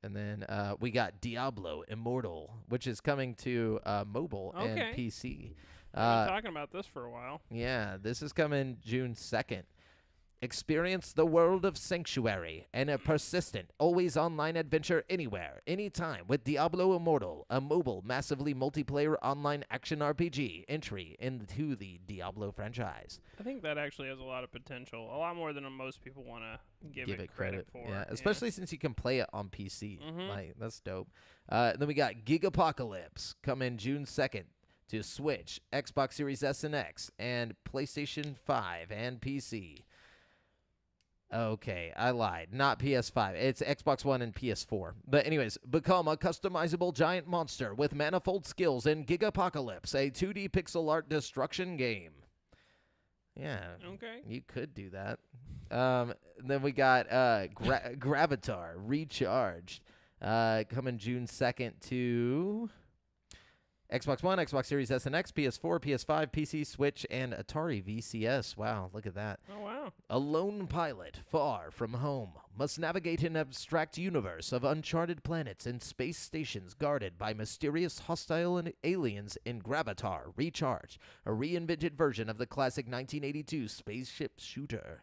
And then we got Diablo Immortal, which is coming to mobile and PC. I've been talking about this for a while. Yeah, this is coming June 2nd. Experience the world of Sanctuary and a persistent, always online adventure anywhere, anytime with Diablo Immortal, a mobile, massively multiplayer online action RPG entry into the Diablo franchise. I think that actually has a lot of potential, a lot more than most people want to give it credit for. Yeah, especially since you can play it on PC. Mhm. Like, that's dope. Then we got Gigapocalypse coming June 2nd to Switch, Xbox Series S and X, and PlayStation 5 and PC. Okay, I lied. Not PS5. It's Xbox One and PS4. But anyways, become a customizable giant monster with manifold skills in Gigapocalypse, a 2D pixel art destruction game. Yeah. Okay. You could do that. Then we got Gravatar Recharged coming June 2nd to Xbox One, Xbox Series S and X, PS4, PS5, PC, Switch, and Atari VCS. Wow, look at that. Oh, wow. A lone pilot, far from home, must navigate an abstract universe of uncharted planets and space stations guarded by mysterious hostile aliens in Gravatar Recharge, a reinvented version of the classic 1982 spaceship shooter.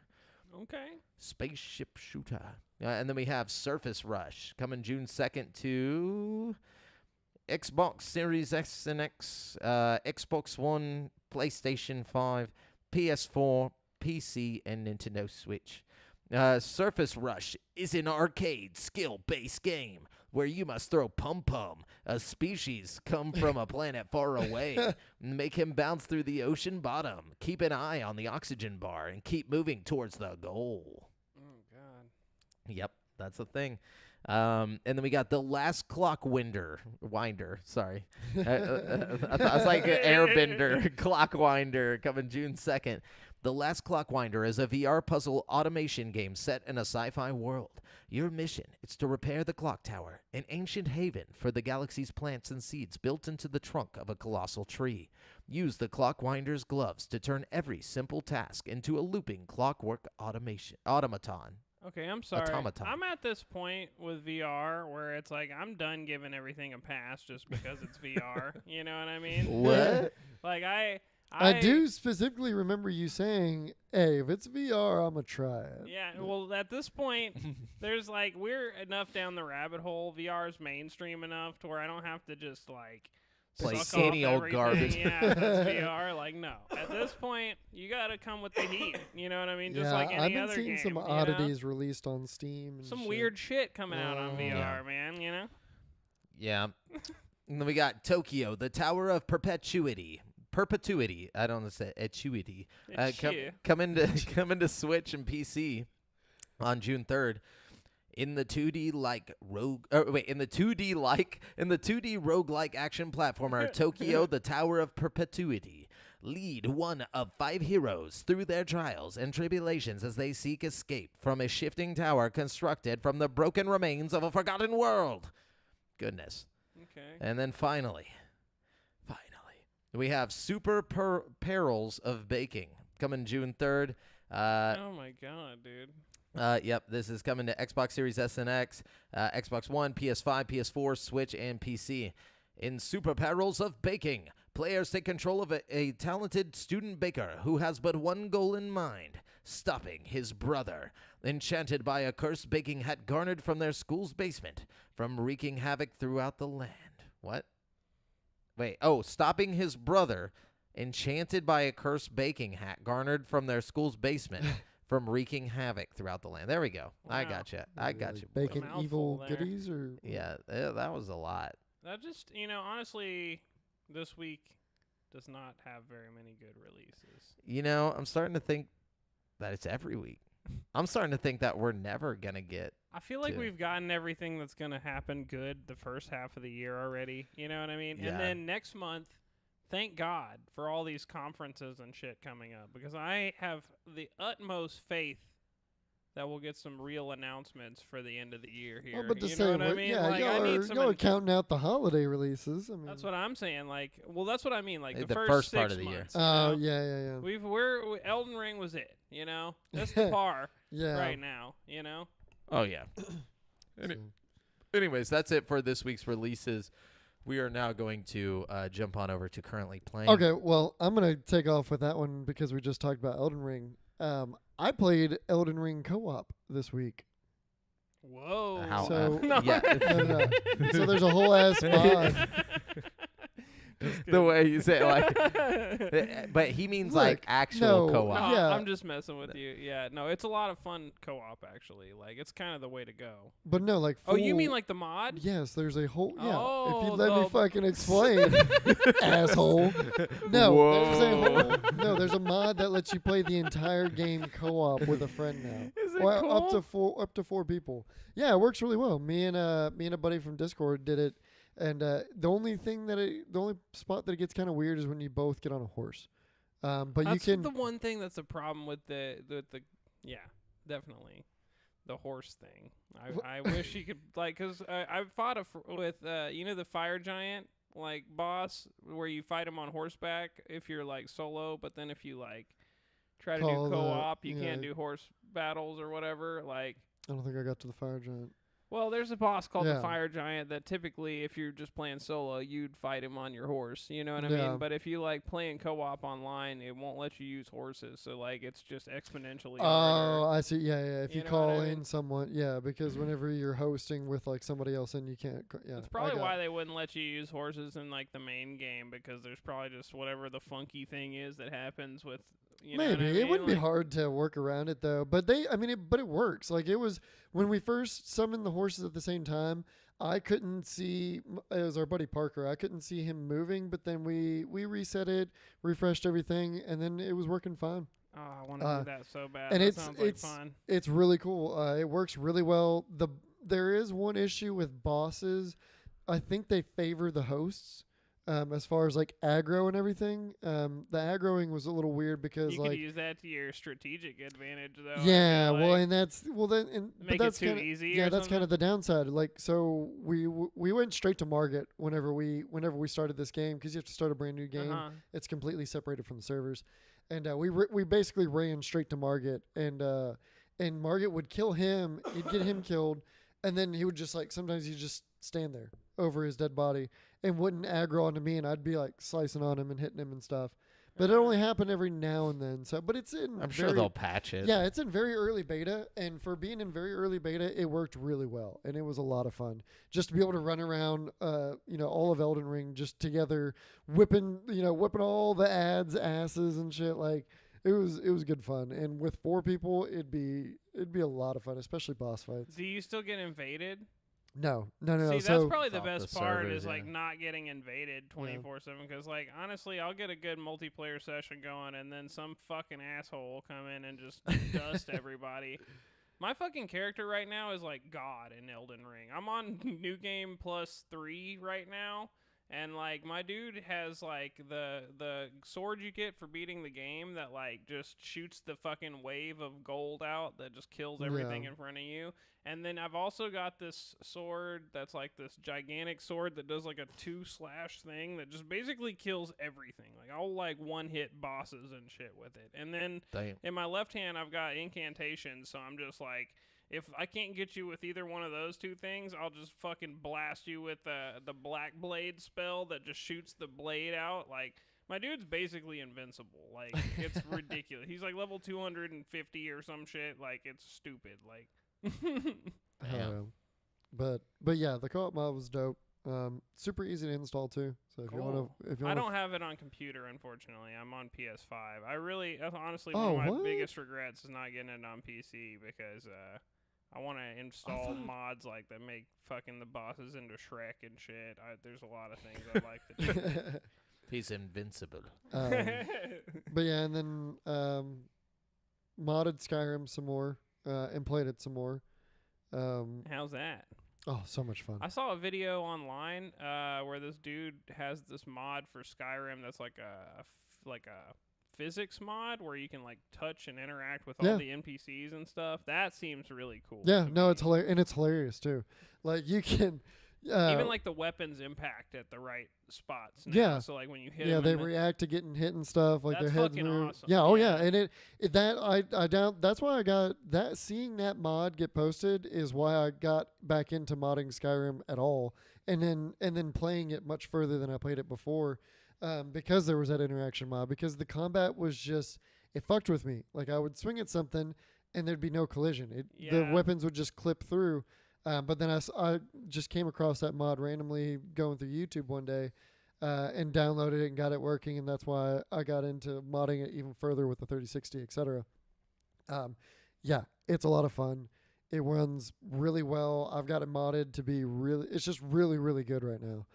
Okay. Spaceship shooter. And then we have Surface Rush coming June 2nd to Xbox Series X and X, Xbox One, PlayStation 5, PS4, PC, and Nintendo Switch. Surface Rush is an arcade skill-based game where you must throw Pum-Pum, a species come from a planet far away, make him bounce through the ocean bottom, keep an eye on the oxygen bar, and keep moving towards the goal. Oh, God. Yep, that's the thing. And then we got The Last Clock Winder. Sorry. I was like an Airbender, Clock Winder, coming June 2nd. The Last Clock Winder is a VR puzzle automation game set in a sci-fi world. Your mission is to repair the clock tower, an ancient haven for the galaxy's plants and seeds built into the trunk of a colossal tree. Use the Clock Winder's gloves to turn every simple task into a looping clockwork automaton. Okay, I'm sorry. Automaton. I'm at this point with VR where it's like I'm done giving everything a pass just because it's VR. You know what I mean? What? Like I do specifically remember you saying, "Hey, if it's VR, I'm gonna try it." Yeah, well, at this point, there's like we're enough down the rabbit hole. VR's mainstream enough to where I don't have to just like Play suck off any old everything. garbage. Yeah, that's VR. Like, no. At this point, you gotta come with the heat. You know what I mean? Just Yeah, like any I've been other seeing game. some you know? oddities released on Steam. And Some shit. weird shit coming out on VR, Yeah. man. You know? Yeah. And then we got Tokyo, the Tower of Perpetuity. I don't know, say Etuity. Coming to Switch and PC on June 3rd. In the 2D roguelike action platformer Tokyo, the Tower of Perpetuity. Lead one of 5 heroes through their trials and tribulations as they seek escape from a shifting tower constructed from the broken remains of a forgotten world. Goodness. Okay. And then finally, we have Super Perils of Baking coming June 3rd. Oh my god, dude. Yep, this is coming to Xbox Series S and X, Xbox One, PS5, PS4, Switch, and PC. In Super Perils of Baking, players take control of a talented student baker who has but one goal in mind, stopping his brother, enchanted by a cursed baking hat garnered from their school's basement, from wreaking havoc throughout the land. What? Wait, stopping his brother, enchanted by a cursed baking hat garnered from their school's basement, from wreaking havoc throughout the land. There we go. Wow. I got you. Baking Mouthful evil there. goodies, or Yeah, that was a lot. That just, honestly, this week does not have very many good releases. I'm starting to think that it's every week. I'm starting to think that we're never going to get. I feel like Dude. we've gotten everything that's going to happen good the first half of the year already. You know what I mean? Yeah. And then next month, thank God for all these conferences and shit coming up, because I have the utmost faith that we'll get some real announcements for the end of the year here. but you know what I mean? yeah, Like, I need some y'all are counting out the holiday releases. I mean, That's what I'm saying. Like, well, that's what I mean. Like The the first 6 part of the year. months, you Oh know? yeah. Elden Ring was it. That's the par Yeah. right now. Oh, yeah. Anyways, that's it for this week's releases. We are now going to jump on over to currently playing. Okay, well, I'm gonna take off with that one because we just talked about Elden Ring. I played Elden Ring co-op this week. Whoa. How? So- yeah. No. So there's a whole ass mod. The way you say it, like, but he means Look, like actual no, co-op. No, Yeah. I'm just messing with you. Yeah, no, it's a lot of fun co-op actually. Like it's kind of the way to go. But no, like Oh, you full- mean like the mod? Yes, there's a whole if you Oh, let me the- fucking explain, asshole. No, there's a mod that lets you play the entire game co-op with a friend now. Is it Or cool? up to four people. Yeah, it works really well. Me and a buddy from Discord did it, and the only spot that it gets kind of weird is when you both get on a horse. But That's you can the one thing that's a problem with the yeah, definitely the horse thing. I wish you could like because I've fought with the fire giant like boss where you fight him on horseback if you're like solo, but then if you like try to Call do the- co-op, you yeah. can't do horse battles or whatever. Like, I don't think I got to the fire giant. well, there's a boss called the Yeah. fire giant that typically, if you're just playing solo, you'd fight him on your horse. You know what I Yeah. mean? But if you like playing co-op online, it won't let you use horses. So like, it's just exponentially Oh, harder. I see. Yeah. If You you know what call I in mean? someone, yeah, because whenever you're hosting with like somebody else, and you can't. Yeah, That's probably why they wouldn't let you use horses in like the main game because there's probably just whatever the funky thing is that happens with. You know what Maybe I it mean? wouldn't be Like, hard to work around it though. But it works. Like it was when we first summoned the horses at the same time. I couldn't see. It was our buddy Parker. I couldn't see him moving. But then we reset it, refreshed everything, and then it was working fine. Oh, I want to do that so bad. and That it's- sounds like it's- fun. It's really cool. It works really well. There is one issue with bosses. I think they favor the hosts. As far as like aggro and everything, the aggroing was a little weird because You like could use that to your strategic advantage, though. I yeah, feel well, like. and that's well then and but Make it that's too kinda, easy yeah, or that's kind something? of the downside. Like so we went straight to Margit whenever we started this game because you have to start a brand new game. Uh-huh. It's completely separated from the servers, and we basically ran straight to Margit, and Margit would kill him. He'd get him killed, and then he would just like sometimes he'd just stand there over his dead body and wouldn't aggro onto me, and I'd be like slicing on him and hitting him and stuff. But it only happened every now and then. So, but it's in. I'm sure very- they'll patch it. Yeah, it's in very early beta, and for being in very early beta, it worked really well, and it was a lot of fun just to be able to run around, all of Elden Ring just together, whipping all the asses and shit. Like it was good fun, and with 4 people, it'd be a lot of fun, especially boss fights. Do you still get invaded? No. See, that's So probably the Off best the part servers, is like yeah. not getting invaded 24/7. Because like honestly, I'll get a good multiplayer session going, and then some fucking asshole will come in and just dust everybody. My fucking character right now is like God in Elden Ring. I'm on New Game Plus 3 right now. And like my dude has like the sword you get for beating the game that like just shoots the fucking wave of gold out that just kills everything Yeah. in front of you. And then I've also got this sword that's like this gigantic sword that does like a 2-slash thing that just basically kills everything. Like I'll like one hit bosses and shit with it. And then Damn. in my left hand I've got incantations, so I'm just like if I can't get you with either one of those two things, I'll just fucking blast you with the Black Blade spell that just shoots the blade out. Like, my dude's basically invincible. Like, it's ridiculous. He's like level 250 or some shit. Like, it's stupid. Like, Yeah. But yeah, the co-op mod was dope. Super easy to install too. So if you want Cool. to, I don't have it on computer, unfortunately. I'm on PS5. That's honestly Oh, one of my what? biggest regrets is not getting it on PC because I want to install thought- mods like that make fucking the bosses into Shrek and shit. There's a lot of things I'd like to do. He's invincible. But yeah, and then modded Skyrim some more and played it some more. How's that? Oh, so much fun. I saw a video online where this dude has this mod for Skyrim that's like a physics mod where you can like touch and interact with Yeah. all the NPCs and stuff. That seems really cool. Yeah, to no, me. it's hilarious, and it's hilarious too. Like you can, Even like the weapons impact at the right spots. Now. Yeah. So like when you hit yeah, 'em they and react to getting hit and stuff. Like That's their heads fucking move. awesome. Yeah, oh Yeah. yeah, and it that I doubt that's why I got that. Seeing that mod get posted is why I got back into modding Skyrim at all, and then playing it much further than I played it before, because there was that interaction mod. Because the combat was just it fucked with me. Like I would swing at something and there'd be no collision. The Yeah. weapons would just clip through. But then I just came across that mod randomly going through YouTube one day and downloaded it and got it working. And that's why I got into modding it even further with the 3060, etc. Yeah, it's a lot of fun. It runs really well. I've got it modded to be it's just really, really good right now.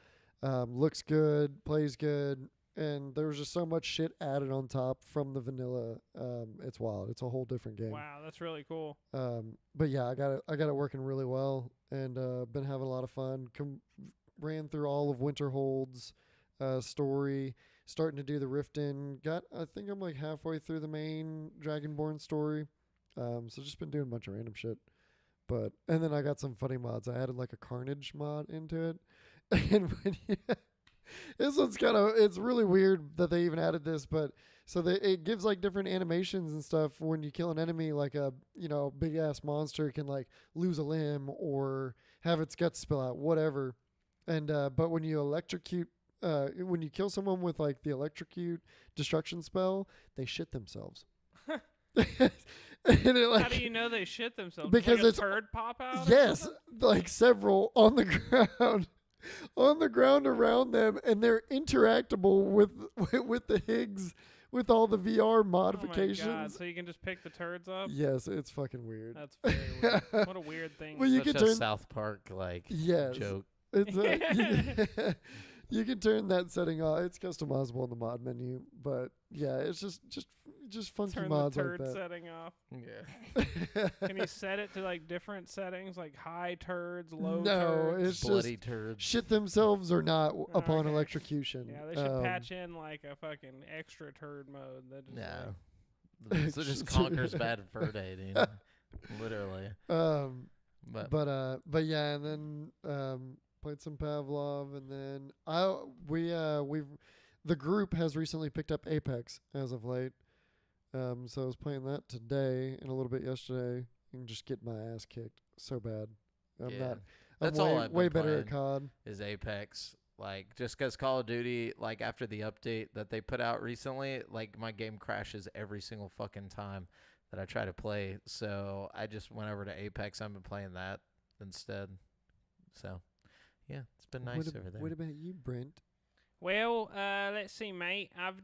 Looks good, plays good, and there was just so much shit added on top from the vanilla. It's wild. It's a whole different game. Wow, that's really cool. But yeah, I got it working really well, and been having a lot of fun. Ran through all of Winterhold's story, starting to do the Riften. I think I'm like halfway through the main Dragonborn story. So just been doing a bunch of random shit. And then I got some funny mods. I added like a Carnage mod into it. And when this one's it's really weird that they even added this, but it gives like different animations and stuff when you kill an enemy, like a, big ass monster can like lose a limb or have its guts spill out, whatever. And, but when you when you kill someone with like the electrocute destruction spell, they shit themselves. How do you know they shit themselves? Because like it's a turd pop out? Yes, like several on the ground around them, and they're interactable with the Higgs, with all the VR modifications. Oh my God, so you can just pick the turds up? Yes, it's fucking weird. That's very weird. What a weird thing. Well, you Such can a turn South Park joke. It's you can turn that setting off. It's customizable in the mod menu, but yeah, it's just funky Turn mods the turd like that. setting off. Yeah. Can you set it to like different settings, like high turds, low No, turds? it's Bloody just turds. shit themselves or not upon Okay. electrocution. Yeah, they should patch in like a fucking extra turd mode. That just No. So just conquers bad fur day, dude. Literally. But yeah, and then played some Pavlov, and then the group has recently picked up Apex as of late. So I was playing that today and a little bit yesterday, and just getting my ass kicked so bad. I'm That's way, all I've been way better at playing. COD. Is Apex. Like, just because Call of Duty, like, after the update that they put out recently, like, my game crashes every single fucking time that I try to play. So I just went over to Apex. I've been playing that instead. So, yeah, it's been nice over there. What about you, Brent? Well, let's see, mate. I've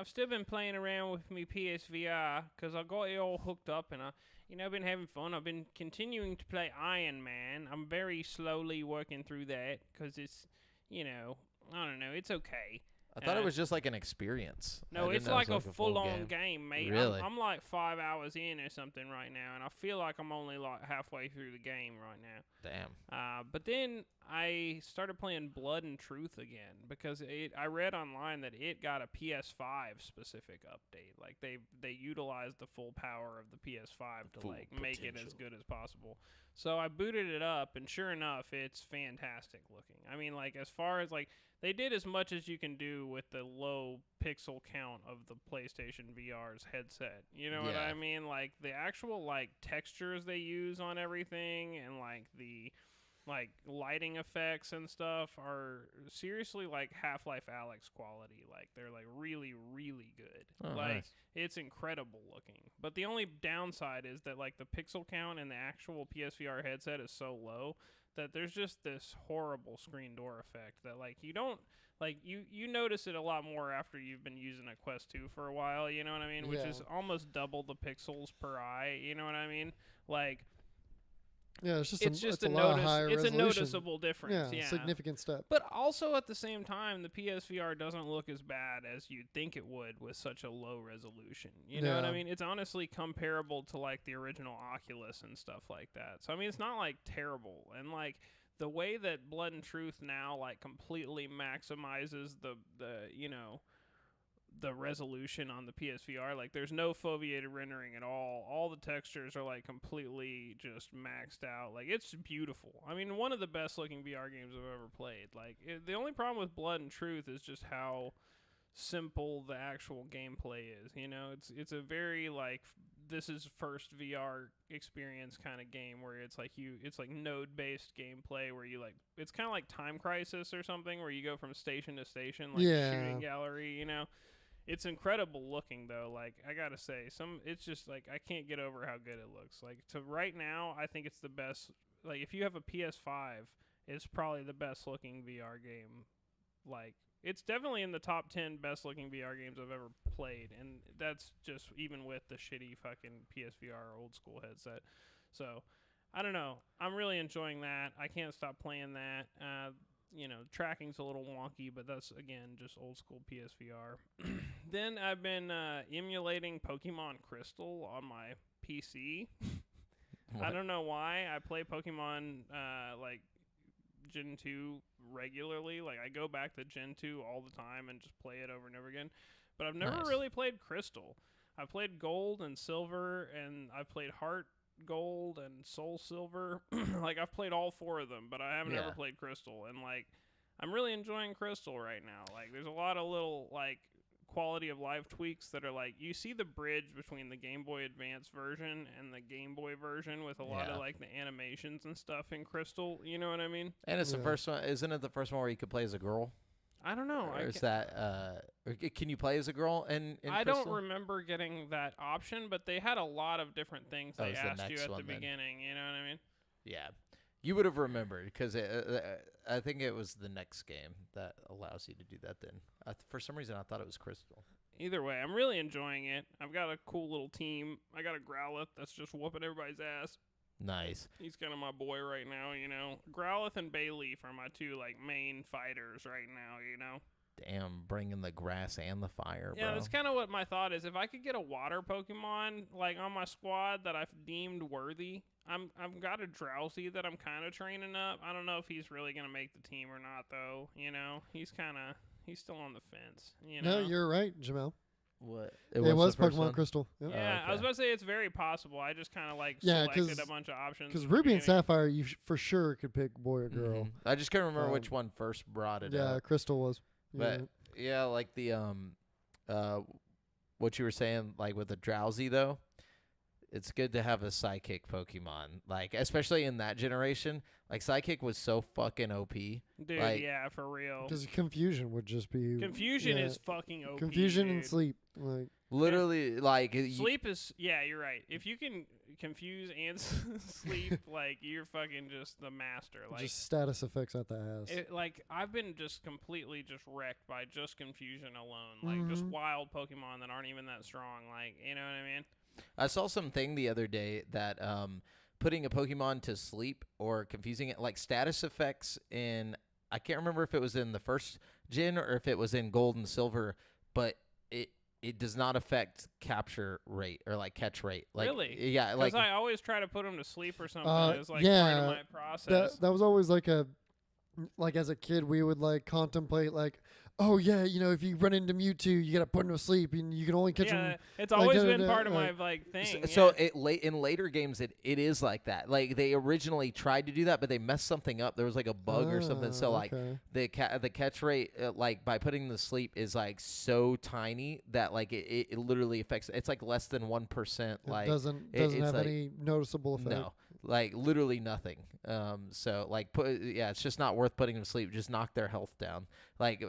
still been playing around with me PSVR because I got it all hooked up, and I've been having fun. I've been continuing to play Iron Man. I'm very slowly working through that because it's, I don't know, it's okay. I thought it was just like an experience. No, I it's didn't know it like a was full full-on game, mate. Really? I'm like 5 hours in or something right now, and I feel like I'm only like halfway through the game right now. Damn. But then I started playing Blood and Truth again because I read online that it got a PS5 specific update. Like they utilized the full power of the PS5 to Full make it as potential. good as possible. So I booted it up, and sure enough, it's fantastic looking. I mean, like as far as like they did as much as you can do with the low pixel count of the PlayStation VR's headset. You know what Yeah. I mean? Like the actual like textures they use on everything and like the like lighting effects and stuff are seriously like Half-Life Alyx quality. Like they're like really, really good. Oh, like nice. it's incredible looking. But the only downside is that like the pixel count in the actual PSVR headset is so low that there's just this horrible screen door effect that like you don't like you notice it a lot more after you've been using a Quest 2 for a while, you know what I mean? Which Yeah. is almost double the pixels per eye, you know what I mean? Like Yeah, it's just it's a lot higher it's a resolution. noticeable difference. Yeah, Significant step. But also at the same time, the PSVR doesn't look as bad as you'd think it would with such a low resolution. You know what I Yeah. mean? It's honestly comparable to like the original Oculus and stuff like that. So I mean, it's not like terrible. And like the way that Blood and Truth now like completely maximizes the the resolution on the PSVR, like there's no foveated rendering at all the textures are like completely just maxed out. Like it's beautiful. I mean, one of the best looking VR games I've ever played. Like the only problem with Blood and Truth is just how simple the actual gameplay is. It's a very like this is first VR experience kind of game where it's like node based gameplay where you like it's kind of like Time Crisis or something where you go from station to station like Yeah. shooting gallery, It's incredible looking though. Like I gotta say, it's just like I can't get over how good it looks. Like to right now, I think it's the best. Like if you have a PS5, it's probably the best looking VR game. Like it's definitely in the top 10 best looking VR games I've ever played, and that's just even with the shitty fucking PSVR old school headset. So I don't know. I'm really enjoying that. I can't stop playing that. Tracking's a little wonky, but that's, again, just old school PSVR. Then I've been emulating Pokemon Crystal on my PC. I don't know why. I play Pokemon, Gen 2 regularly. Like, I go back to Gen 2 all the time and just play it over and over again. But I've never really played Crystal. I've played Gold and Silver, and I've played Heart Gold and Soul Silver. Like I've played all 4 of them, but I haven't ever played Crystal, and like I'm really enjoying Crystal right now. Like there's a lot of little like quality of life tweaks that are like you see the bridge between the Game Boy Advance version and the Game Boy version with a lot of like the animations and stuff in Crystal, you know what I mean? And it's the first one, isn't it the first one where you could play as a girl? I don't know. Or is that can you play as a girl in I Crystal? don't remember getting that option, but they had a lot of different things they asked you at the beginning. You know what I mean? Yeah, you would have remembered because I think it was the next game that allows you to do that. Then for some reason I thought it was Crystal. Either way, I'm really enjoying it. I've got a cool little team. I got a Growlithe that's just whooping everybody's ass. Nice. He's kind of my boy right now, you know. Growlithe and Bayleaf are my 2 like main fighters right now, you know. Damn, bringing the grass and the fire, bro. Yeah, that's kind of what my thought is. If I could get a water Pokemon like on my squad that I've deemed worthy, I've got a Drowsy that I'm kind of training up. I don't know if he's really gonna make the team or not, though. You know, he's still on the fence. You know? No, you're right, Jamel. What? It was Pokemon Crystal. Yep. Yeah, okay. I was about to say it's very possible. I just kind of like selected a bunch of options. Because Ruby and Sapphire, you for sure could pick boy or girl. I just can't remember which one first brought it up. Yeah, Crystal was. But yeah, like the what you were saying, like with the Drowsy though, it's good to have a psychic Pokemon. Like especially in that generation, like psychic was so fucking OP. Dude, like, yeah, for real. Because confusion would just be confusion is fucking OP. Confusion dude. and sleep, like literally, like sleep is you're right. If you can confuse and sleep, like you're fucking just the master. Like just status effects at the ass. Like I've been just completely just wrecked by just confusion alone. Like just wild Pokemon that aren't even that strong. Like you know what I mean? I saw something the other day that putting a Pokemon to sleep or confusing it, like status effects in, I can't remember if it was in the first gen or if it was in Gold and Silver, but it does not affect capture rate or like catch rate. Like, really? Yeah. Like I always try to put them to sleep or something. It's like part of my process. That was always like as a kid, we would like contemplate like, oh yeah, you know, if you run into Mewtwo, you gotta put him to sleep, and you can only catch him. It's always been part of my like thing. So in later games, it is like that. Like they originally tried to do that, but they messed something up. There was like a bug or something. So like the catch rate, like by putting them to sleep, is like so tiny that like it literally affects. It's like less than 1%. Like doesn't have like, any noticeable effect. No. Like literally nothing. So like it's just not worth putting them to sleep. Just knock their health down. Like,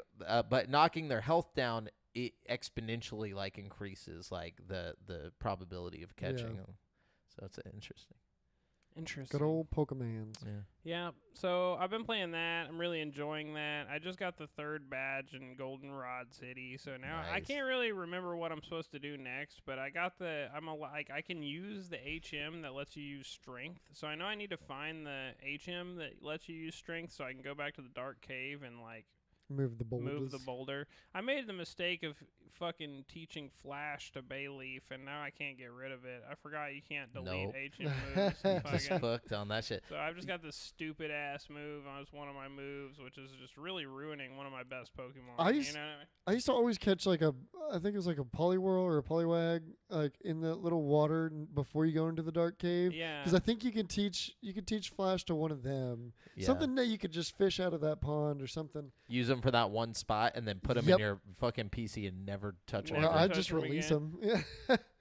but knocking their health down, it exponentially like increases like the probability of catching them. So it's interesting. Interesting. Good old Pokemans. Yeah. So I've been playing that. I'm really enjoying that. I just got the 3rd badge in Goldenrod City, so now I can't really remember what I'm supposed to do next. But I got I can use the HM that lets you use strength. So I know I need to find the HM that lets you use strength, so I can go back to the dark cave and like move the boulder. I made the mistake of fucking teaching Flash to Bayleaf, and now I can't get rid of it. I forgot you can't delete HM moves. Just fucked on that shit. So I've just got this stupid ass move on one of my moves, which is just really ruining one of my best Pokemon. I used to always catch like I think it was like a Poliwhirl or a Poliwag like in the little water before you go into the dark cave. Yeah. Because I think you could teach Flash to one of them. Yeah. Something that you could just fish out of that pond or something. Use them for that one spot and then put them in your fucking PC and never touch them. Well, I just release them. Yeah.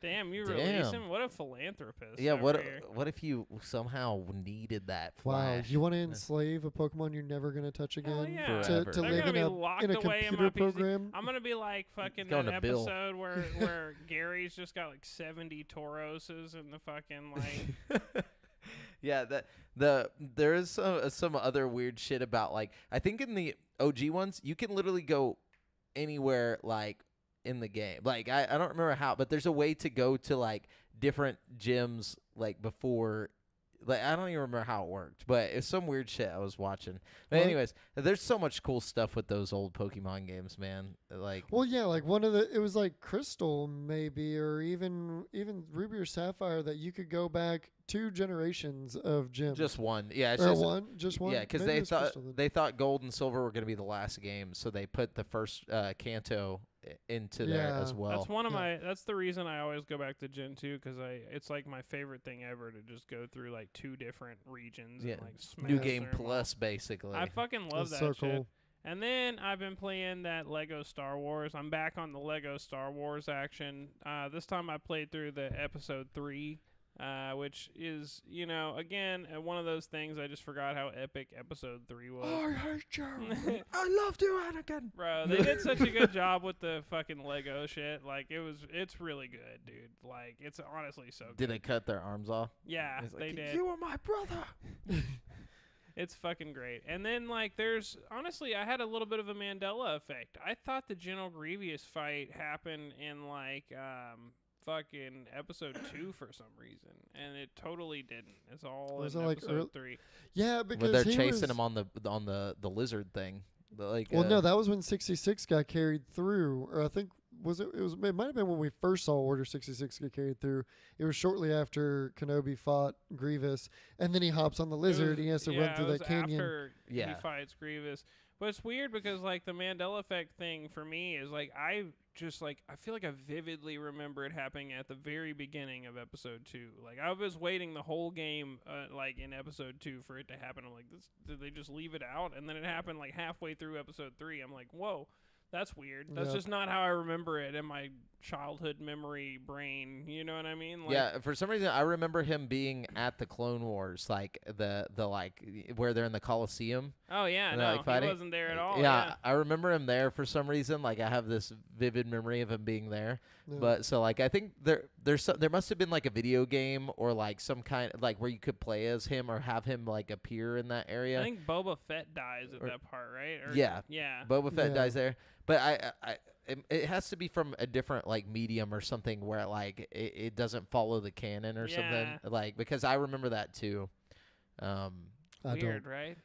Damn, you release him? What a philanthropist. Yeah, over here. what if you somehow needed that Wow, flash? you want to enslave a Pokemon you're never going to touch again yeah. Forever. to They're live gonna in be locked in a away in computer my PC. program? I'm gonna be like fucking going that to Bill. episode where Gary's just got like 70 Tauroses in the fucking like. Yeah, there is some other weird shit about like I think in the OG ones you can literally go anywhere like in the game. Like I don't remember how, but there's a way to go to like different gyms like before. Like I don't even remember how it worked, but it's some weird shit I was watching. But Well, anyways, there's so much cool stuff with those old Pokemon games, man. Like Well, yeah, like it was like Crystal maybe, or even Ruby or Sapphire, that you could go back 2 generations of gyms. just one, yeah, it's or just just one. yeah, because Maybe they it was thought Crystal then. they thought Gold and Silver were going to be the last game, so they put the first Kanto into there Yeah. as well. That's one of Yeah. my. That's the reason I always go back to Gen 2 because it's like my favorite thing ever to just go through like 2 different regions Yeah. and like smash New Game through 'em all. Plus, basically. I fucking love That's that so shit. cool. And then I've been playing that Lego Star Wars. I'm back on the Lego Star Wars action. This time I played through the episode 3, which is, again, one of those things I just forgot how epic episode 3 was. I hate you. I love you, Anakin. Bro, they did such a good job with the fucking Lego shit. Like, it's really good, dude. Like, it's honestly so good. Did they cut their arms off? Yeah, It's like, they did. You are my brother. It's fucking great. And then, like, honestly, I had a little bit of a Mandela effect. I thought the General Grievous fight happened in, like, fucking episode 2 for some reason. And it totally didn't. It's all Was in it, like, episode 3. Yeah, because When they're he chasing was, him on the lizard thing. Well, no, that was when 66 got carried through, or I think it might have been when we first saw Order 66 get carried through. It was shortly after Kenobi fought Grievous, and then he hops on the lizard. And he has to run through that canyon. After Yeah. he fights Grievous. But it's weird because, like, the Mandela effect thing for me is, like, I feel like I vividly remember it happening at the very beginning of episode 2. Like, I was waiting the whole game, like, in episode 2 for it to happen. I'm like, did they just leave it out? And then it happened, like, halfway through episode 3. I'm like, whoa, that's weird. That's Yep. just not how I remember it in my childhood memory brain. You know what I mean? Like, yeah, for some reason I remember him being at the Clone Wars, like the like where they're in the Coliseum. oh, yeah, And they're, no, like, fighting? he wasn't there at all. Yeah, I remember him there for some reason. Like I have this vivid memory of him being there. Yeah. But so like I think there must have been like a video game or like some kind like where you could play as him or have him like appear in that area. I think Boba Fett dies at Or- that part, right? Or, Yeah. Yeah. Boba Fett Yeah. dies there, but it has to be from a different like medium or something where like it doesn't follow the canon or Yeah. something like because I remember that too. I Weird, don't. right?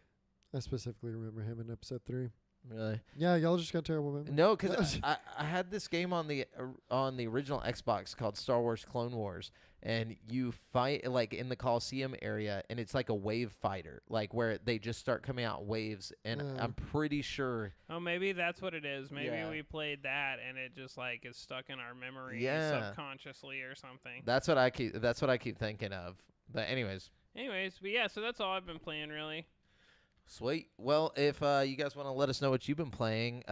I specifically remember him in episode 3. Really? Yeah, y'all just got terrible memory. No, because I had this game on the original Xbox called Star Wars Clone Wars, and you fight like in the Coliseum area, and it's like a wave fighter, like where they just start coming out waves, and I'm pretty sure. Oh, maybe that's what it is. Maybe Yeah. we played that and it just like is stuck in our memory Yeah. subconsciously or something. That's what I keep thinking of. But anyways, But yeah, so that's all I've been playing really. sweet. Well, if you guys want to let us know what you've been playing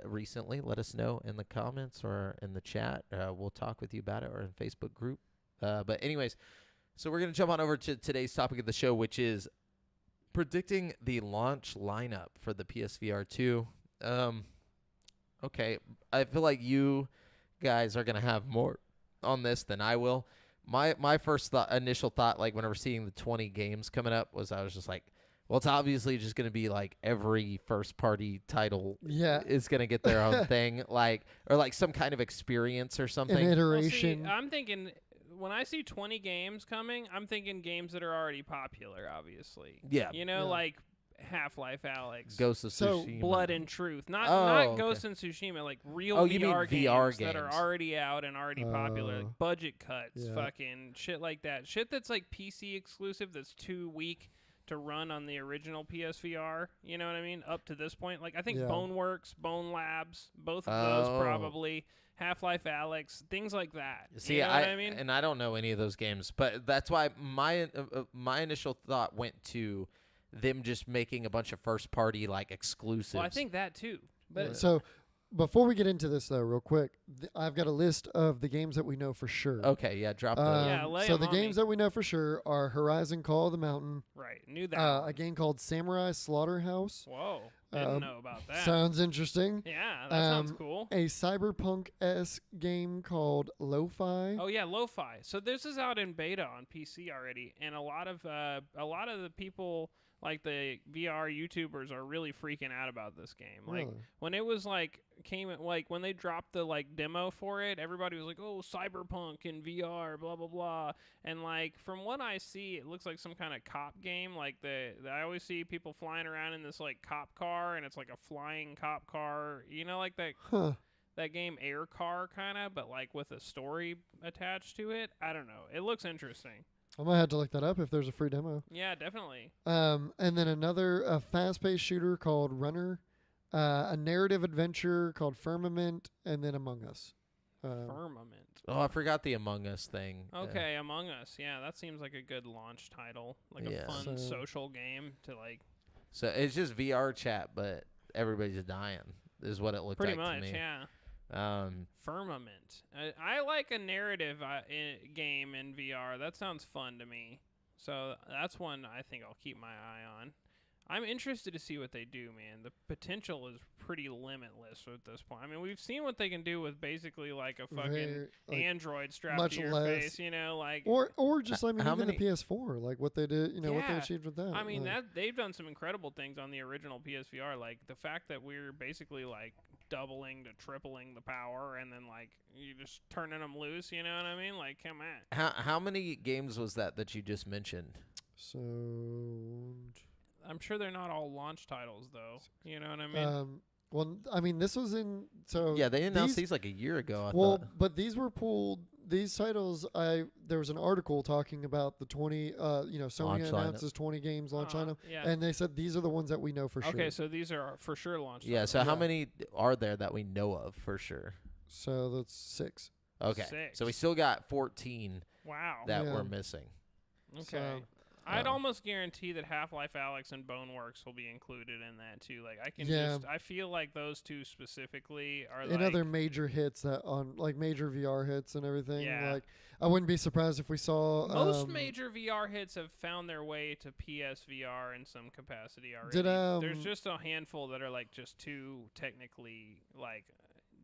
recently, let us know in the comments or in the chat. We'll talk with you about it or in Facebook group. But anyways, so we're going to jump on over to today's topic of the show, which is predicting the launch lineup for the PSVR2. Okay, I feel like you guys are going to have more on this than I will. My first initial thought, like whenever seeing the 20 games coming up, was I was just like, well, it's obviously just going to be like every first-party title Yeah. is going to get their own thing, like or like some kind of experience or something. An Well, iteration. see, I'm thinking when I see 20 games coming, I'm thinking games that are already popular, obviously. Yeah. You know, Yeah. like Half-Life Alex. Ghost of So, Tsushima. Blood and Truth, not Oh, Ghost and Tsushima, like real Oh, you mean VR, VR games that are games. already out and already popular, Oh. like budget cuts, Yeah. fucking shit like that, shit that's like PC exclusive, that's too weak to run on the original PSVR. You know what I mean? Up to this point, like I think Yeah. Boneworks, Bone Labs, both of those Oh. probably. Half-Life Alex, things like that. See, you know what I mean? and I don't know any of those games, but that's why my initial thought went to them just making a bunch of first party like exclusives. Well, I think that too. But So before we get into this, though, real quick, I've got a list of the games that we know for sure. Okay, yeah, drop the. lay So 'em the on games me. that we know for sure are Horizon Call of the Mountain, Right. Knew that. a one. game called Samurai Slaughterhouse. Whoa. Didn't Um, know about that. Sounds interesting. Yeah, that sounds Um, cool. A cyberpunk-esque game called Lo-Fi. Oh yeah, lo-fi. So this is out in beta on PC already, and a lot of the people, like the VR YouTubers, are really freaking out about this game. Like Really? when it was when they dropped the demo for it, everybody was like, "Oh, cyberpunk in VR, blah blah blah." And like from what I see, it looks like some kind of cop game. Like I always see people flying around in this like cop car, and it's like a flying cop car. You know, like that. Huh. That game Air Car kind of, but like with a story attached to it. I don't know. It looks interesting. I might have to look that up if there's a free demo. Yeah, definitely. And then a fast-paced shooter called Runner, a narrative adventure called Firmament, and then Among Us. Firmament. Oh, I forgot the Among Us thing. Okay, Among Us. Yeah, that seems like a good launch title. Like Yeah. a fun So- social game to like. So it's just VR chat, but everybody's dying. Is what it looked Pretty like much, to me. yeah. Um, Firmament. I like a narrative game in VR. That sounds fun to me. So that's one I think I'll keep my eye on. I'm interested to see what they do, man. The potential is pretty limitless at this point. I mean, we've seen what they can do with basically like a fucking Very, like, Android strapped much to your less. face, you know, like. or just, I mean, How even many- the PS4, like what they did, what they Yeah. achieved with that. I mean, like, that they've done some incredible things on the original PSVR. Like the fact that we're basically like doubling to tripling the power, and then like you just turning them loose. You know what I mean? Like, come on. how many games was that you just mentioned? So, I'm sure they're not all launch titles, though. You know what I mean? well, I mean, this was in, so. Yeah, they announced these like a year ago. I Well, thought. but these were pulled. These titles, there was an article talking about the 20. Sony Launch lineup. announces 20 games launch lineup, Yeah. and they said these are the ones that we know for sure. Okay, so these are for sure launch. Yeah. titles. So how Yeah. many are there that we know of for sure? So that's 6. Okay. Six. So we still got 14 Wow. that Yeah. we're missing. Okay. So, I'd Oh. almost guarantee that Half-Life Alyx and Boneworks will be included in that too. Like I can Yeah. I feel like those two specifically are and like other major hits that on like major VR hits and everything. Yeah. Like I wouldn't be surprised if we saw most major VR hits have found their way to PSVR in some capacity already. Did, There's just a handful that are like just too technically like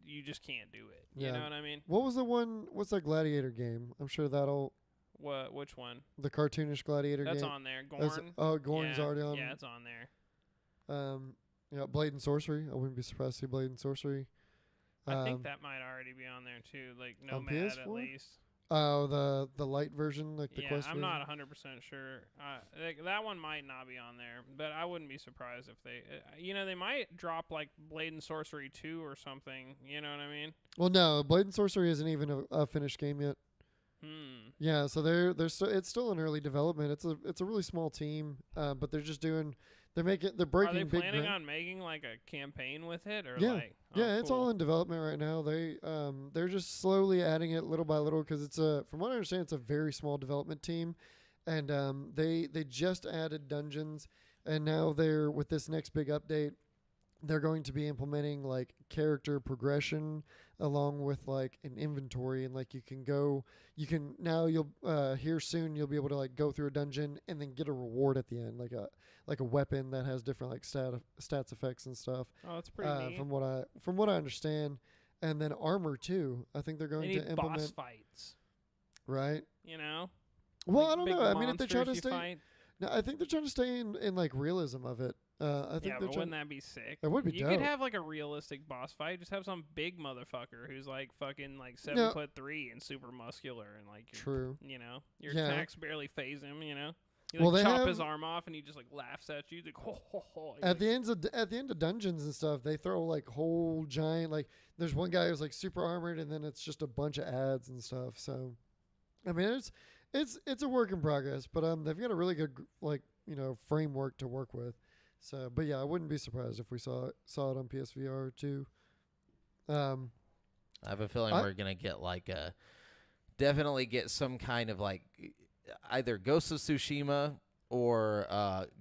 you just can't do it. You Yeah. know what I mean? What was the one? What's that Gladiator game? I'm sure that'll Which one? the cartoonish Gladiator That's game. on there. That's- Gorn. Gorn's yeah, already on. Yeah, it's on there. Blade and Sorcery. I wouldn't be surprised to see Blade and Sorcery. I think Um, that might already be on there too. Like on Nomad at PS4? least. Oh, the light version, like the Yeah, Quest I'm version? not 100% sure. That one might not be on there, but I wouldn't be surprised if they, they might drop like Blade and Sorcery 2 or something. You know what I mean? Well, no, Blade and Sorcery isn't even a finished game yet. Yeah, so it's still in early development. It's a really small team, but they're just doing they're breaking Are they big planning ground. on making like a campaign with it, or Yeah. like? Yeah, Oh, it's cool. all in development right now. They're just slowly adding it little by little because from what I understand, it's a very small development team, and they just added dungeons, and now they're with this next big update, they're going to be implementing like character progression along with like an inventory, and like you'll here soon you'll be able to like go through a dungeon and then get a reward at the end, like a weapon that has different like stats effects and stuff. Oh, that's pretty neat. From what I understand, and then armor too. I think they're They going need to implement boss fights. right. You know? Well, Like I don't big know. I mean, if they try to monsters you stay, fight. no, I think they're trying to stay in like realism of it. I think Yeah, they're but trying. wouldn't that be sick? That would be You dope. could have like a realistic boss fight. Just have some big motherfucker who's like fucking like No. 7'3" and super muscular and like True. your Yeah. attacks barely phase him. You know, you Well, like they chop have- his arm off and he just like laughs at you. He's like ho ho ho. He's At like, the end of dungeons and stuff, they throw like whole giant like. There's one guy who's like super armored, and then it's just a bunch of ads and stuff. So, I mean, it's a work in progress, but they've got a really good framework to work with. So, but yeah, I wouldn't be surprised if we saw it on PSVR too. I have a feeling we're gonna get definitely get some kind of like either Ghost of Tsushima or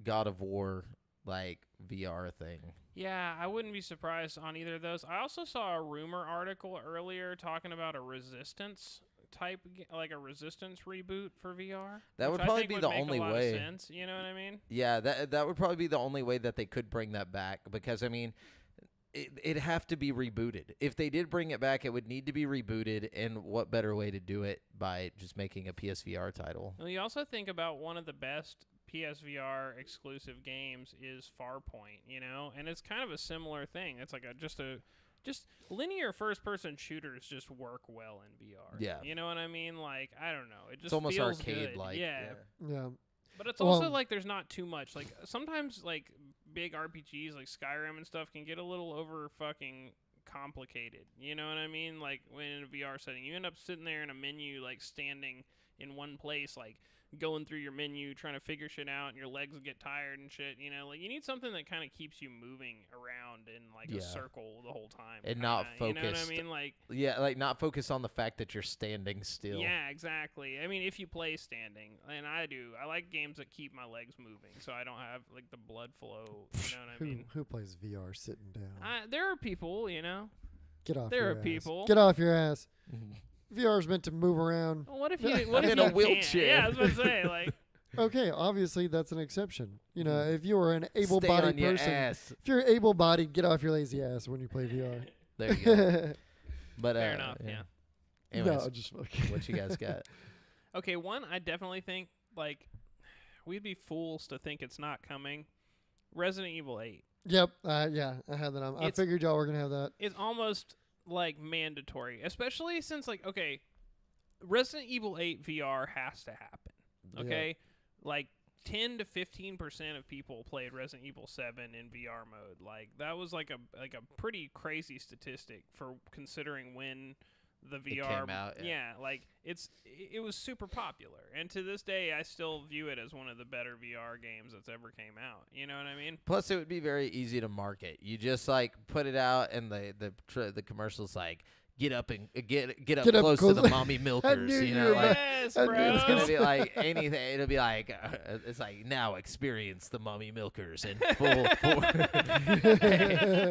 God of War like VR thing. Yeah, I wouldn't be surprised on either of those. I also saw a rumor article earlier talking about a Resistance type, like a Resistance reboot for VR. That would which I probably think be would the make only a lot way. Of sense, you know what I mean? Yeah, that would probably be the only way that they could bring that back, because I mean, it'd have to be rebooted. If they did bring it back, it would need to be rebooted, and what better way to do it by just making a PSVR title? Well, you also think about one of the best PSVR exclusive games is Farpoint, you know, and it's kind of a similar thing. It's like just linear first-person shooters just work well in VR. Yeah. You know what I mean? Like, I don't know. It just It's almost feels arcade-like. good. Yeah. Yeah. But it's also Well- like there's not too much. Like sometimes like big RPGs like Skyrim and stuff can get a little over fucking complicated. You know what I mean? Like when in a VR setting, you end up sitting there in a menu like standing in one place, like going through your menu trying to figure shit out, and your legs get tired and shit. You know, like you need something that kind of keeps you moving around in like a circle the whole time and not focused. You know what I mean? Like not focus on the fact that you're standing still. yeah, exactly. I mean, if you play standing, and I do, I like games that keep my legs moving, so I don't have like the blood flow. You know what I mean? Who plays VR sitting down? There are people, you know. Get off There your are ass. people. Get off your ass. VR is meant to move around. Well, what if you? I'm What if in you a can't? wheelchair. Yeah, I was about to say like. Okay, obviously that's an exception. You know, if you were an Stay on able-bodied your person, ass. if you're able-bodied, get off your lazy ass when you play VR. There you go. But Fair enough. Yeah. Anyways, No, just fucking. what you guys got? Okay, one I definitely think like we'd be fools to think it's not coming. Resident Evil 8. Yep. Yeah, I had that on. I figured y'all were gonna have that. It's almost like mandatory, especially since like okay, Resident Evil 8 VR has to happen. Okay, like 10 to 15% of people played Resident Evil 7 in VR mode. Like that was like a pretty crazy statistic for considering when the VR came out, yeah, like it was super popular, and to this day I still view it as one of the better VR games that's ever came out. You know what I mean? Plus, it would be very easy to market. You just like put it out, and the commercials like get up and get up Get up close to close. the mommy milkers. knew You you know, were like, Yes, I bro. knew it's gonna be like anything. It'll be like it's like now experience the mommy milkers in full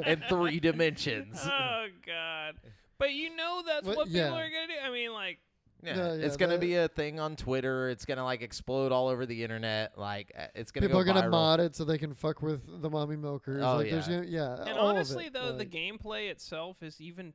in 3 dimensions. Oh God! But you know that's What- what people yeah. are gonna do. I mean, like, Yeah, No, yeah, it's gonna that- be a thing on Twitter. It's gonna like explode all over the internet. Like it's gonna People go are gonna viral. mod it so they can fuck with the mommy milkers. Oh, like, there's yeah. gonna, and all honestly of it. though, the like, gameplay itself is even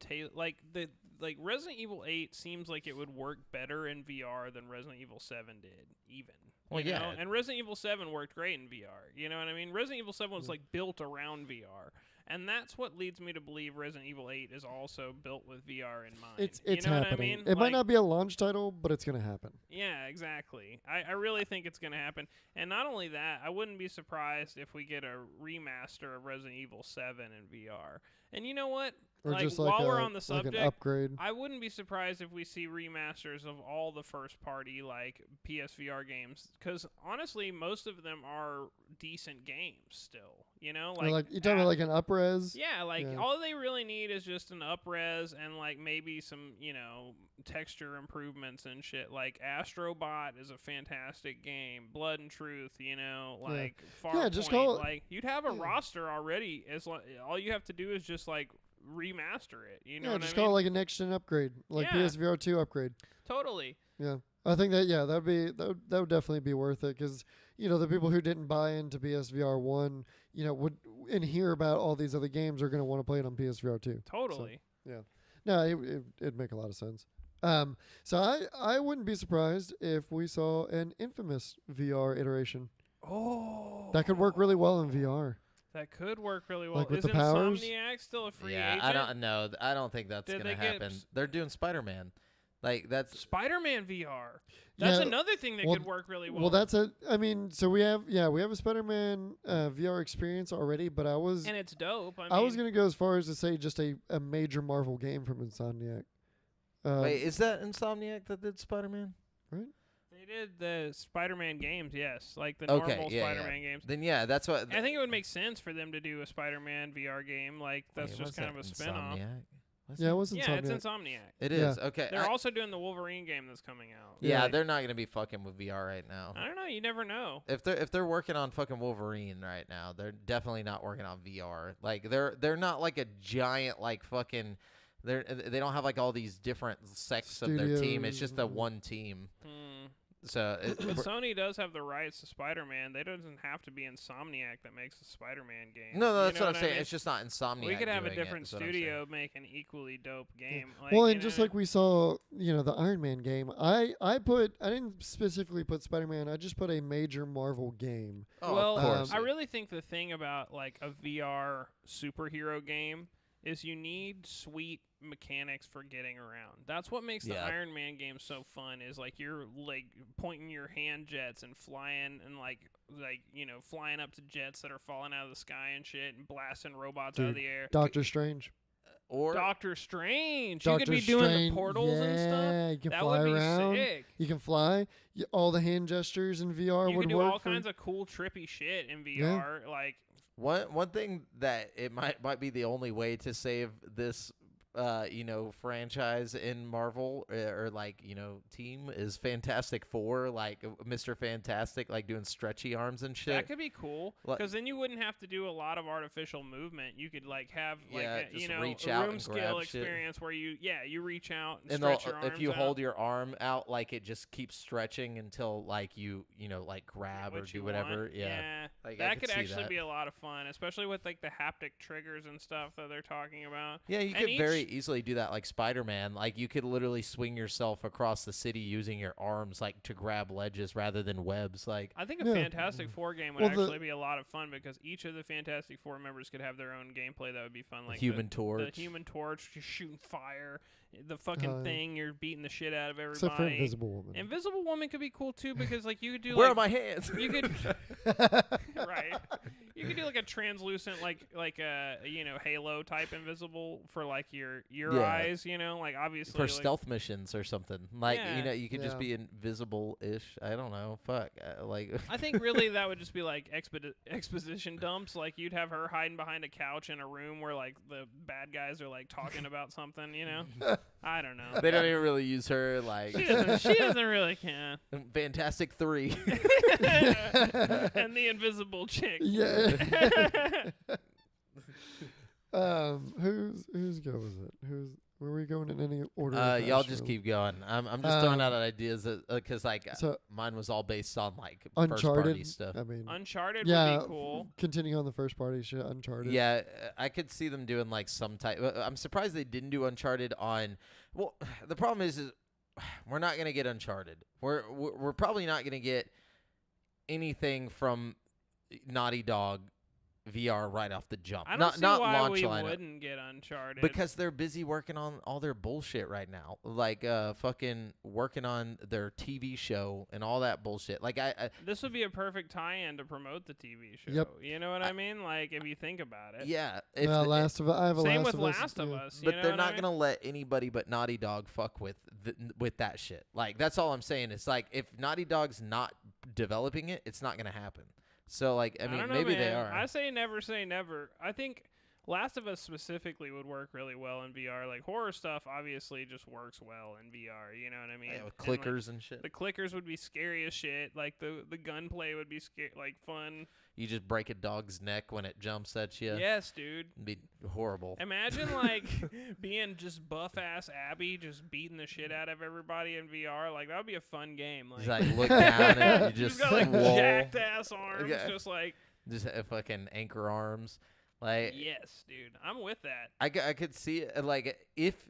like Resident Evil 8 seems like it would work better in VR than Resident Evil 7 did, even. Well, you yeah. know? And Resident Evil 7 worked great in VR. You know what I mean? Resident Evil 7 was like built around VR. And that's what leads me to believe Resident Evil 8 is also built with VR in mind. It's you know happening. what I mean? It might Like- not be a launch title, but it's gonna happen. Yeah, exactly. I really think it's going to happen. And not only that, I wouldn't be surprised if we get a remaster of Resident Evil 7 in VR. And you know what? Or like, just like while we're a- on the like subject, an upgrade. I wouldn't be surprised if we see remasters of all the first-party like PSVR games, because honestly, most of them are decent games still. You know, Or like you're talking about like an upres. yeah, like Yeah. all they really need is just an upres and like maybe some, you know, texture improvements and shit. Like Astrobot is a fantastic game. Blood and Truth, you know, Yeah. like Yeah, just Farpoint, call it- like you'd have a yeah. roster already. All you have to do is just like remaster it. You know Yeah, what just I mean? call it like a next gen upgrade, like Yeah. PSVR2 upgrade. Totally. Yeah, I think that that would definitely be worth it, because you know the people who didn't buy into PSVR1, you know, would and hear about all these other games are going to want to play it on PSVR2. Totally. No, it'd make a lot of sense. So I wouldn't be surprised if we saw an Infamous VR iteration. Oh, That could work really well in VR. That could work really well. Like with Is the powers? Insomniac still a free Yeah, agent? I don't know. I don't think that's Did gonna they get happen. s- They're doing Spider-Man. Like that's Spider-Man VR. That's Yeah, another thing that well, could work really well. Well, that's a. I mean, so we have a Spider-Man VR experience already, but I was and it's dope. I, I mean, was gonna go as far as to say just a major Marvel game from Insomniac. wait, is that Insomniac that did Spider-Man? They did the Spider-Man games, yes, like the Okay, normal yeah, Spider-Man games. Then yeah, that's what. I think it would make sense for them to do a Spider-Man VR game. Like that's wait, just what's kind that, of a spin-off. Insomniac? Yeah, it was Insomniac. Yeah, it's Insomniac. It is. Okay. They're also doing the Wolverine game that's coming out. Yeah, they're not gonna be fucking with VR right now. I don't know. You never know. If they're working on fucking Wolverine right now, they're definitely not working on VR. Like they're not like a giant like fucking. They don't have like all these different sects of their team. It's just the one team. So but Sony does have the rights to Spider-Man. They doesn't have to be Insomniac that makes a Spider-Man game. No, that's what I'm saying. I mean? It's just not Insomniac. We could have a different studio make an equally dope game. Yeah. Like, well, and just like we saw, the Iron Man game, I didn't specifically put Spider-Man. I just put a major Marvel game. Oh, well, of course. I really think the thing about like a VR superhero game is you need sweet mechanics for getting around. That's what makes the Iron Man game so fun, is like you're like pointing your hand jets and flying and like flying up to jets that are falling out of the sky and shit and blasting robots out of the air. Doctor Strange. Or Doctor Strange. Doctor you could be Strange, doing the portals and stuff. Yeah, you can that fly would be around. Sick. You can fly. All the hand gestures in VR you would could do work. all kinds of cool trippy shit in VR. Yeah. Like one thing that it might be the only way to save this franchise in Marvel or team is Fantastic Four, like Mr. Fantastic, like doing stretchy arms and shit. That could be cool, because then you wouldn't have to do a lot of artificial movement. You could like have reach a out room and scale grab experience where you reach out and and stretch your arms if you out. hold your arm out, like it just keeps stretching until like you grab or do whatever. Yeah. Like, that could see actually that. be a lot of fun, especially with like the haptic triggers and stuff that they're talking about. Yeah, you could very easily do that like Spider-Man. Like you could literally swing yourself across the city using your arms like to grab ledges rather than webs. Like I think a Fantastic Four game would actually be a lot of fun, because each of the Fantastic Four members could have their own gameplay that would be fun. Like Human Torch. The Human Torch, just shooting fire. The fucking thing, you're beating the shit out of everybody. Except for Invisible Woman. Invisible Woman could be cool too, because like you could do where like, are my hands? You could right. You could do like a translucent like a Halo type invisible for like your eyes, like obviously for stealth missions or something. Like you could just Yeah. be invisible-ish. I don't know. Fuck. I think really that would just be like exposition dumps. Like you'd have her hiding behind a couch in a room where like the bad guys are like talking about something, I don't know. They don't even really use her. Like she doesn't really care. Fantastic 3. And the invisible chick. Yeah. Whose go was it? Were we going in any order? Y'all just keep going. I'm just throwing out ideas because mine was all based on like first party stuff. I mean, Uncharted would be cool. Continuing on the first party shit, Uncharted. Yeah, I could see them doing like some type. I'm surprised they didn't do Uncharted on. Well, the problem is we're not gonna get Uncharted. We're probably not gonna get anything from Naughty Dog VR right off the jump. I don't see not why launch we lineup. wouldn't get Uncharted. Because they're busy working on all their bullshit right now. Like fucking working on their TV show and all that bullshit. Like this would be a perfect tie-in to promote the TV show. Yep. You know what I mean? Like if you think about it. Yeah. I have a Same Last with of Us. Last of Us. But they're not gonna let anybody but Naughty Dog fuck with that shit. Like that's all I'm saying. It's like if Naughty Dog's not developing it, it's not gonna happen. So like I mean don't know, maybe man. they are. I say never. I think Last of Us specifically would work really well in VR. Like horror stuff obviously just works well in VR, you know what I mean? Yeah, with clickers and shit. The clickers would be scary as shit. Like the gunplay would be fun. You just break a dog's neck when it jumps at you. Yes, dude. It'd be horrible. Imagine like being just buff ass Abby just beating the shit out of everybody in VR. Like that would be a fun game. Like, Just like look down and you just you've got like wall. jacked ass arms, just like fucking anchor arms. Like yes, dude. I'm with that. I could see it, like if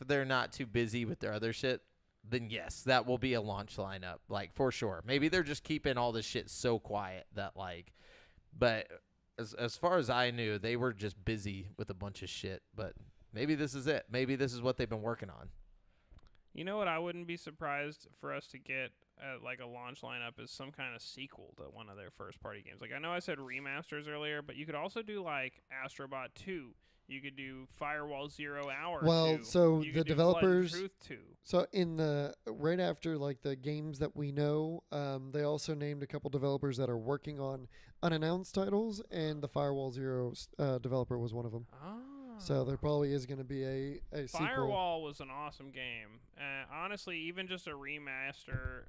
they're not too busy with their other shit, then yes, that will be a launch lineup, like for sure. Maybe they're just keeping all this shit so quiet that like, but as far as I knew, they were just busy with a bunch of shit. But maybe this is it. Maybe this is what they've been working on. You know what? I wouldn't be surprised for us to get like a launch lineup is some kind of sequel to one of their first party games. Like I know I said remasters earlier, but you could also do like Astrobot 2. You could do Firewall 0 Hour. Well, 2. so you the could do developers, Blood and Truth 2. So in the right after like the games that we know, they also named a couple developers that are working on unannounced titles, and the Firewall 0 developer was one of them. Oh, So there probably is going to be a sequel. Firewall was an awesome game. Honestly, even just a remaster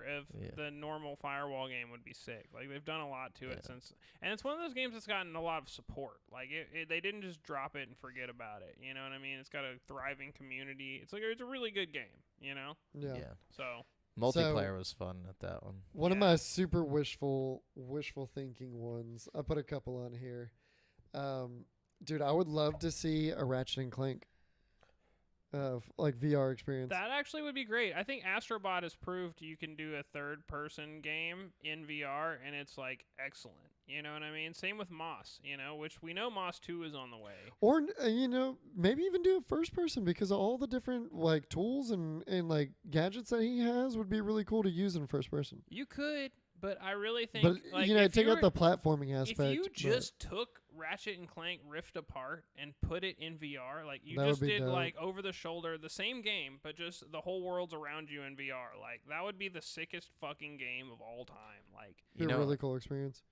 of the normal Firewall game would be sick. Like, they've done a lot to it since, and it's one of those games that's gotten a lot of support. Like, they didn't just drop it and forget about it. You know what I mean? It's got a thriving community. It's a really good game. You know? Yeah. So Multiplayer was fun at that one. One of my super wishful thinking ones. I put a couple on here. Dude, I would love to see a Ratchet and Clank, like VR experience. That actually would be great. I think Astrobot has proved you can do a third-person game in VR, and it's like excellent. You know what I mean? Same with Moss. You know, which we know Moss 2 is on the way. Or maybe even do it first person, because all the different like tools and like gadgets that he has would be really cool to use in first person. You could. But I really think, but take out the platforming aspect. If you just took Ratchet and Clank Rift Apart and put it in VR, like you that just did, dope. like over the shoulder, the same game, but just the whole world's around you in VR, like that would be the sickest fucking game of all time. Like, be a really cool experience.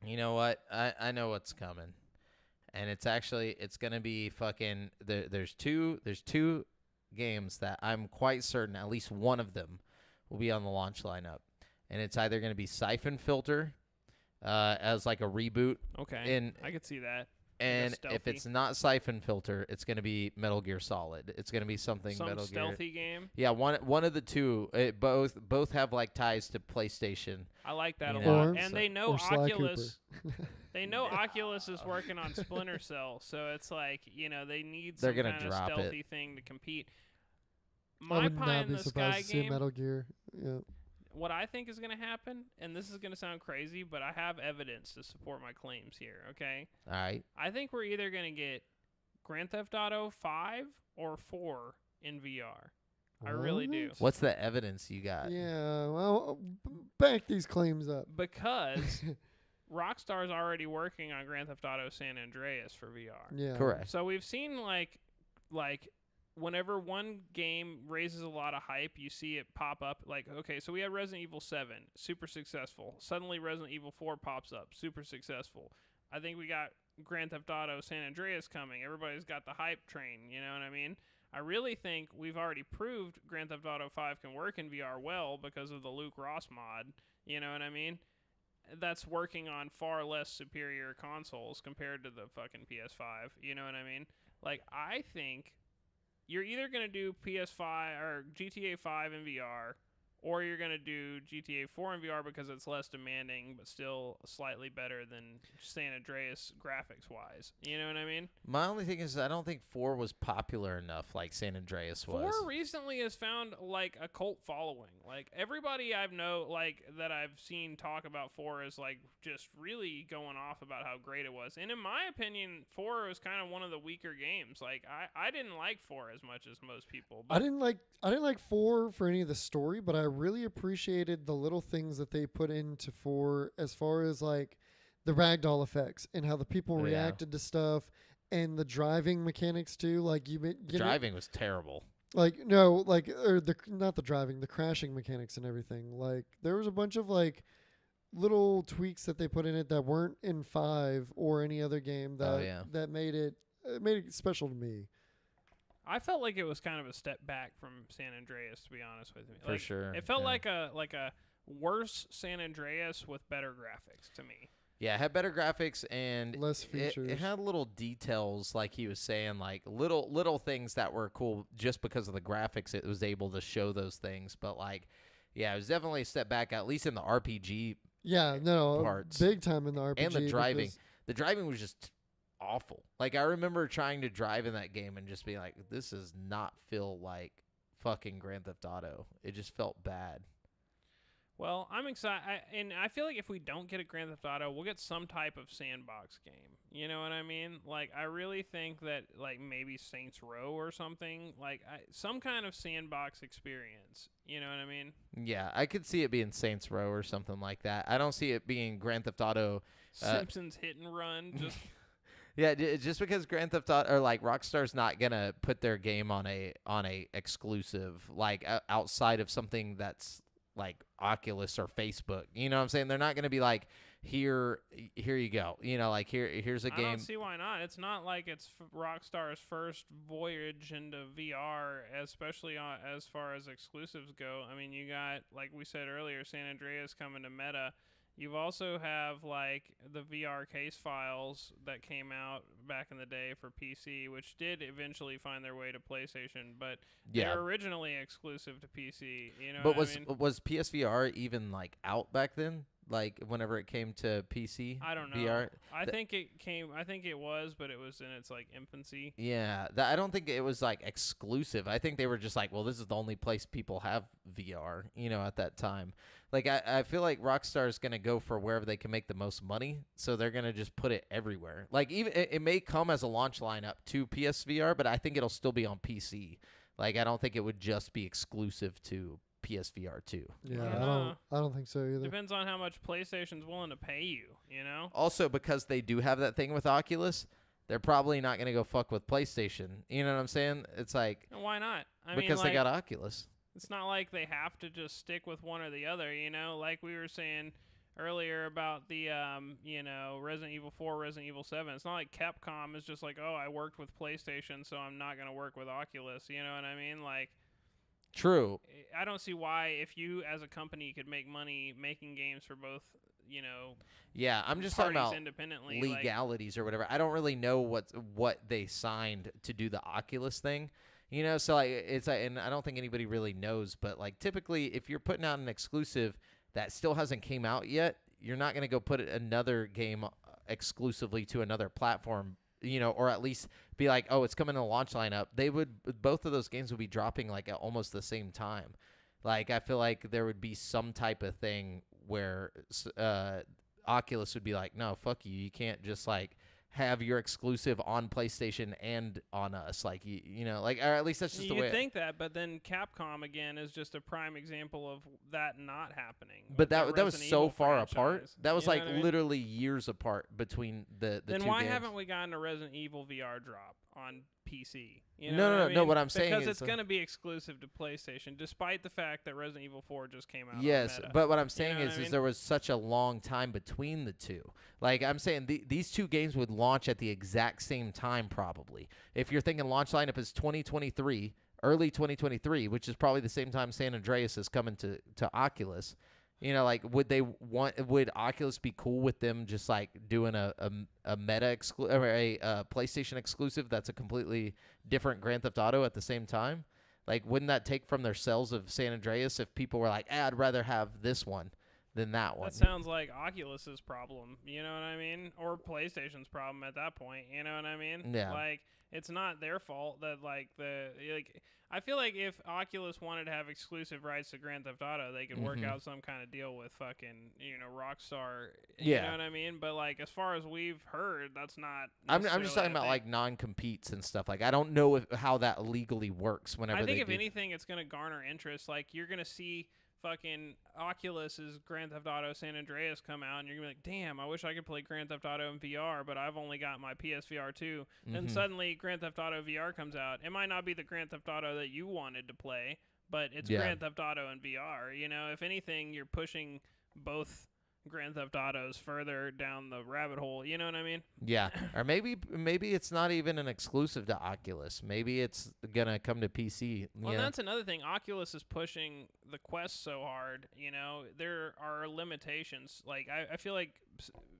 You know what? I know what's coming, and it's gonna be fucking. There's two games that I'm quite certain at least one of them will be on the launch lineup. And it's either going to be Siphon Filter as like a reboot. Okay. I could see that. And if it's not Siphon Filter, it's going to be Metal Gear Solid. It's going to be Metal Gear. Some stealthy game? Yeah, one of the two. Both have like ties to PlayStation. I like that a lot. And they know Oculus. They know Oculus is working on Splinter Cell, so it's like, they need They're some gonna kind of drop stealthy thing to compete. I My would Pie not in be the surprised Sky to see game. Metal Gear. Yeah. What I think is going to happen, and this is going to sound crazy, but I have evidence to support my claims here, okay? All right. I think we're either going to get Grand Theft Auto 5 or 4 in VR. I really do. What's the evidence you got? Yeah, well, back these claims up. Because Rockstar's already working on Grand Theft Auto San Andreas for VR. Yeah. Correct. So we've seen, like whenever one game raises a lot of hype, you see it pop up. Like, okay, so we had Resident Evil 7, super successful. Suddenly Resident Evil 4 pops up, super successful. I think we got Grand Theft Auto San Andreas coming. Everybody's got the hype train, you know what I mean? I really think we've already proved Grand Theft Auto 5 can work in VR well because of the Luke Ross mod, you know what I mean? That's working on far less superior consoles compared to the fucking PS5, you know what I mean? Like, I think you're either going to do PS5 or GTA 5 in VR, or you're going to do GTA 4 in VR because it's less demanding, but still slightly better than San Andreas graphics-wise. You know what I mean? My only thing is I don't think 4 was popular enough like San Andreas was. 4 recently has found, like, a cult following. Like, everybody that I've seen talk about 4 is, like, just really going off about how great it was. And in my opinion, 4 was kind of one of the weaker games. Like, I didn't like 4 as much as most people. I didn't like 4 for any of the story, but I really appreciated the little things that they put into 4 as far as like the ragdoll effects and how the people reacted to stuff and the driving mechanics too. Like the driving was terrible. Like no, like or not the driving, the crashing mechanics and everything. Like there was a bunch of like little tweaks that they put in it that weren't in 5 or any other game that made it special to me. I felt like it was kind of a step back from San Andreas, to be honest with you. For sure. It felt like a worse San Andreas with better graphics to me. Yeah, it had better graphics and less features. It had little details, like he was saying, like little things that were cool just because of the graphics. It was able to show those things, but like, yeah, it was definitely a step back, at least in the RPG. Yeah, no, parts. Big time in the RPG. And the driving. The driving was just awful. Like, I remember trying to drive in that game and just being like, this does not feel like fucking Grand Theft Auto. It just felt bad. Well, I'm excited, and I feel like if we don't get a Grand Theft Auto, we'll get some type of sandbox game. You know what I mean? Like, I really think that, like, maybe Saints Row or something, like, some kind of sandbox experience. You know what I mean? Yeah, I could see it being Saints Row or something like that. I don't see it being Grand Theft Auto. Simpsons Hit and Run, just... Yeah, just because Grand Theft Auto or like Rockstar's not gonna put their game on a exclusive, like outside of something that's like Oculus or Facebook. You know what I'm saying? They're not going to be like, here you go. You know, like here's a game. I don't see why not. It's not like it's Rockstar's first voyage into VR, especially as far as exclusives go. I mean, you got, like we said earlier, San Andreas coming to Meta. You also have like the VR case files that came out back in the day for PC, which did eventually find their way to PlayStation, but they were originally exclusive to PC. You know, but was PSVR even like out back then? Like whenever it came to PC, I don't know. VR, I think it came. I think it was, but it was in its like infancy. Yeah, I don't think it was like exclusive. I think they were just like, well, this is the only place people have VR. You know, at that time, like I feel like Rockstar is gonna go for wherever they can make the most money, so they're gonna just put it everywhere. Like even it may come as a launch lineup to PSVR, but I think it'll still be on PC. Like I don't think it would just be exclusive to PSVR2. Yeah, I don't think so either. Depends on how much PlayStation's willing to pay you, you know? Also, because they do have that thing with Oculus, they're probably not going to go fuck with PlayStation. You know what I'm saying? It's like... And why not? Because they got Oculus. It's not like they have to just stick with one or the other, you know? Like we were saying earlier about the, you know, Resident Evil 4, Resident Evil 7. It's not like Capcom is just like, oh, I worked with PlayStation, so I'm not going to work with Oculus. You know what I mean? Like... True. I don't see why, if you as a company could make money making games for both, you know. Yeah, I'm just talking about independently, legalities or whatever. I don't really know what they signed to do the Oculus thing, you know. So like it's like, and I don't think anybody really knows. But like typically, if you're putting out an exclusive that still hasn't came out yet, you're not going to go put another game exclusively to another platform. You know, or at least be like, oh, it's coming in a launch lineup. Both of those games would be dropping like at almost the same time. Like, I feel like there would be some type of thing where Oculus would be like, no, fuck you. You can't just like have your exclusive on PlayStation and on us. Like, you know, like, or at least that's just the way. You think that, but then Capcom again is just a prime example of that not happening. But that was so far apart. That was like literally years apart between the then two why games. haven't we gotten a Resident Evil VR drop on PC? You No, know no, what I no. mean? What I'm saying because is it's going to be exclusive to PlayStation, despite the fact that Resident Evil 4 just came out. Yes, on Meta. but what I'm saying You know what I is mean? there was such a long time between the two. Like I'm saying, these two games would launch at the exact same time probably. If you're thinking launch lineup is 2023, early 2023, which is probably the same time San Andreas is coming to Oculus. You know, like would Oculus be cool with them just like doing a Meta or a PlayStation exclusive that's a completely different Grand Theft Auto at the same time? Like, wouldn't that take from their sales of San Andreas if people were like, I'd rather have this one than that one? That sounds like Oculus's problem, you know what I mean? Or PlayStation's problem at that point, you know what I mean? Yeah. Like, it's not their fault that, I feel like if Oculus wanted to have exclusive rights to Grand Theft Auto, they could work out some kind of deal with fucking, you know, Rockstar. You know what I mean? But, like, as far as we've heard, that's not I'm just talking about, like, non-competes and stuff. Like, I don't know how that legally works whenever I think if do. anything, it's going to garner interest. Like, you're going to see fucking Oculus's Grand Theft Auto San Andreas come out, and you're gonna be like, damn, I wish I could play Grand Theft Auto in VR, but I've only got my PSVR2. Then suddenly Grand Theft Auto VR comes out. It might not be the Grand Theft Auto that you wanted to play, but it's Grand Theft Auto in VR. You know, if anything, you're pushing both Grand Theft Autos further down the rabbit hole. You know what I mean? Yeah. Or maybe it's not even an exclusive to Oculus. Maybe it's gonna come to PC. Well, that's another thing. Oculus is pushing the Quest so hard. You know, there are limitations. Like I feel like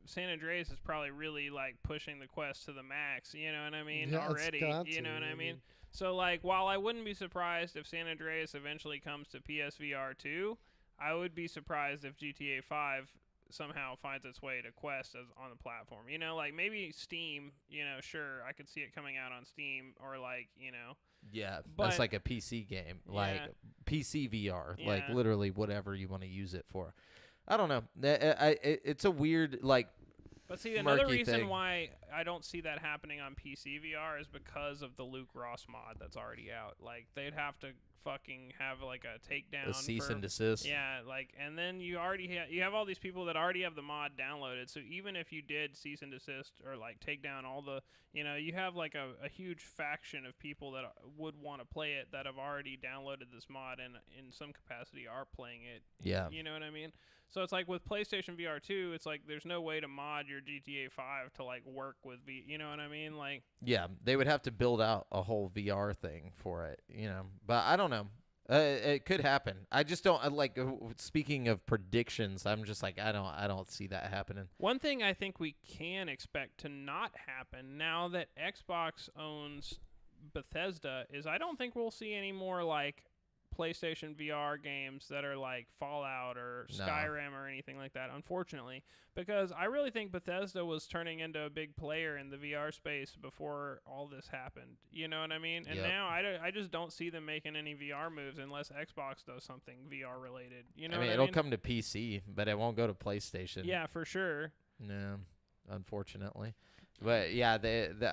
San Andreas is probably really like pushing the Quest to the max. You know what I mean? Already. You know what I mean? So like, while I wouldn't be surprised if San Andreas eventually comes to PSVR 2, I would be surprised if GTA 5 somehow finds its way to Quest as on the platform. You know, like maybe Steam, you know, sure, I could see it coming out on Steam or like, you know. Yeah, but that's like a PC game, like PC VR, like literally whatever you want to use it for. I don't know. It's a weird, like, but see, another reason thing. why I don't see that happening on PC VR is because of the Luke Ross mod that's already out. Like, they'd have to fucking have like a takedown, A cease for, and desist. Yeah, like, and then you already you have all these people that already have the mod downloaded. So even if you did cease and desist or like take down all the, you have like a huge faction of people that would want to play it that have already downloaded this mod and in some capacity are playing it. Yeah. You know what I mean? So it's like with PlayStation VR2, it's like there's no way to mod your GTA 5 to like work with you know what I mean? Like, yeah, they would have to build out a whole VR thing for it, But I don't know. It could happen. I just don't like. Speaking of predictions, I'm just like I don't see that happening. One thing I think we can expect to not happen now that Xbox owns Bethesda is I don't think we'll see any more like PlayStation VR games that are like Fallout or Skyrim or anything like that, unfortunately, because I really think Bethesda was turning into a big player in the VR space before all this happened. You know what I mean? And now I just don't see them making any VR moves unless Xbox does something VR related. You know, it'll come to PC, but it won't go to PlayStation. Yeah, for sure. No, unfortunately, but yeah,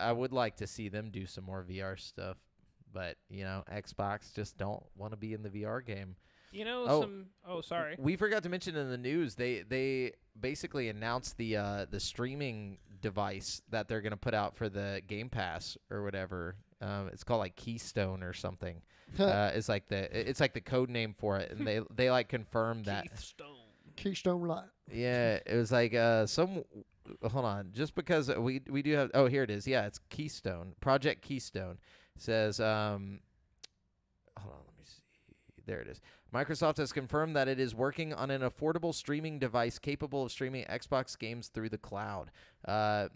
I would like to see them do some more VR stuff. But, Xbox just don't want to be in the VR game. Sorry. We forgot to mention in the news, they basically announced the streaming device that they're going to put out for the Game Pass or whatever. It's called like Keystone or something. It's like the code name for it, and they like confirmed that. Keystone Light. Yeah, it was like hold on, just because we do have. Oh, here it is. Yeah, it's Keystone, Project Keystone. Says, hold on, let me see. There it is. Microsoft has confirmed that it is working on an affordable streaming device capable of streaming Xbox games through the cloud.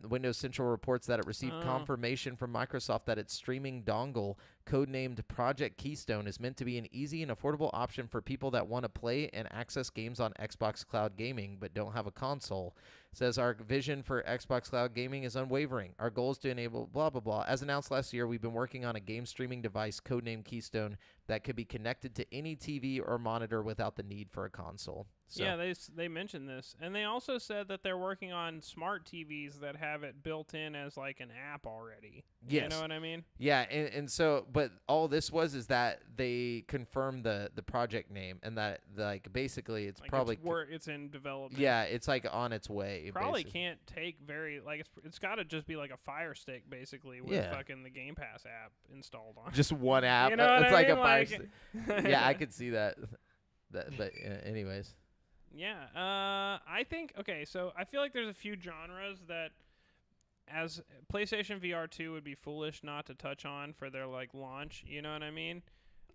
Windows Central reports that it received confirmation from Microsoft that its streaming dongle, codenamed Project Keystone, is meant to be an easy and affordable option for people that want to play and access games on Xbox Cloud Gaming but don't have a console. Says our vision for Xbox Cloud Gaming is unwavering. Our goal is to enable blah, blah, blah. As announced last year, we've been working on a game streaming device codenamed Keystone that could be connected to any TV or monitor without the need for a console. So. Yeah, they mentioned this. And they also said that they're working on smart TVs that have it built in as like an app already. Yes. You know what I mean? Yeah, and so, but all this is that they confirmed the project name and that like basically it's like probably it's in development. Yeah, it's like on its way. Probably basically. Can't take it's got to just be like a Fire Stick basically with fucking the Game Pass app installed on. Just one app. You know what it's I like mean? a Fire Stick. Yeah, I could see that. But anyways. Yeah, I think so I feel like there's a few genres that as PlayStation VR2 would be foolish not to touch on for their like launch, you know what I mean?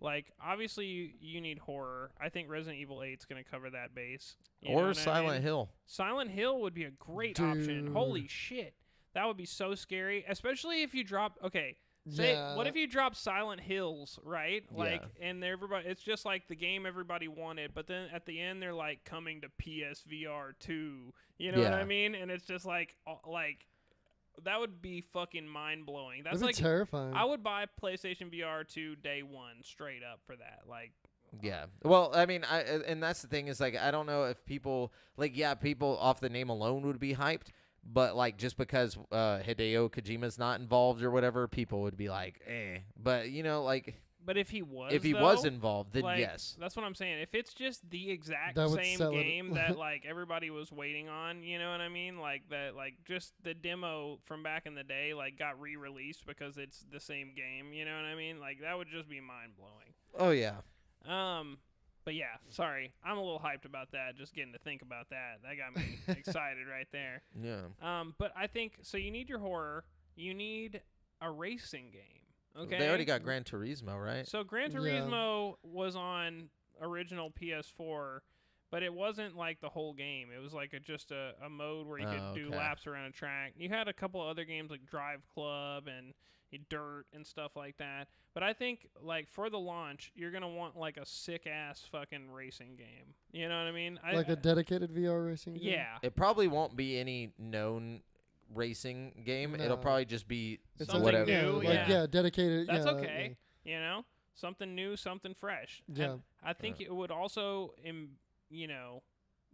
Like obviously you need horror. I think Resident Evil 8 is going to cover that base. Or Silent Hill. Silent Hill would be a great option. Holy shit. That would be so scary, especially if you drop what if you drop Silent Hills, right? Like, and everybody, it's just like the game everybody wanted, but then at the end they're like coming to PSVR2. You know what I mean? And it's just like that would be fucking mind blowing. That's like terrifying. I would buy PlayStation VR2 day one straight up for that. Like. Yeah. Well, I mean, and that's the thing is like I don't know if people people off the name alone would be hyped. But, like, just because Hideo Kojima's not involved or whatever, people would be like, eh. But, But if he was, was involved, then yes. That's what I'm saying. If it's just the exact that same game that, like, everybody was waiting on, you know what I mean? Like, that, like, just the demo from back in the day, like, got re-released because it's the same game, you know what I mean? Like, that would just be mind-blowing. Oh, yeah. But yeah, sorry. I'm a little hyped about that, just getting to think about that. That got me excited right there. Yeah. But I think, so you need your horror. You need a racing game, okay? They already got Gran Turismo, right? So Gran Turismo was on original PS4, but it wasn't like the whole game. It was like just a mode where you could do laps around a track. You had a couple other games like Drive Club and Dirt and stuff like that. But I think like for the launch, you're gonna want like a sick ass fucking racing game. You know what I mean? Like a dedicated VR racing game? Yeah. It probably won't be any known racing game. No. It'll probably just be something whatever. new. Dedicated. That's okay. You know, something new, something fresh. Yeah. And I think it would also,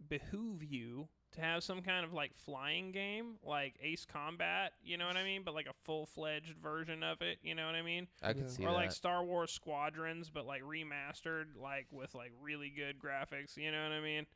behoove you to have some kind of like flying game, like Ace Combat, you know what I mean? But like a full-fledged version of it, you know what I mean? I can see or that. like Star Wars Squadrons, but like remastered, like with like really good graphics, you know what I mean?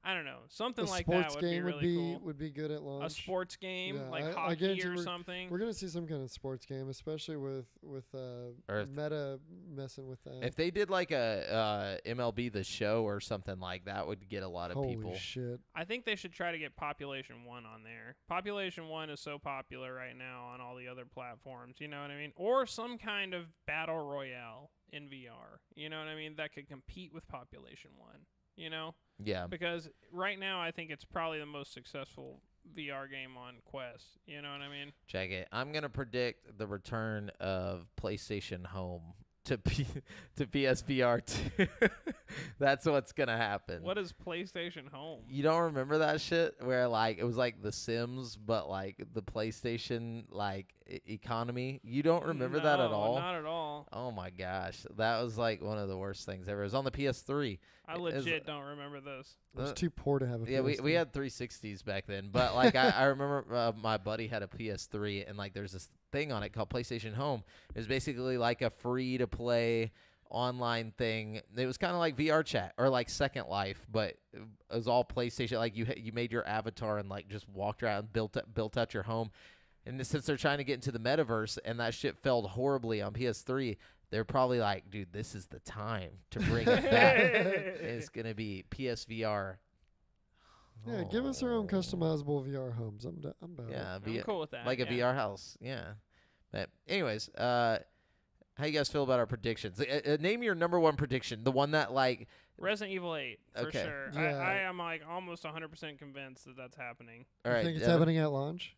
I don't know, something like that would be really cool. Would be good at launch. A sports game, Yeah, like I hockey guarantee or something. We're gonna see some kind of sports game, especially with Meta messing with that. If they did like a MLB The Show or something like that, would get a lot of people. Holy shit! I think they should try to get Population 1 on there. Population 1 is so popular right now on all the other platforms, you know what I mean? Or some kind of battle royale in VR, you know what I mean? That could compete with Population 1, you know? Yeah. Because right now I think it's probably the most successful VR game on Quest, you know what I mean? Check it. I'm going to predict the return of PlayStation Home to PSVR2. That's what's going to happen. What is PlayStation Home? You don't remember that shit where like it was like The Sims but like the PlayStation like economy? You don't remember that at all? Not at all. Oh my gosh. That was like one of the worst things ever. It was on the PS3. I legit don't remember this. I was too poor to have a Yeah, PS3. we had 360s back then, but like I remember my buddy had a PS3 and like there's this thing on it called PlayStation Home. It was basically like a free to play online thing. It was kind of like VR chat or like Second Life, but it was all PlayStation. Like you made your avatar and like just walked around and built out your home. And since they're trying to get into the metaverse and that shit failed horribly on PS3, they're probably like, dude, this is the time to bring it back. It's going to be PSVR. Yeah, give us our own customizable VR homes. I'm about it. Yeah, I'm cool with that. like a VR house. Yeah. But anyways, how you guys feel about our predictions? Name your number one prediction, the one that like Resident Evil 8 for Okay. sure. Yeah. I am like almost 100% convinced that that's happening. all You right. think it's Devin? happening at launch?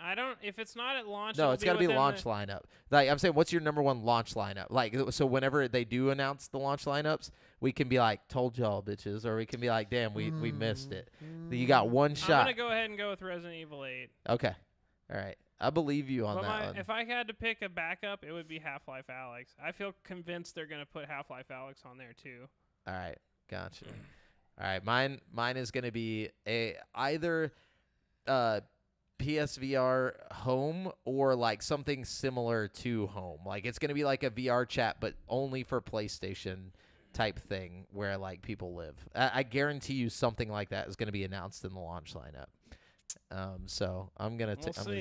I don't. If it's not at launch, No, it'll it's got to be within launch lineup. Like I'm saying, what's your number one launch lineup? Like so, whenever they do announce the launch lineups, we can be like, "Told y'all, bitches," or we can be like, "Damn, we missed it." You got one I'm shot. gonna go ahead and go with Resident Evil 8. Okay, all right. I believe you on But that one. if I had to pick a backup, it would be Half-Life Alyx. I feel convinced they're gonna put Half-Life Alyx on there too. All right, gotcha. All right, mine is gonna be either PSVR Home or like something similar to Home. Like it's gonna be like a VR chat, but only for PlayStation type thing where like people live. I guarantee you something like that is gonna be announced in the launch lineup. So I'm gonna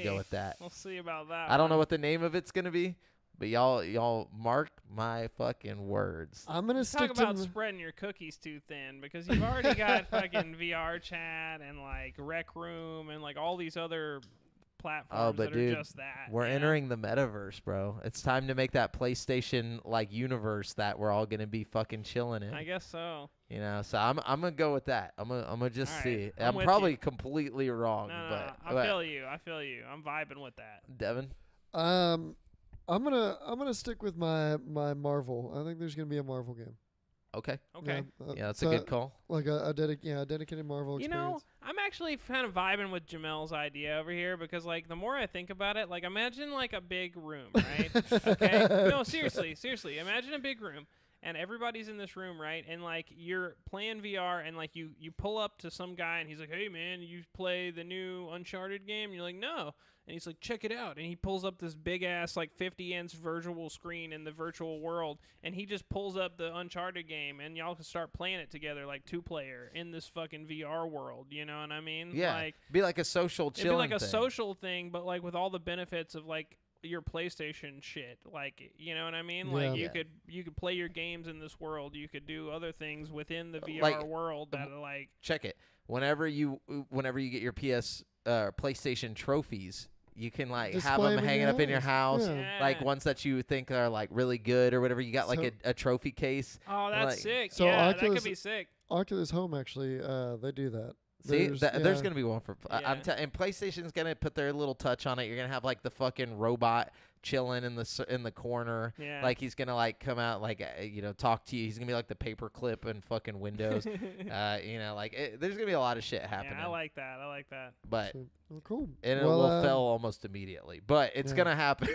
go with that. We'll see about that. I don't know what the name of it's gonna be, but y'all mark my fucking words. I'm gonna Talk stick about to. spreading your cookies too thin because you've already got fucking VR chat and like Rec Room and like all these other platforms but that dude, are just that. We're you know? entering the metaverse, bro. It's time to make that PlayStation like universe that we're all gonna be fucking chilling in. I guess so. You know, so I'm gonna go with that. I'm gonna just All right, see. I'm I'm with probably you. completely wrong, No, but I feel you. I feel you. I'm vibing with that. Devin. I'm gonna stick with my Marvel. I think there's gonna be a Marvel game. Okay. Okay. Yeah, that's so a good call. Like a dedicated Marvel You experience. know, I'm actually kind of vibing with Jamel's idea over here because, like, the more I think about it, like, imagine, like, a big room, right? Okay? No, seriously. Imagine a big room, and everybody's in this room, right? And, like, you're playing VR, and, like, you pull up to some guy, and he's like, hey, man, you play the new Uncharted game? And you're like, no. And he's like, check it out. And he pulls up this big-ass, like, 50-inch virtual screen in the virtual world, and he just pulls up the Uncharted game, and y'all can start playing it together, like, two-player, in this fucking VR world. You know what I mean? Yeah. Like, Be like a social chilling it'd be like a thing. social thing, but, like, with all the benefits of, like, your PlayStation shit. Like, you know what I mean? Like, Yeah. you could play your games in this world. You could do other things within the VR Like, world that are, like... Check it. Whenever you get your PlayStation trophies, you can like have Display them them in hanging your up in your house. house. Yeah. Like ones that you think are like really good or whatever. You got like So- a trophy case. Oh, that's like- sick. So yeah, that Oculus- could be sick. Oculus Home actually, they do that. See, There's there's gonna be one for. Yeah. And PlayStation's gonna put their little touch on it. You're gonna have like the fucking robot chilling in the corner. Yeah. Like he's gonna like come out like talk to you. He's gonna be like the paperclip in fucking Windows. There's gonna be a lot of shit happening. Yeah, I like that. But So, well, cool. and it Well, will fail almost immediately. But it's yeah. gonna happen.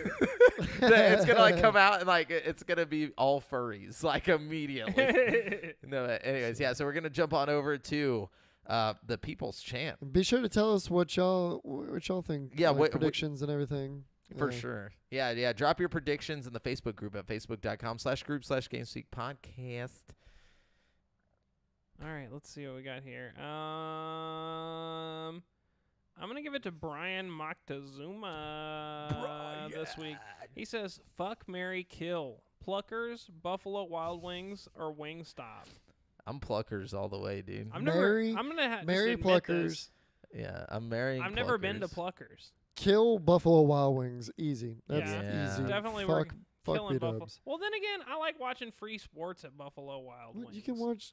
It's gonna like come out and like it's gonna be all furries like immediately. No, anyways, yeah. So we're gonna jump on over to the People's Champ. Be sure to tell us what y'all think. Yeah, like predictions and everything. For sure. Yeah. Drop your predictions in the Facebook group at facebook.com/group/GameSpeak podcast. All right, let's see what we got here. I'm going to give it to Brian Moctezuma this week. He says, fuck, marry, kill. Pluckers, Buffalo Wild Wings, or Wingstop. I'm Pluckers all the way, dude. I'm gonna marry Pluckers. Yeah, I'm marrying I've Pluckers. never been to Pluckers. Kill Buffalo Wild Wings. Easy. That's easy. Definitely fuck killing Buffalo. B-dubs. Well, then again, I like watching free sports at Buffalo Wild Wings. You can watch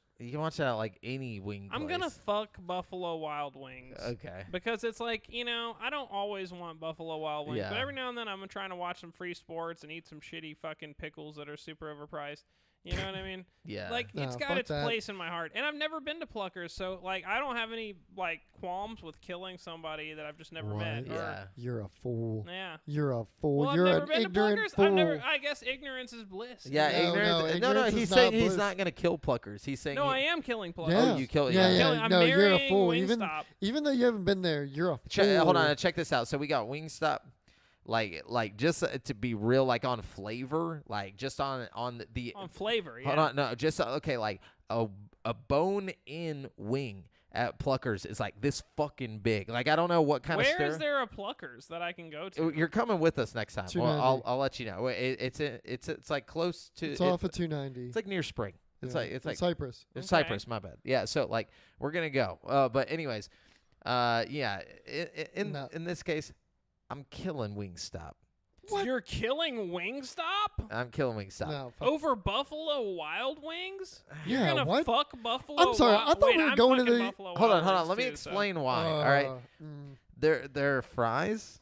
that at like any wing I'm place. gonna fuck Buffalo Wild Wings. Okay. Because it's like, I don't always want Buffalo Wild Wings, but every now and then I'm trying to watch some free sports and eat some shitty fucking pickles that are super overpriced. You know what I mean? Yeah. Like, it's got its place in my heart. And I've never been to Pluckers, so, like, I don't have any, like, qualms with killing somebody that I've just never met. Yeah. You're a fool. Yeah. You're a fool. Well, You're I've never an been to ignorant Pluckers. fool. I guess ignorance is bliss. Yeah, ignorance. No, ignorance he's is saying not he's bliss. not going to kill Pluckers. He's saying No, I am killing Pluckers. Yeah. Oh, you kill I'm no, you're a marrying fool. Wingstop. Even though you haven't been there, you're a fool. Hold on, check this out. So we got Wingstop, like just to be real, like on flavor, like just on the On flavor, yeah. Hold on, no, just okay, like a bone-in wing at Pluckers is like this fucking big. Like I don't know what kind of. Where is there a Pluckers that I can go to? You're coming with us next time. Well, 290. I'll let you know. It's like close to. It's off at 290. It's like near Spring. It's like Cypress. It's Okay. Cypress. My bad. Yeah. So like we're gonna go. But anyways, yeah. In this case, I'm killing Wingstop. What? You're killing Wingstop? I'm killing Wingstop. No, Over Buffalo Wild Wings? Yeah, You're gonna what? fuck Buffalo. I'm sorry, I thought Wait, we were I'm going to fucking the- Buffalo Hold Wild on. Wings Let me too, explain why. All right. Their fries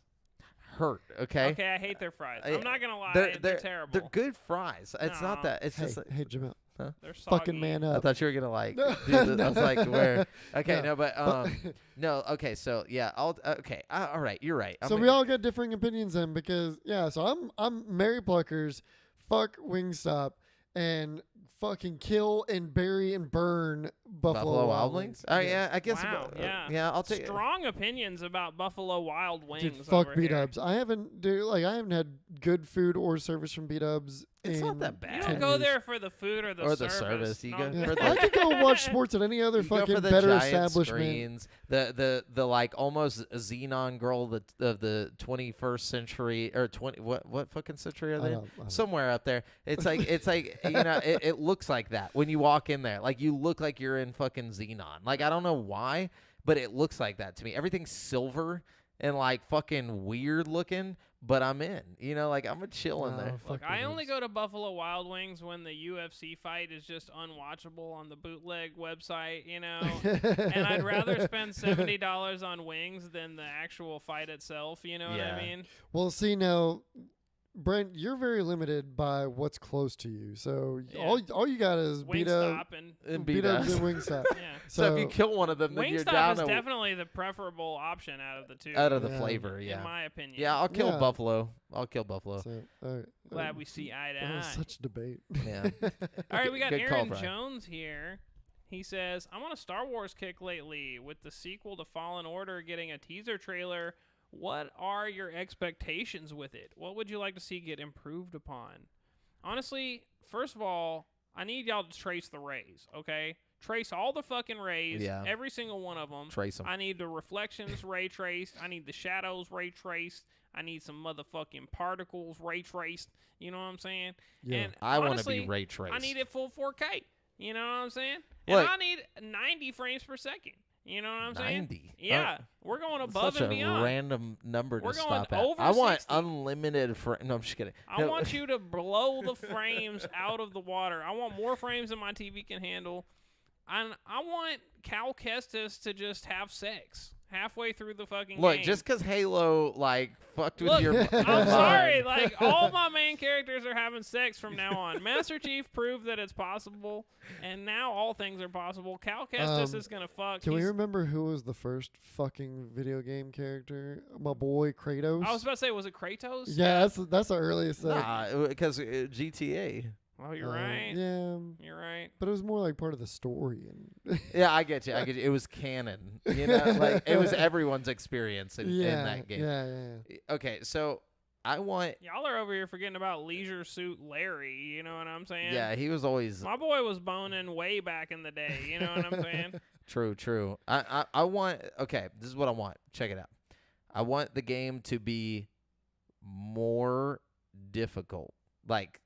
hurt. Okay. Okay, I hate their fries. I'm not gonna lie, they're terrible. They're good fries. It's not No. that. It's just. Hey, Jamel. They're soggy. Fucking man I up. thought you were gonna like. No. do the, I was like, where? Okay, No. no, but no. Okay, so yeah, okay, all right, you're right. So we all got differing opinions then because so I'm Mary Pluckers, fuck Wingstop, and fucking kill and bury and burn Buffalo Wild Wings. Oh yeah, I guess. Wow, yeah. I'll take strong opinions about Buffalo Wild Wings. Dude, fuck over B-dubs. I haven't had good food or service from B-dubs. It's not that bad. You 10 don't go years. there for the food or the service. You No, go I'm for just- I could go watch sports at any other You go fucking for the better giant establishment. screens, the like almost Xenon girl of the 21st century or 20 what fucking century are they? I don't. Somewhere up there. It's like it looks like that when you walk in there. Like you look like you're in fucking Xenon. Like I don't know why, but it looks like that to me. Everything's silver and like fucking weird looking, but I'm in. Like I'm a chill in there. Look, I only go to Buffalo Wild Wings when the UFC fight is just unwatchable on the bootleg website, and I'd rather spend $70 on wings than the actual fight itself, you know what I mean? Well, see now, Brent, you're very limited by what's close to you. So all you got is Wingstop And B-dubs B-dubs. and Wingstop. yeah. So if you kill one of them, then you're Wingstop down is to definitely the preferable option out of the two. out of the Yeah. flavor. in Yeah. my opinion. Yeah, I'll kill Yeah. Buffalo. I'll kill Buffalo. So, all right. Glad we see eye to That was eye. such a debate. Yeah. All right, we got Good call, Aaron Brian. Jones here. He says, I'm on a Star Wars kick lately with the sequel to Fallen Order getting a teaser trailer. What are your expectations with it? What would you like to see get improved upon? Honestly, first of all, I need y'all to trace the rays, okay? Trace all the fucking rays, Yeah. every single one of them. Trace 'em. I need the reflections ray traced. I need the shadows ray traced. I need some motherfucking particles ray traced. You know what I'm saying? Yeah. And I want to honestly, be ray traced. I need it full 4K. You know what I'm saying? Look. And I need 90 frames per second. You know what I'm saying? 90. Yeah. We're going above Such and a beyond. random number We're to going stop at. over I want 60. unlimited No, I'm just kidding. I No. want you to blow the frames out of the water. I want more frames than my TV can handle. And I want Cal Kestis to just have sex halfway through the fucking Look, game. just because Halo fucked with Look, your. I'm sorry. Like, all my main characters are having sex from now on. Master Chief proved that it's possible, and now all things are possible. Cal Kestis is going to fuck. Can we remember who was the first fucking video game character? My boy Kratos. I was about to say, was it Kratos? Yeah, that's the earliest. Nah, because GTA. Oh, you're right. Yeah, You're right. but it was more like part of the story. And Yeah, I get you. It was canon. Like it was everyone's experience in that game. Yeah. Okay, so I want. Y'all are over here forgetting about Leisure Suit Larry. You know what I'm saying? Yeah, he was always My boy was boning way back in the day. You know what I'm saying? true. I want. Okay, this is what I want. Check it out. I want the game to be more difficult. Like,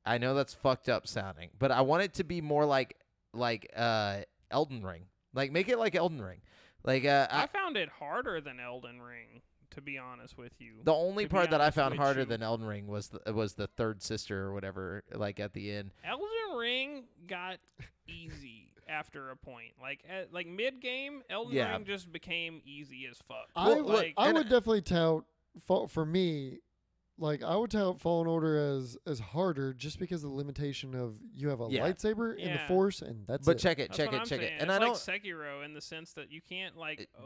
I know that's fucked up sounding, but I want it to be more like Elden Ring. Like, make it like Elden Ring. Like, I found it harder than Elden Ring, to be honest with you. the only part that I found harder you. than Elden Ring was the third sister or whatever. Like at the end, Elden Ring got easy after a point. Like mid game, Elden Yeah. Ring just became easy as fuck. I like, would definitely tout for me. Like I would tout Fallen Order as harder just because of the limitation of you have a Yeah. lightsaber and the Yeah. Force, and that's but it. check it, That's check what it, I'm check it. saying. And it's I like don't Sekiro in the sense that you can't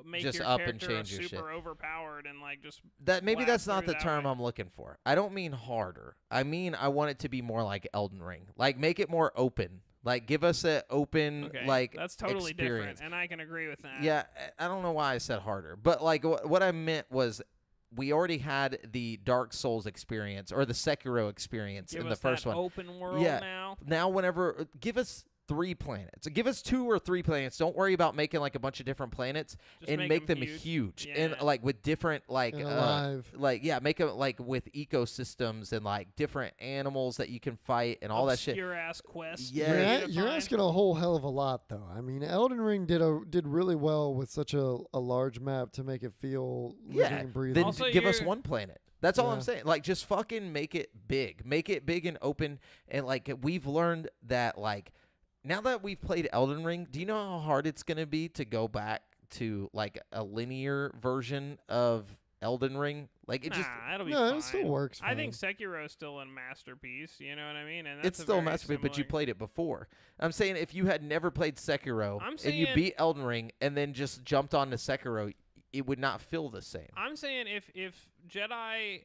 make just your up and character change your super shit. overpowered and like just that maybe blast that's not through the that term way. I'm looking for. I don't mean harder. I mean I want it to be more like Elden Ring. Like make it more open. Like give us an open okay, like that's totally experience. different, and I can agree with that. Yeah, I don't know why I said harder, but like what I meant was we already had the Dark Souls experience or the Sekiro experience Give in us the first that one. open world Yeah. now. Now whenever give us 3 planets. Give us 2 or 3 planets. Don't worry about making like a bunch of different planets Just and make them huge. And Yeah. like with different like And alive. make them like with ecosystems and like different animals that you can fight and all that shit. Obscure ass quests. Yeah. for you to You're find. asking a whole hell of a lot, though. I mean, Elden Ring did really well with such a large map to make it feel living Yeah, and breathing. then Also, give us you're- 1 planet. That's all I'm Yeah. saying. Like just fucking make it big and open. And like we've learned that like now that we've played Elden Ring, do you know how hard it's going to be to go back to like a linear version of Elden Ring? Like it just that'll be No, fine. it still works. I think fine. Sekiro is still a masterpiece. You know what I mean? And that's it's still a very masterpiece, but you similar- played it before. I'm saying if you had never played Sekiro I'm and you saying- beat Elden Ring and then just jumped onto Sekiro, it would not feel the same. I'm saying if Jedi,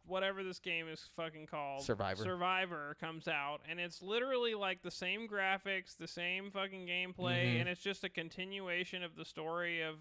whatever this game is fucking called, Survivor comes out, and it's literally like the same graphics, the same fucking gameplay, Mhm. and it's just a continuation of the story of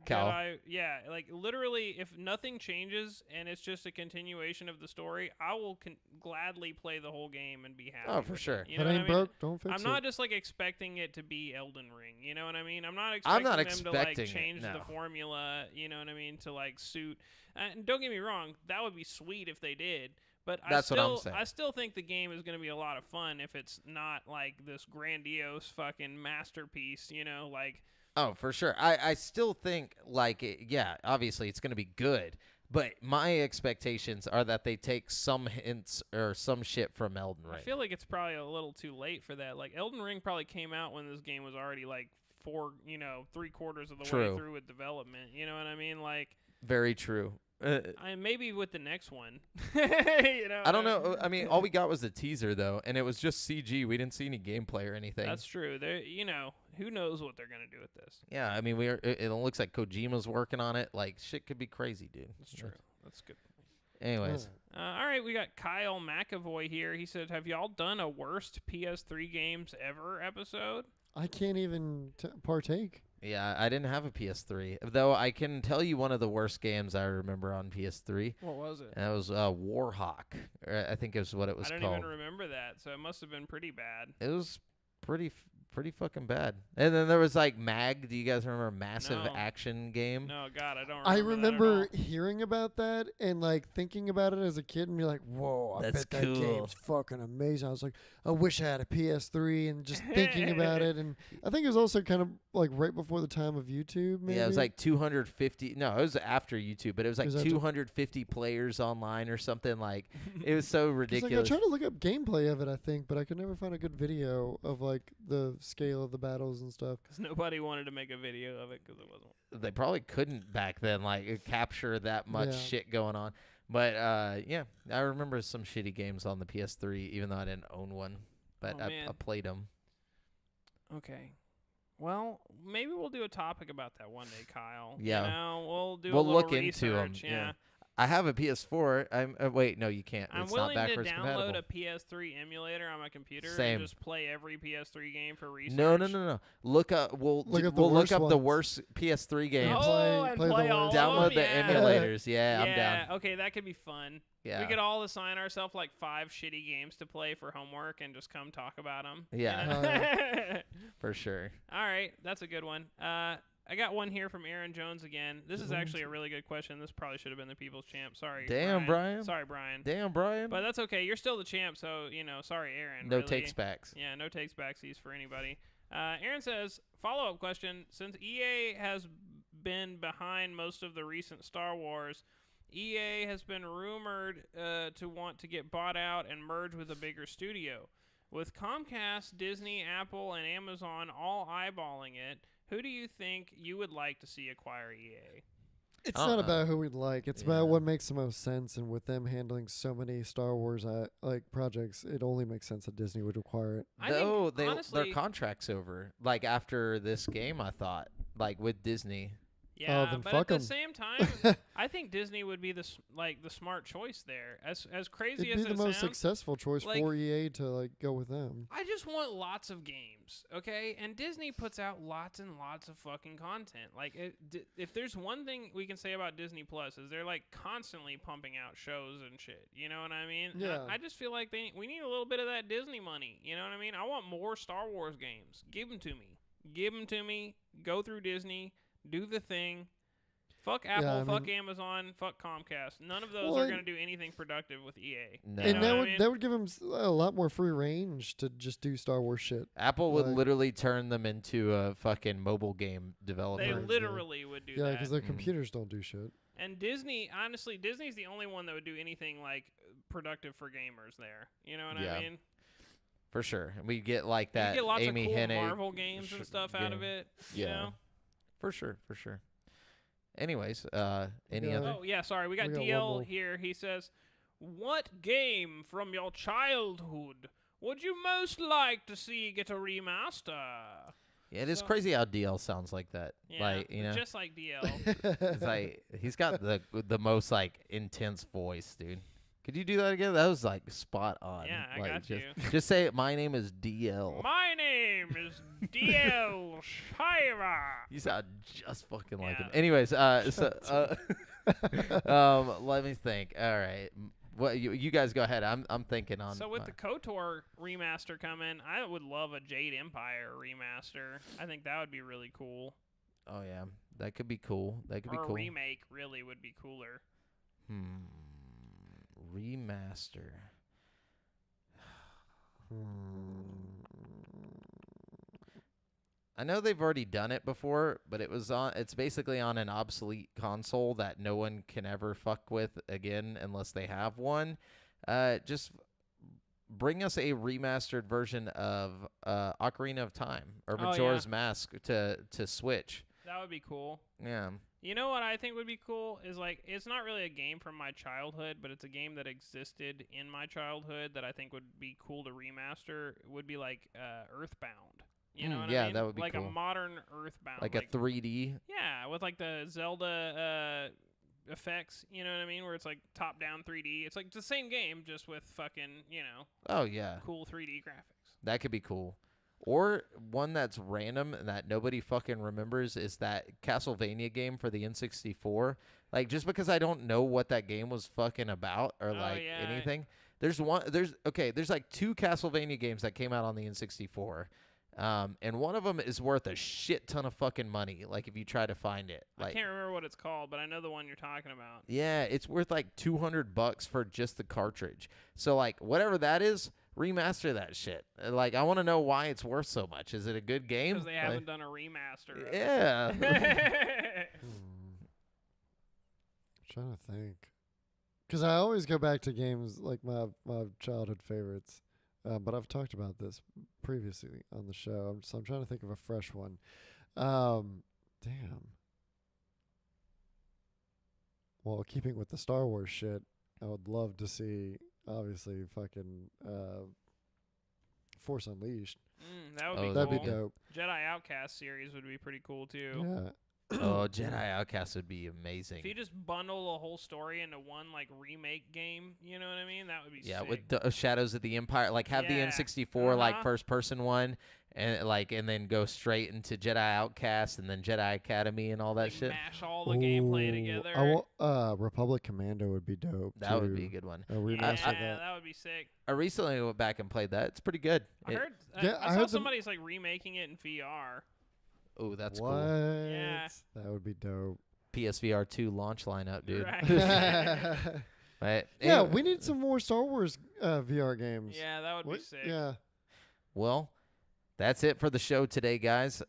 Cal. Jedi. Yeah, like literally, if nothing changes and it's just a continuation of the story, I will gladly play the whole game and be happy. Oh, for with sure. It. You If know it what ain't I mean? broke, don't fix I'm it. not just like expecting it to be Elden Ring. You know what I mean? I'm not I'm expecting not them to like expecting it, change the no. formula. You know what I mean? To like suit. And don't get me wrong, that would be sweet if they did. But That's what I'm saying. I still think the game is going to be a lot of fun if it's not like this grandiose fucking masterpiece. You know, like Oh, for sure. I still think, like, yeah, obviously it's going to be good. But my expectations are that they take some hints or some shit from Elden Ring. I feel like it's probably a little too late for that. Like Elden Ring probably came out when this game was already like 3/4 of the True. way through with development. You know what I mean? Like, Very true. maybe with the next one. You know, I don't know. I mean, all we got was the teaser, though, and it was just CG. We didn't see any gameplay or anything. That's true. You know, who knows what they're gonna do with this? Yeah, I mean, it looks like Kojima's working on it. Like, shit could be crazy, dude. That's true. That's good. Anyways, All right, we got Kyle McAvoy here. He said, "Have y'all done a worst PS3 games ever episode?" I can't even partake. yeah, I didn't have a PS3. Though I can tell you one of the worst games I remember on PS3. What was it? And that was Warhawk. Or I think it was what it was I don't called. even remember that, so it must have been pretty bad. It was pretty fucking bad. And then there was like MAG. Do you guys remember Massive No. Action Game? No, God, I don't. I Remember. remember That at all. hearing about that and like thinking about it as a kid and be like, "Whoa, I That's bet that cool. game's fucking amazing." I was like, "I wish I had a PS3," and just thinking about it. And I think it was also kind of like right before the time of YouTube. Maybe. Yeah, it was like 250. No, it was after YouTube, but it was like Was that 250 players online or something. Like it was so 'Cause, ridiculous. like, I tried to look up gameplay of it, I think, but I could never find a good video of like the scale of the battles and stuff. Because nobody wanted to make a video of it because it wasn't. They probably couldn't back then, like capture that much Yeah. shit going on. But yeah, I remember some shitty games on the PS3, even though I didn't own one. But Oh, I man. played them. Okay. Well, maybe we'll do a topic about that one day, Kyle. Yeah. You know, we'll do We'll a little look into 'em, research, yeah. I have a PS4. Wait, no, you can't. I'm It's willing not to backwards download compatible. a PS3 emulator on my computer Same. and just play every PS3 game for research. No. Look up. We'll Look up the we'll look worst up the ones. worst PS3 games. Oh, Play- and play the play all worst of Download them? the Yeah. emulators. Yeah, I'm down. Okay, that could be fun. Yeah. We could all assign ourselves like 5 shitty games to play for homework and just come talk about them. Yeah. For sure. All right, that's a good one. I got one here from Aaron Jones again. This is actually a really good question. This probably should have been the People's Champ. Sorry, Damn, Brian. Sorry, Brian. Damn, Brian. But that's okay. You're still the champ, so, sorry, Aaron. No really. takes backs. Yeah, no takes backsies for anybody. Aaron says, follow-up question. Since EA has been behind most of the recent Star Wars, EA has been rumored to want to get bought out and merge with a bigger studio. With Comcast, Disney, Apple, and Amazon all eyeballing it, who do you think you would like to see acquire EA? It's not about who we'd like. It's about what makes the most sense. And with them handling so many Star Wars projects, it only makes sense that Disney would acquire it. Though honestly, their contract's over. Like after this game, I thought, like with Disney. Yeah, then but fuck at 'em. the same time, I think Disney would be the smart choice there. As crazy It'd as be the it most sounds, successful choice like- for EA to go with them. I just want lots of games, okay? And Disney puts out lots and lots of fucking content. Like, if there's one thing we can say about Disney Plus is they're like constantly pumping out shows and shit. You know what I mean? Yeah. I just feel like we need a little bit of that Disney money. You know what I mean? I want more Star Wars games. Give them to me. Give them to me. Go through Disney. Do the thing. Fuck Apple, fuck Amazon, fuck Comcast. None of those are going to do anything productive with EA. No. And know what I mean? that would give them a lot more free range to just do Star Wars shit. Apple would Like- literally turn them into a fucking mobile game developer. They Right, literally would do Yeah, that. because their computers don't do shit. And Disney, honestly, Disney's the only one that would do anything like productive for gamers there. You know what Yeah. I mean? For sure. And we get like that You get lots Amy of cool Hennig Marvel games and stuff out of game. it. You know? For sure. Anyways, any Yeah. other? Oh, yeah, sorry. We got We got one DL more. here. He says, what game from your childhood would you most like to see get a remaster? Yeah, it is So- crazy how DL sounds like that. Yeah, Like, just like DL. it's like he's got the most like intense voice, dude. Could you do that again? That was like spot on. Yeah, I like, got just, you. Just say it. My name is DL. My name is DL Shira. You sound just fucking like him. Yeah. Anyways, let me think. All right, what you guys go ahead. I'm thinking on. So with the KOTOR remaster coming, I would love a Jade Empire remaster. I think that would be really cool. Oh yeah, that could be cool. That could be Or cool. a remake really would be cooler. Remaster. I know they've already done it before, but it's basically on an obsolete console that no one can ever fuck with again unless they have one. Just bring us a remastered version of Ocarina of Time or Majora's Mask to Switch. That would be cool. Yeah. You know what I think would be cool is like it's not really a game from my childhood, but it's a game that existed in my childhood that I think would be cool to remaster. It would be like Earthbound. You know what I mean? that would be like cool. a modern Earthbound. Like a 3D. Yeah, with like the Zelda effects, you know what I mean? Where it's like top-down 3D. It's like the same game, just with fucking, Oh, yeah. cool 3D graphics. That could be cool. Or one that's random and that nobody fucking remembers is that Castlevania game for the N64. Like, just because I don't know what that game was fucking about or anything. There's like 2 Castlevania games that came out on the N64. And one of them is worth a shit ton of fucking money. Like if you try to find it, I can't remember what it's called, but I know the one you're talking about. Yeah, it's worth like $200 for just the cartridge. So like whatever that is, remaster that shit. Like I want to know why it's worth so much. Is it a good game? Because they haven't done a remaster. Of Yeah. Trying to think. Because I always go back to games like my childhood favorites. But I've talked about this previously on the show, so I'm trying to think of a fresh one. Damn. Well, keeping with the Star Wars shit, I would love to see, obviously, fucking Force Unleashed. That would be Oh, cool. That'd be dope. Jedi Outcast series would be pretty cool too. Yeah. Oh, Jedi Outcast would be amazing. If you just bundle the whole story into one like remake game, you know what I mean? That would be sick. With the Shadows of the Empire, like have the Yeah. N64 like first person one, and then go straight into Jedi Outcast and then Jedi Academy and all that like shit. mash all the gameplay together. I want, Republic Commando would be dope. That would be a good one. A yeah, remaster of that. that would be sick. I recently went back and played that. It's pretty good. I heard. Yeah, I I saw heard somebody's like remaking it in VR. Oh, that's what? cool. Yeah. That would be dope. PSVR2 launch lineup, dude. Right. Right. Yeah, Anyway, we need some more Star Wars VR games. yeah, that would be sick. Yeah. well, that's it for the show today, guys.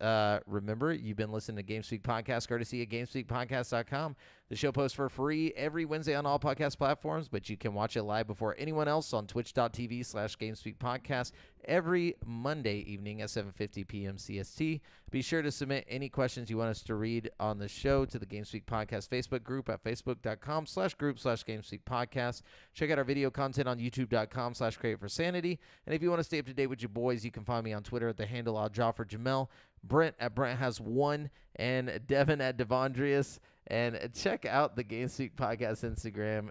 Remember, you've been listening to GameSpeak Podcast, courtesy of GameSpeakPodcast.com. The show posts for free every Wednesday on all podcast platforms, but you can watch it live before anyone else on twitch.tv/GameSpeakPodcast every Monday evening at 7:50 p.m. CST. Be sure to submit any questions you want us to read on the show to the GameSpeak Podcast Facebook group at facebook.com/group/GameSpeakPodcast. Check out our video content on youtube.com/createforsanity. And if you want to stay up to date with your boys, you can find me on Twitter at the handle @JawForJamel, Brent at Brent Has One, and Devin at Devondrius. And check out the GameSpeak Podcast Instagram.